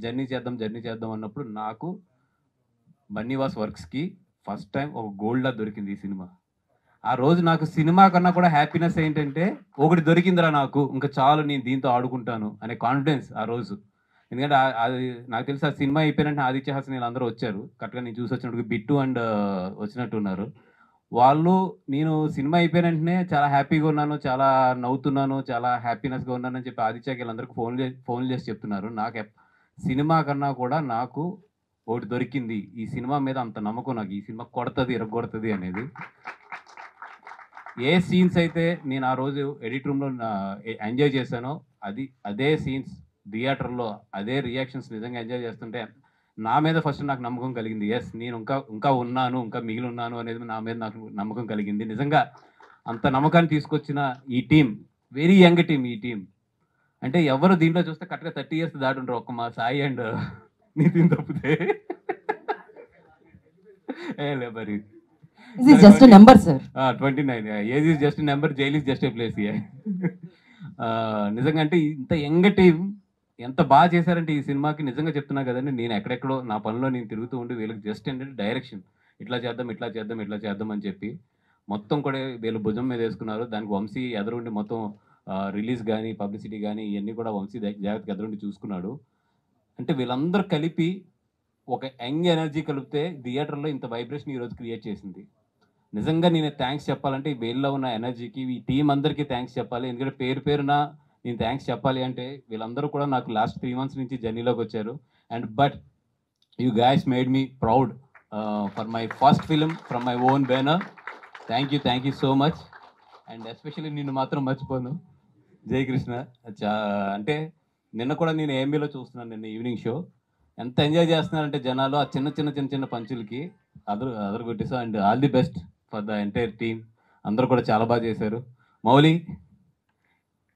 జర్నీ చేద్దాం అన్నప్పుడు నాకు బన్నీవాస్ వర్క్స్కి ఫస్ట్ టైం ఒక గోల్డ్లా దొరికింది ఈ సినిమా. ఆ రోజు నాకు సినిమా కన్నా కూడా హ్యాపీనెస్ ఏంటంటే ఒకటి దొరికిందిరా నాకు, ఇంకా చాలు నేను దీంతో ఆడుకుంటాను అనే కాన్ఫిడెన్స్ ఆ రోజు. ఎందుకంటే అది నాకు తెలిసి ఆ సినిమా అయిపోయినట్టు ఆదిత్య హాసన్ వీళ్ళందరూ వచ్చారు, కరెక్ట్గా నేను చూసి వచ్చినప్పుడు బిట్టు అండ్ వచ్చినట్టు ఉన్నారు వాళ్ళు. నేను సినిమా అయిపోయిన వెంటనే చాలా హ్యాపీగా ఉన్నాను, చాలా నవ్వుతున్నాను, చాలా హ్యాపీనెస్గా ఉన్నాను అని చెప్పి ఆదిత్యకి వీళ్ళందరికీ ఫోన్ చేసి చెప్తున్నారు. నాకు సినిమా కన్నా కూడా నాకు ఒకటి దొరికింది, ఈ సినిమా మీద అంత నమ్మకం నాకు, ఈ సినిమా కొడుతుంది ఇరగొడుతుంది అనేది. ఏ సీన్స్ అయితే నేను ఆ రోజు ఎడిట్ రూమ్లో ఎంజాయ్ చేశానో అదే సీన్స్ థియేటర్లో అదే రియాక్షన్స్ నిజంగా ఎంజాయ్ చేస్తుంటే నా మీద ఫస్ట్ నాకు నమ్మకం కలిగింది. ఎస్ నేను ఇంకా ఉన్నాను, ఇంకా మిగిలి ఉన్నాను అనేది నా మీద నాకు నమ్మకం కలిగింది. నిజంగా అంత నమ్మకాన్ని తీసుకొచ్చిన ఈ టీం, వెరీ యంగ్ టీం. ఈ టీం అంటే ఎవరు దీంట్లో చూస్తే కరెక్ట్గా 30 years దాటి ఉంటారు, ఒక్క మా సాయి అండ్ నితిన్ తప్పితే. మరి This is just a number, sir. 29. Age is just a number, jail is just a place. నిజంగా అంటే ఇంత యంగ్ టీం ఎంత బాగా చేశారంటే ఈ సినిమాకి నిజంగా చెప్తున్నా కదండి, నేను ఎక్కడెక్కడో నా పనిలో నేను తిరుగుతూ ఉండి వీళ్ళకి జస్ట్ ఏంటంటే డైరెక్షన్ ఇట్లా చేద్దాం అని చెప్పి మొత్తం కూడా వీళ్ళు భుజం మీద వేసుకున్నారు. దానికి వంశీ ఎదురుండి మొత్తం రిలీజ్ కానీ పబ్లిసిటీ కానీ ఇవన్నీ కూడా వంశీ జాగ్రత్తగా ఎదురుండి చూసుకున్నాడు. అంటే వీళ్ళందరూ కలిపి ఒక యంగ్ ఎనర్జీ కలిపితే థియేటర్లో ఇంత వైబ్రేషన్ ఈరోజు క్రియేట్ చేసింది. నిజంగా నేను థ్యాంక్స్ చెప్పాలంటే ఈ వీళ్ళలో ఉన్న ఎనర్జీకి ఈ టీం అందరికీ థ్యాంక్స్ చెప్పాలి. ఎందుకంటే పేరున నేను థ్యాంక్స్ చెప్పాలి అంటే వీళ్ళందరూ కూడా నాకు లాస్ట్ 3 months నుంచి జర్నీలోకి వచ్చారు. And but you guys made me proud for my first film from my own banner. Thank you so much. And especially నిన్ను మాత్రం మర్చిపోను, జయకృష్ణ. అంటే నిన్న కూడా నేను ఏఎంబీలో చూస్తున్నాను, నిన్న ఈవినింగ్ షో ఎంత ఎంజాయ్ చేస్తున్నారంటే జనాలు ఆ చిన్న పంచులకి అదరగొట్టేసా. And all the best for the entire team. అందరూ కూడా చాలా బాగా చేశారు.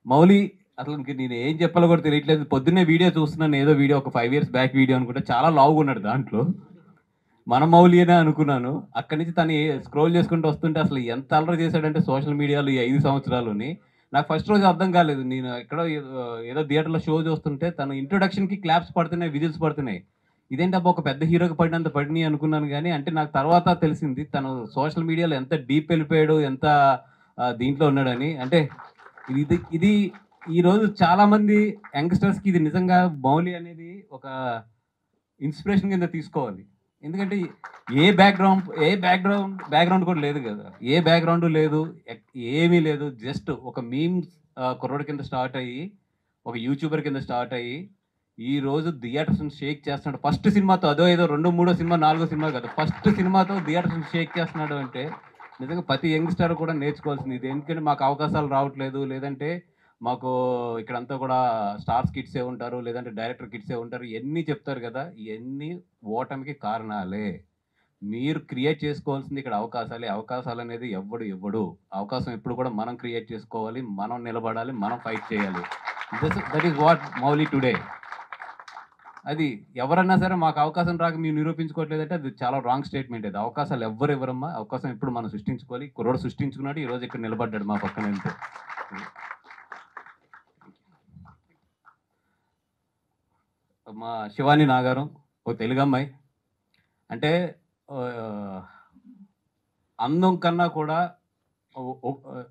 మౌలి అసలు నేను ఏం చెప్పాలో కూడా తెలియట్లేదు. పొద్దున్నే వీడియో చూస్తున్నాను, ఏదో వీడియో ఒక 5 years బ్యాక్ వీడియో అనుకుంటే చాలా లావుగా ఉన్నాడు దాంట్లో. మన మౌలి అనే అనుకున్నాను. అక్కడి నుంచి తను స్క్రోల్ చేసుకుంటూ వస్తుంటే అసలు ఎంత అల్లరి చేశాడంటే సోషల్ మీడియాలో ఈ 5 సంవత్సరాలని నాకు ఫస్ట్ రోజు అర్థం కాలేదు. నేను ఎక్కడో ఏదో థియేటర్లో షో చూస్తుంటే తను ఇంట్రొడక్షన్కి క్లాప్స్ పడుతున్నాయి, విజిల్స్ పడుతున్నాయి. ఇదేంటి అబ్బా ఒక పెద్ద హీరోకి పడినంత పడినాయి అనుకున్నాను. కానీ అంటే నాకు తర్వాత తెలిసింది తను సోషల్ మీడియాలో ఎంత డీప్ వెళ్ళిపోయాడు, ఎంత దీంట్లో ఉన్నాడని. అంటే ఇది ఈరోజు చాలామంది యంగ్స్టర్స్కి ఇది నిజంగా మౌలి అనేది ఒక ఇన్స్పిరేషన్ కింద తీసుకోవాలి. ఎందుకంటే ఏ బ్యాక్గ్రౌండ్ కూడా లేదు కదా, ఏ బ్యాక్గ్రౌండ్ లేదు, ఏమీ లేదు. జస్ట్ ఒక మీమ్స్ కుర్రోడి కింద స్టార్ట్ అయ్యి ఒక యూట్యూబర్ కింద స్టార్ట్ అయ్యి ఈ రోజు థియేటర్స్ని షేక్ చేస్తున్నాడు. ఫస్ట్ సినిమాతో అదో ఏదో 2, 3 సినిమా 4 సినిమా కదా, ఫస్ట్ సినిమాతో థియేటర్స్ని షేక్ చేస్తున్నాడు. అంటే నిజంగా ప్రతి యంగ్స్టర్ కూడా నేర్చుకోవాల్సింది ఇది. ఎందుకంటే మాకు అవకాశాలు రావట్లేదు, లేదంటే మాకు ఇక్కడంతా కూడా స్టార్స్ కిడ్సే ఉంటారు, లేదంటే డైరెక్టర్ కిడ్సే ఉంటారు, ఇవన్నీ చెప్తారు కదా, ఇవన్నీ ఓటమికి కారణాలే. మీరు క్రియేట్ చేసుకోవాల్సింది ఇక్కడ అవకాశాలు అనేది ఇవ్వడు. అవకాశం ఎప్పుడు కూడా మనం క్రియేట్ చేసుకోవాలి, మనం నిలబడాలి, మనం ఫైట్ చేయాలి. That is what Mouli today. అది ఎవరన్నా సరే మాకు అవకాశం రాక మీరు నిరూపించుకోవట్లేదంటే అది చాలా రాంగ్ స్టేట్మెంట్. అది అవకాశాలు ఇవ్వరమ్మా, అవకాశం ఎప్పుడు మనం సృష్టించుకోవాలి. కుర్రోడు సృష్టించుకున్నాడు, ఈరోజు ఇక్కడ నిలబడ్డాడు మా పక్కన. వెళ్తే మా శివాని నాగారం ఓ తెలుగు అమ్మాయి. అంటే అందం కన్నా కూడా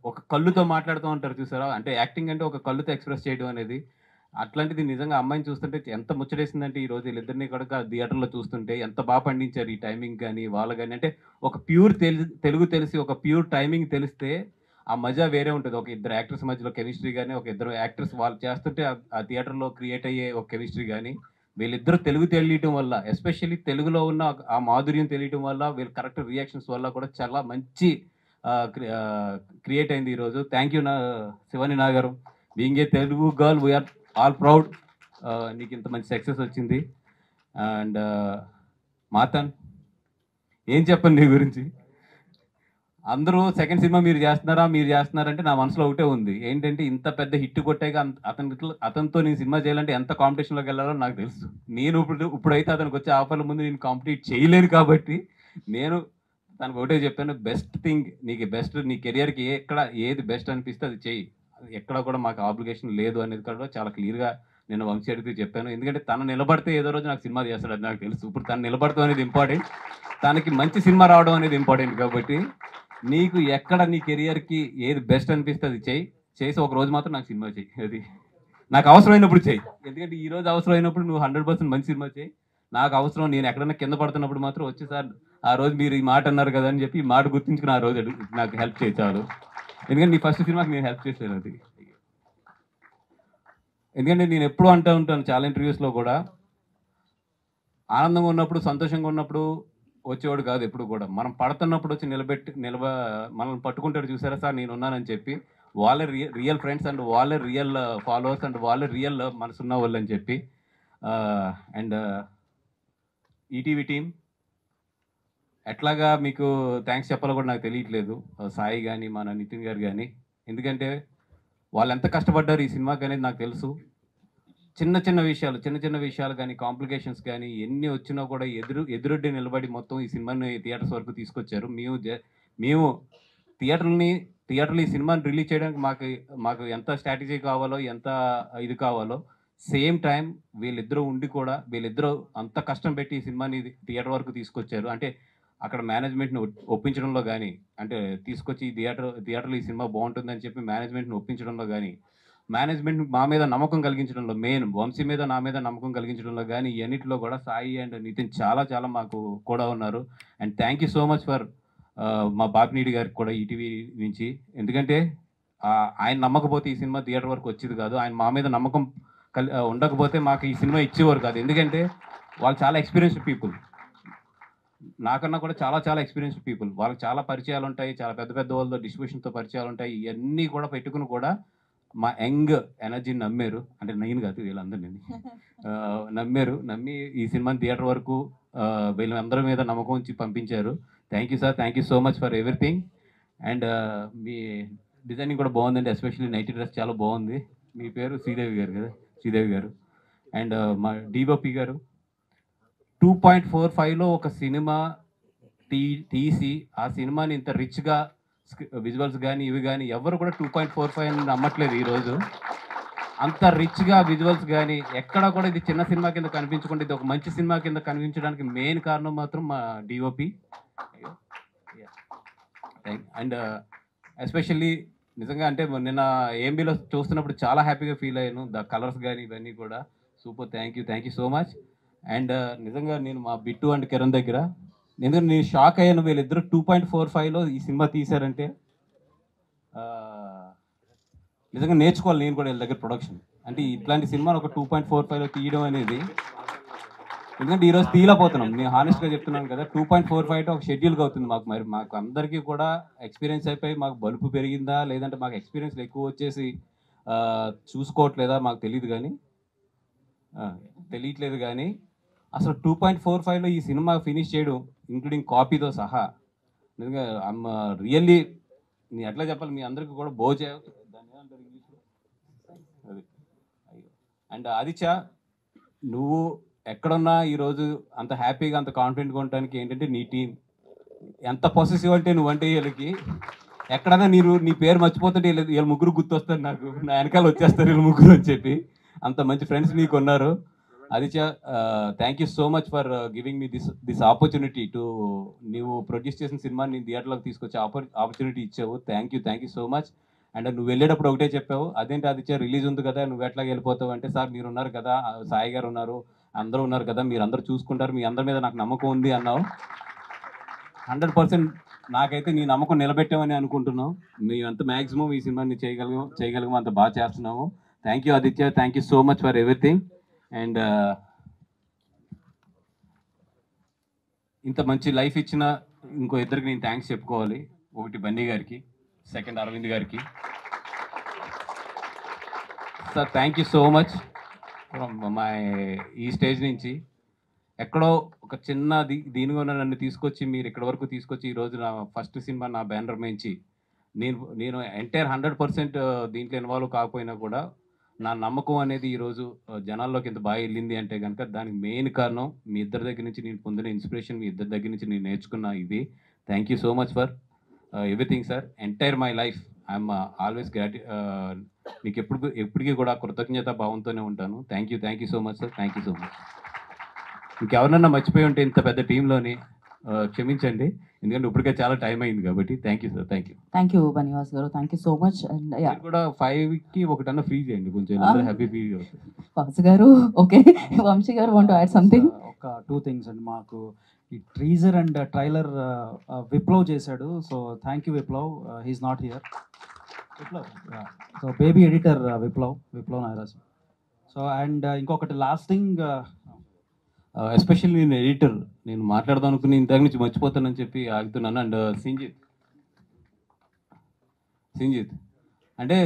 ఒక కళ్ళుతో మాట్లాడుతూ ఉంటారు చూసారా, అంటే యాక్టింగ్ అంటే ఒక కళ్ళుతో ఎక్స్ప్రెస్ చేయడం అనేది. అట్లాంటిది నిజంగా అమ్మాయిని చూస్తుంటే ఎంత ముచ్చటేసిందంటే ఈరోజు వీళ్ళిద్దరిని కూడా థియేటర్లో చూస్తుంటే ఎంత బాగా పండించారు ఈ టైమింగ్ కానీ వాళ్ళు కానీ. అంటే ఒక ప్యూర్ తెలుగు తెలిసి ఒక ప్యూర్ టైమింగ్ తెలిస్తే ఆ మజా వేరే ఉంటుంది. ఒక ఇద్దరు యాక్టర్స్ మధ్యలో కెమిస్ట్రీ కానీ, ఒక ఇద్దరు యాక్టర్స్ వాళ్ళు చేస్తుంటే ఆ థియేటర్లో క్రియేట్ అయ్యే ఒక కెమిస్ట్రీ కానీ, వీళ్ళిద్దరూ తెలుగు తెలియటం వల్ల, ఎస్పెషల్లీ తెలుగులో ఉన్న ఆ మాధుర్యం తెలియటం వల్ల, వీళ్ళ కరెక్ట్ రియాక్షన్స్ వల్ల కూడా చాలా మంచి క్రియేట్ అయింది ఈరోజు. Thank you Shivani Nagaram. Being a Telugu girl we are all proud. నీకు ఇంత మంచి సక్సెస్ వచ్చింది. అండ్ మాతన్ ఏం చెప్పండి నీ గురించి. అందరూ సెకండ్ సినిమా మీరు చేస్తున్నారంటే నా మనసులో ఒకటే ఉంది ఏంటంటే ఇంత పెద్ద హిట్ కొట్టాక అతనితో నేను సినిమా చేయాలంటే ఎంత కాంపిటీషన్లోకి వెళ్ళాలో నాకు తెలుసు. నేను ఇప్పుడైతే అతనికి వచ్చే ఆఫర్ల ముందు నేను కాంపిటీట్ చేయలేను కాబట్టి నేను తనకు ఒకటే చెప్పాను, బెస్ట్ థింగ్ నీకు బెస్ట్ నీ కెరియర్కి ఏది బెస్ట్ అనిపిస్తే అది చెయ్యి, ఎక్కడ కూడా మాకు ఆబ్లిగేషన్ లేదు అనేది కూడా చాలా క్లియర్గా నేను వంశీ అడిగితే చెప్పాను. ఎందుకంటే తను నిలబడితే ఏదో రోజు నాకు సినిమా చేస్తాడు, అది నాకు తెలుసు. ఇప్పుడు తను నిలబడతాం అనేది ఇంపార్టెంట్, తనకి మంచి సినిమా రావడం అనేది ఇంపార్టెంట్. కాబట్టి నీకు ఎక్కడ నీ కెరియర్కి ఏది బెస్ట్ అనిపిస్తే అది చేసి ఒక రోజు మాత్రం నాకు సినిమా చేయి, అది నాకు అవసరమైనప్పుడు చేయి. ఎందుకంటే ఈ రోజు అవసరమైనప్పుడు నువ్వు 100% మంచి సినిమా చేయి, నాకు అవసరం నేను ఎక్కడైనా కింద పడుతున్నప్పుడు మాత్రం వచ్చి సార్ ఆ రోజు మీరు ఈ మాట అన్నారు కదా అని చెప్పి ఈ మాట గుర్తించుకుని ఆ రోజు నాకు హెల్ప్ చేశారు. ఎందుకంటే నీ ఫస్ట్ సినిమాకి నేను హెల్ప్ చేశాను. అది ఎందుకంటే నేను ఎప్పుడూ అంటూ ఉంటాను చాలా ఇంటర్వ్యూస్లో కూడా, ఆనందంగా ఉన్నప్పుడు సంతోషంగా ఉన్నప్పుడు వచ్చేవాడు కాదు ఎప్పుడు కూడా, మనం పడుతున్నప్పుడు వచ్చి మనల్ని పట్టుకుంటాడు చూసారా సార్ నేను ఉన్నానని చెప్పి, వాళ్ళే రియల్ ఫ్రెండ్స్ అండ్ వాళ్ళే రియల్ ఫాలోవర్స్ అండ్ వాళ్ళే రియల్ మనసున్న వాళ్ళు అని చెప్పి. అండ్ ఈటీవీ టీం ఎట్లాగా మీకు థ్యాంక్స్ చెప్పాలో కూడా నాకు తెలియట్లేదు, సాయి కానీ మన నితిన్ గారు కానీ. ఎందుకంటే వాళ్ళు ఎంత కష్టపడ్డారు ఈ సినిమాకి అనేది నాకు తెలుసు. చిన్న చిన్న విషయాలు కానీ కాంప్లికేషన్స్ కానీ ఎన్ని వచ్చినా కూడా ఎదురొడ్డి నిలబడి మొత్తం ఈ సినిమాని థియేటర్స్ వరకు తీసుకొచ్చారు. మేము థియేటర్లు ఈ సినిమాని రిలీజ్ చేయడానికి మాకు ఎంత స్ట్రాటజీ కావాలో ఎంత ఇది కావాలో సేమ్ టైం వీళ్ళిద్దరూ ఉండి కూడా వీళ్ళిద్దరూ అంత కష్టం పెట్టి ఈ సినిమాని థియేటర్ వరకు తీసుకొచ్చారు. అంటే అక్కడ మేనేజ్మెంట్ని ఒప్పించడంలో కానీ, అంటే తీసుకొచ్చి థియేటర్లో ఈ సినిమా బాగుంటుందని చెప్పి మేనేజ్మెంట్ని ఒప్పించడంలో కానీ, మేనేజ్మెంట్ మా మీద నమ్మకం కలిగించడంలో, మెయిన్ వంశీ మీద నా మీద నమ్మకం కలిగించడంలో కానీ, అన్నిటిలో కూడా సాయి అండ్ నితిన్ చాలా చాలా మాకు కూడా ఉన్నారు. And thank you so much for మా బాపినీడి గారికి కూడా ఈటీవీ నుంచి. ఎందుకంటే ఆయన నమ్మకపోతే ఈ సినిమా థియేటర్ వరకు వచ్చేది కాదు, ఆయన మా మీద నమ్మకం ఉండకపోతే మాకు ఈ సినిమా ఇచ్చేవారు కాదు. ఎందుకంటే వాళ్ళు చాలా ఎక్స్పీరియన్స్డ్ పీపుల్, నాకన్నా కూడా చాలా చాలా ఎక్స్పీరియన్స్డ్ పీపుల్. వాళ్ళకి చాలా పరిచయాలు ఉంటాయి, చాలా పెద్ద పెద్ద వాళ్ళతో డిస్ట్రిబ్యూషన్తో పరిచయాలు ఉంటాయి. ఇవన్నీ కూడా పెట్టుకుని కూడా మా యంగ్ ఎనర్జీని నమ్మారు, అంటే నేను కాదు వీళ్ళందరినీ నమ్మి ఈ సినిమాని థియేటర్ వరకు వీళ్ళందరి మీద నమ్మకం ఉంచి పంపించారు. Thank you sir, thank you so much for everything. And me designing కూడా బాగుందండి, ఎస్పెషల్లీ నైట్ డ్రెస్ చాలా బాగుంది. మీ పేరు శ్రీదేవి గారు కదా, శ్రీదేవి గారు. అండ్ మా డిఓపి గారు 2.45లో ఒక సినిమా తీసి ఆ సినిమాని ఇంత రిచ్గా విజువల్స్ కానీ ఇవి కానీ ఎవరు కూడా 2.45 అని నమ్మట్లేదు ఈరోజు. అంత రిచ్గా విజువల్స్ కానీ ఎక్కడ కూడా ఇది చిన్న సినిమా కింద కనిపించకుండా ఇది ఒక మంచి సినిమా కింద కనిపించడానికి మెయిన్ కారణం మాత్రం మా డిఓపి. అండ్ ఎస్పెషల్లీ నిజంగా అంటే నిన్న ఏఎంబీలో చూస్తున్నప్పుడు చాలా హ్యాపీగా ఫీల్ అయ్యాను. ద కలర్స్ కానీ ఇవన్నీ కూడా super. Thank you so much. And నిజంగా నేను మా బిట్టు అండ్ కిరణ్ దగ్గర ఎందుకంటే నేను షాక్ అయ్యాను, వీళ్ళిద్దరు 2.45లో ఈ సినిమా తీశారంటే నిజంగా నేర్చుకోవాలి నేను కూడా వీళ్ళ దగ్గర ప్రొడక్షన్. అంటే ఇట్లాంటి సినిమాను ఒక 2.45లో తీయడం అనేది, ఎందుకంటే ఈరోజు తీయలేకపోతున్నాం. నేను హానెస్ట్గా చెప్తున్నాను కదా, 2.45 ఒక షెడ్యూల్గా అవుతుంది మాకు. మరి మాకు అందరికీ కూడా ఎక్స్పీరియన్స్ అయిపోయి మాకు బలుపు పెరిగిందా లేదంటే మాకు ఎక్స్పీరియన్స్ ఎక్కువ వచ్చేసి చూసుకోవట్లేదా మాకు తెలియట్లేదు కానీ అసలు 2.45లో ఈ సినిమా ఫినిష్ చేయడం ఇంక్లూడింగ్ కాపీతో సహా నిజంగా రియల్లీ నేను ఎట్లా చెప్పాలి మీ అందరికీ కూడా దాన్ని ఏమంటారు ఇంగ్లీష్లో అది. అండ్ ఆదిత్య, నువ్వు ఎక్కడున్నా ఈరోజు అంత హ్యాపీగా అంత కాన్ఫిడెంట్గా ఉండడానికి ఏంటంటే నీ టీం ఎంత పొసెసివ్ అంటే నువ్వంటే వీళ్ళకి ఎక్కడైనా నీ పేరు మర్చిపోతుంటే వీళ్ళ ముగ్గురు గుర్తొస్తారు, నాకు నా వెనకాల వచ్చేస్తారు వీళ్ళ ముగ్గురు అని చెప్పి. అంత మంచి ఫ్రెండ్స్ నీకు ఉన్నారు. Aditya, thank you so much for giving me this opportunity to నువ్వు ప్రొడ్యూస్ చేసిన సినిమాని నేను థియేటర్లోకి తీసుకొచ్చే ఆపర్చునిటీ ఇచ్చావు. Thank you so much. And నువ్వు వెళ్ళేటప్పుడు ఒకటే చెప్పావు, అదేంటి ఆదిత్య రిలీజ్ ఉంది కదా నువ్వు ఎట్లా వెళ్ళిపోతావు అంటే, సార్ మీరు ఉన్నారు కదా, సాయి గారు ఉన్నారు, అందరూ ఉన్నారు కదా, మీరు అందరూ చూసుకుంటారు, మీ అందరి మీద నాకు నమ్మకం ఉంది అన్నావు. 100% నాకైతే నీ నమ్మకం నిలబెట్టామని అనుకుంటున్నావు. మేము ఎంత మ్యాక్సిమం ఈ సినిమాని చేయగలిగాము అంత బాగా చేస్తున్నాము. Thank you Aditya, thank you so much for everything. And ఇంత మంచి లైఫ్ ఇచ్చిన ఇంకో ఇద్దరికి నేను థ్యాంక్స్ చెప్పుకోవాలి. ఒకటి బన్నీ గారికి, సెకండ్ అరవింద్ గారికి. Sir thank you so much from my ఈ స్టేజ్ నుంచి. ఎక్కడో ఒక చిన్న దీనిగా నన్ను తీసుకొచ్చి మీరు ఇక్కడ వరకు తీసుకొచ్చి ఈరోజు నా ఫస్ట్ సినిమా నా బ్యానర్ మించి నేను ఎంటైర్ 100% దీంట్లో ఇన్వాల్వ్ కాకపోయినా కూడా నా నమ్మకం అనేది ఈరోజు జనాల్లోకి ఇంత బాగా వెళ్ళింది అంటే కనుక దానికి మెయిన్ కారణం మీ ఇద్దరి దగ్గర నుంచి నేను పొందిన ఇన్స్పిరేషన్, మీ ఇద్దరి దగ్గర నుంచి నేను నేర్చుకున్న ఇది. Thank you so much for everything sir. Entire my life I'm always మీకు ఎప్పటికీ కూడా కృతజ్ఞత భావంతోనే ఉంటాను. Thank you so much sir. Thank you so much. ఇంకెవరన్నా మర్చిపోయి ఉంటే ఇంత పెద్ద టీంలోని క్షమించండి, ఎందుకంటే ఇప్పటికే చాలా టైం అయింది కాబట్టి. Thank you sir. Thank you Bunny Vas garu, thank you so much. And కూడా 5కి ఒకటన్నా ఫ్రీ చేయండి, కొంచెం హ్యాపీ ఫీల్ అవుతుంది. వాసు గారు ఓకే, వంశీ గారు వాంట్ టు యాడ్ సంథింగ్? ఒక 2 థింగ్స్ అండి. మాకు ఈ ట్రీజర్ అండ్ ట్రైలర్ విప్లవ్ చేశాడు. So thank you Viplav, he is not here. Viplav, so Baby editor Viplav Nagaraju. So and ఇంకొకటి లాస్ట్ థింగ్, ఎస్పెషల్లీ నేను ఎడిటర్, నేను మాట్లాడదాం అనుకుని ఇంతకు నుంచి మర్చిపోతానని చెప్పి ఆగుతున్నాను. అండ్ సింజిత్ అంటే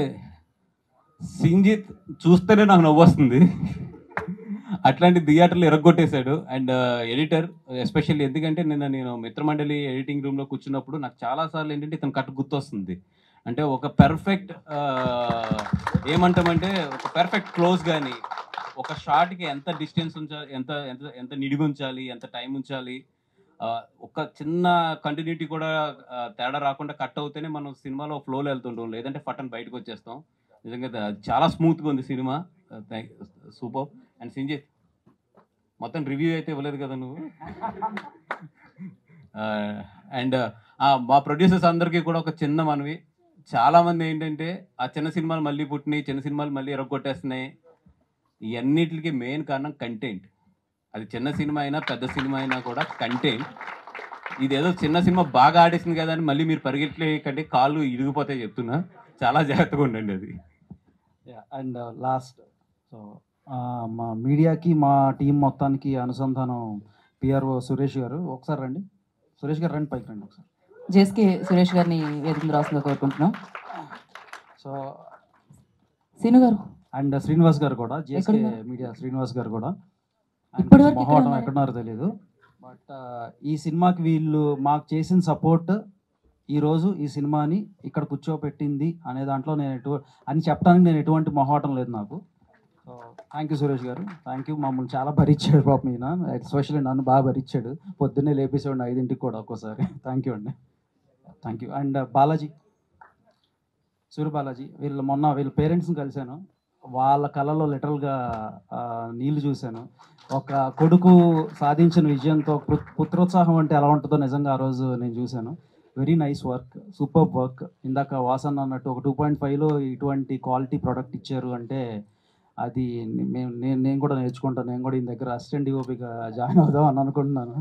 సింజిత్ చూస్తేనే నాకు నవ్వు వస్తుంది, అట్లాంటి థియేటర్లు ఎరగొట్టేశాడు. అండ్ ఎడిటర్ ఎస్పెషల్లీ ఎందుకంటే నేను మిత్రమండలి ఎడిటింగ్ రూమ్లో కూర్చున్నప్పుడు నాకు చాలాసార్లు ఏంటంటే ఇతను కట్టు గుర్తొస్తుంది. అంటే ఒక పెర్ఫెక్ట్ ఏమంటామంటే ఒక పెర్ఫెక్ట్ క్లోజ్ కానీ ఒక షార్ట్కి ఎంత డిస్టెన్స్ ఉంచాలి, ఎంత ఎంత ఎంత నిడివి ఉంచాలి, ఎంత టైం ఉంచాలి, ఒక చిన్న కంటిన్యూటీ కూడా తేడా రాకుండా కట్ అవుతేనే మనం సినిమాలో ఫ్లోలో వెళ్తుంటాం, లేదంటే ఫటన్ బయటకు వచ్చేస్తాం. నిజంగా చాలా స్మూత్గా ఉంది సినిమా. సూపర్. అండ్ సింజిత్ మొత్తం రివ్యూ అయితే ఇవ్వలేదు కదా నువ్వు. అండ్ మా ప్రొడ్యూసర్స్ అందరికీ కూడా ఒక చిన్న మనవి, చాలామంది ఏంటంటే ఆ చిన్న సినిమాలు మళ్ళీ పుట్టినాయి, చిన్న సినిమాలు మళ్ళీ ఎరగొట్టేస్తున్నాయి. ఇవన్నిటికి మెయిన్ కారణం కంటెంట్. అది చిన్న సినిమా అయినా పెద్ద సినిమా అయినా కూడా కంటెంట్. ఇదేదో చిన్న సినిమా బాగా ఆడేసింది కదా అని మళ్ళీ మీరు పరిగెట్లే కంటే కాళ్ళు ఇరిగిపోతాయి చెప్తున్నా, చాలా జాగ్రత్తగా ఉండండి అది. అండ్ లాస్ట్, సో మా మీడియాకి మా టీం మొత్తానికి అనుసంధానం పిఆర్ఓ సురేష్ గారు. ఒకసారి రండి, సురేష్ గారు రండి, పైకి రండి ఒకసారి. జేఎస్కే సురేష్ గారిని వేదిక రాస్తుందిగా కోరుకుంటున్నాం. సో సీను గారు అండ్ శ్రీనివాస్ గారు కూడా, జేఎస్కే మీడియా శ్రీనివాస్ గారు కూడా. మొహవటం ఎక్కడున్నారో తెలియదు, బట్ ఈ సినిమాకి వీళ్ళు మాకు చేసిన సపోర్ట్ ఈరోజు ఈ సినిమాని ఇక్కడ కూర్చోపెట్టింది అనే దాంట్లో నేను అని చెప్పడానికి నేను ఎటువంటి మొహవటం లేదు నాకు. సో థ్యాంక్ యూ సురేష్ గారు, థ్యాంక్ యూ. మమ్మల్ని చాలా భరించాడు పాపం ఈయన, ఎస్పెషల్లీ నన్ను బాగా భరించాడు. పొద్దున్నే లేపేసేవాడిని 5ంటికి కూడా ఒక్కోసారి. థ్యాంక్ యూ అండి, థ్యాంక్ యూ. అండ్ బాలాజీ, సూర్య బాలాజీ, వీళ్ళ పేరెంట్స్ని కలిశాను. వాళ్ళ కళలో లిటరల్గా నీళ్లు చూశాను. ఒక కొడుకు సాధించిన విజయంతో పుత్రోత్సాహం అంటే ఎలా ఉంటుందో నిజంగా ఆ రోజు నేను చూశాను. Very nice work, super work. ఇందాక వాసన్ అన్నట్టు ఒక 2.5లో ఇటువంటి క్వాలిటీ ప్రోడక్ట్ ఇచ్చారు అంటే అది నేను కూడా నేర్చుకుంటాను. నేను కూడా ఈయన దగ్గర అసిస్టెంట్ డిఓపిగా జాయిన్ అవుదాం అని అనుకుంటున్నాను.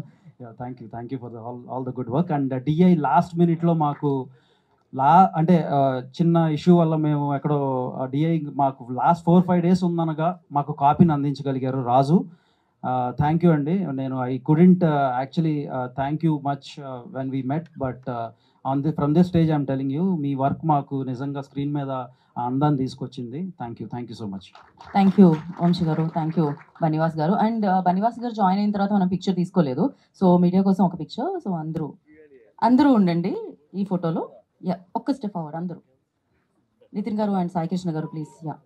Thank you for all the good work. And DI last మినిట్లో మాకు అంటే చిన్న ఇష్యూ వల్ల మేము ఎక్కడో డిఐ మాకు లాస్ట్ 4-5 డేస్ ఉందనగా మాకు కాపీని అందించగలిగారు రాజు. థ్యాంక్ యూ అండి. నేను I couldn't actually thank you much when we met, but from this stage I'm telling you, మీ వర్క్ మాకు నిజంగా స్క్రీన్ మీద అందాన్ని తీసుకొచ్చింది. Thank you so much. Thank you Vamsi గారు, థ్యాంక్ యూ బనివాస్ గారు. అండ్ బనివాస్ గారు జాయిన్ అయిన తర్వాత మనం పిక్చర్ తీసుకోలేదు, సో మీడియా కోసం ఒక పిక్చర్. సో అందరూ ఉండండి ఈ ఫోటోలో. యా, ఒక్క స్టెప్ ఫార్వర్డ్ అందరూ. నితిన్ గారు అండ్ సాయి కృష్ణ గారు ప్లీజ్. యా,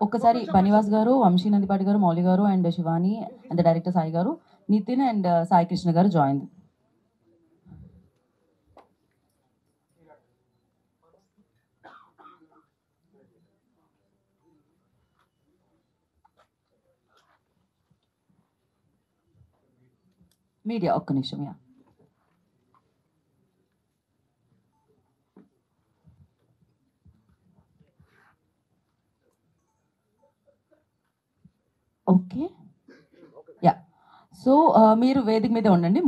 ఒక్కసారి బనివాస్ గారు, వంశీ నందిపాటి గారు, మౌలి గారు and Shivani and director Sai గారు, నితిన్ అండ్ సాయి కృష్ణ గారు జాయిన్. మీడియా ఒక్క నిమిషం. Yeah, okay. యా, సో మీరు వేదిక మీద ఉండండి.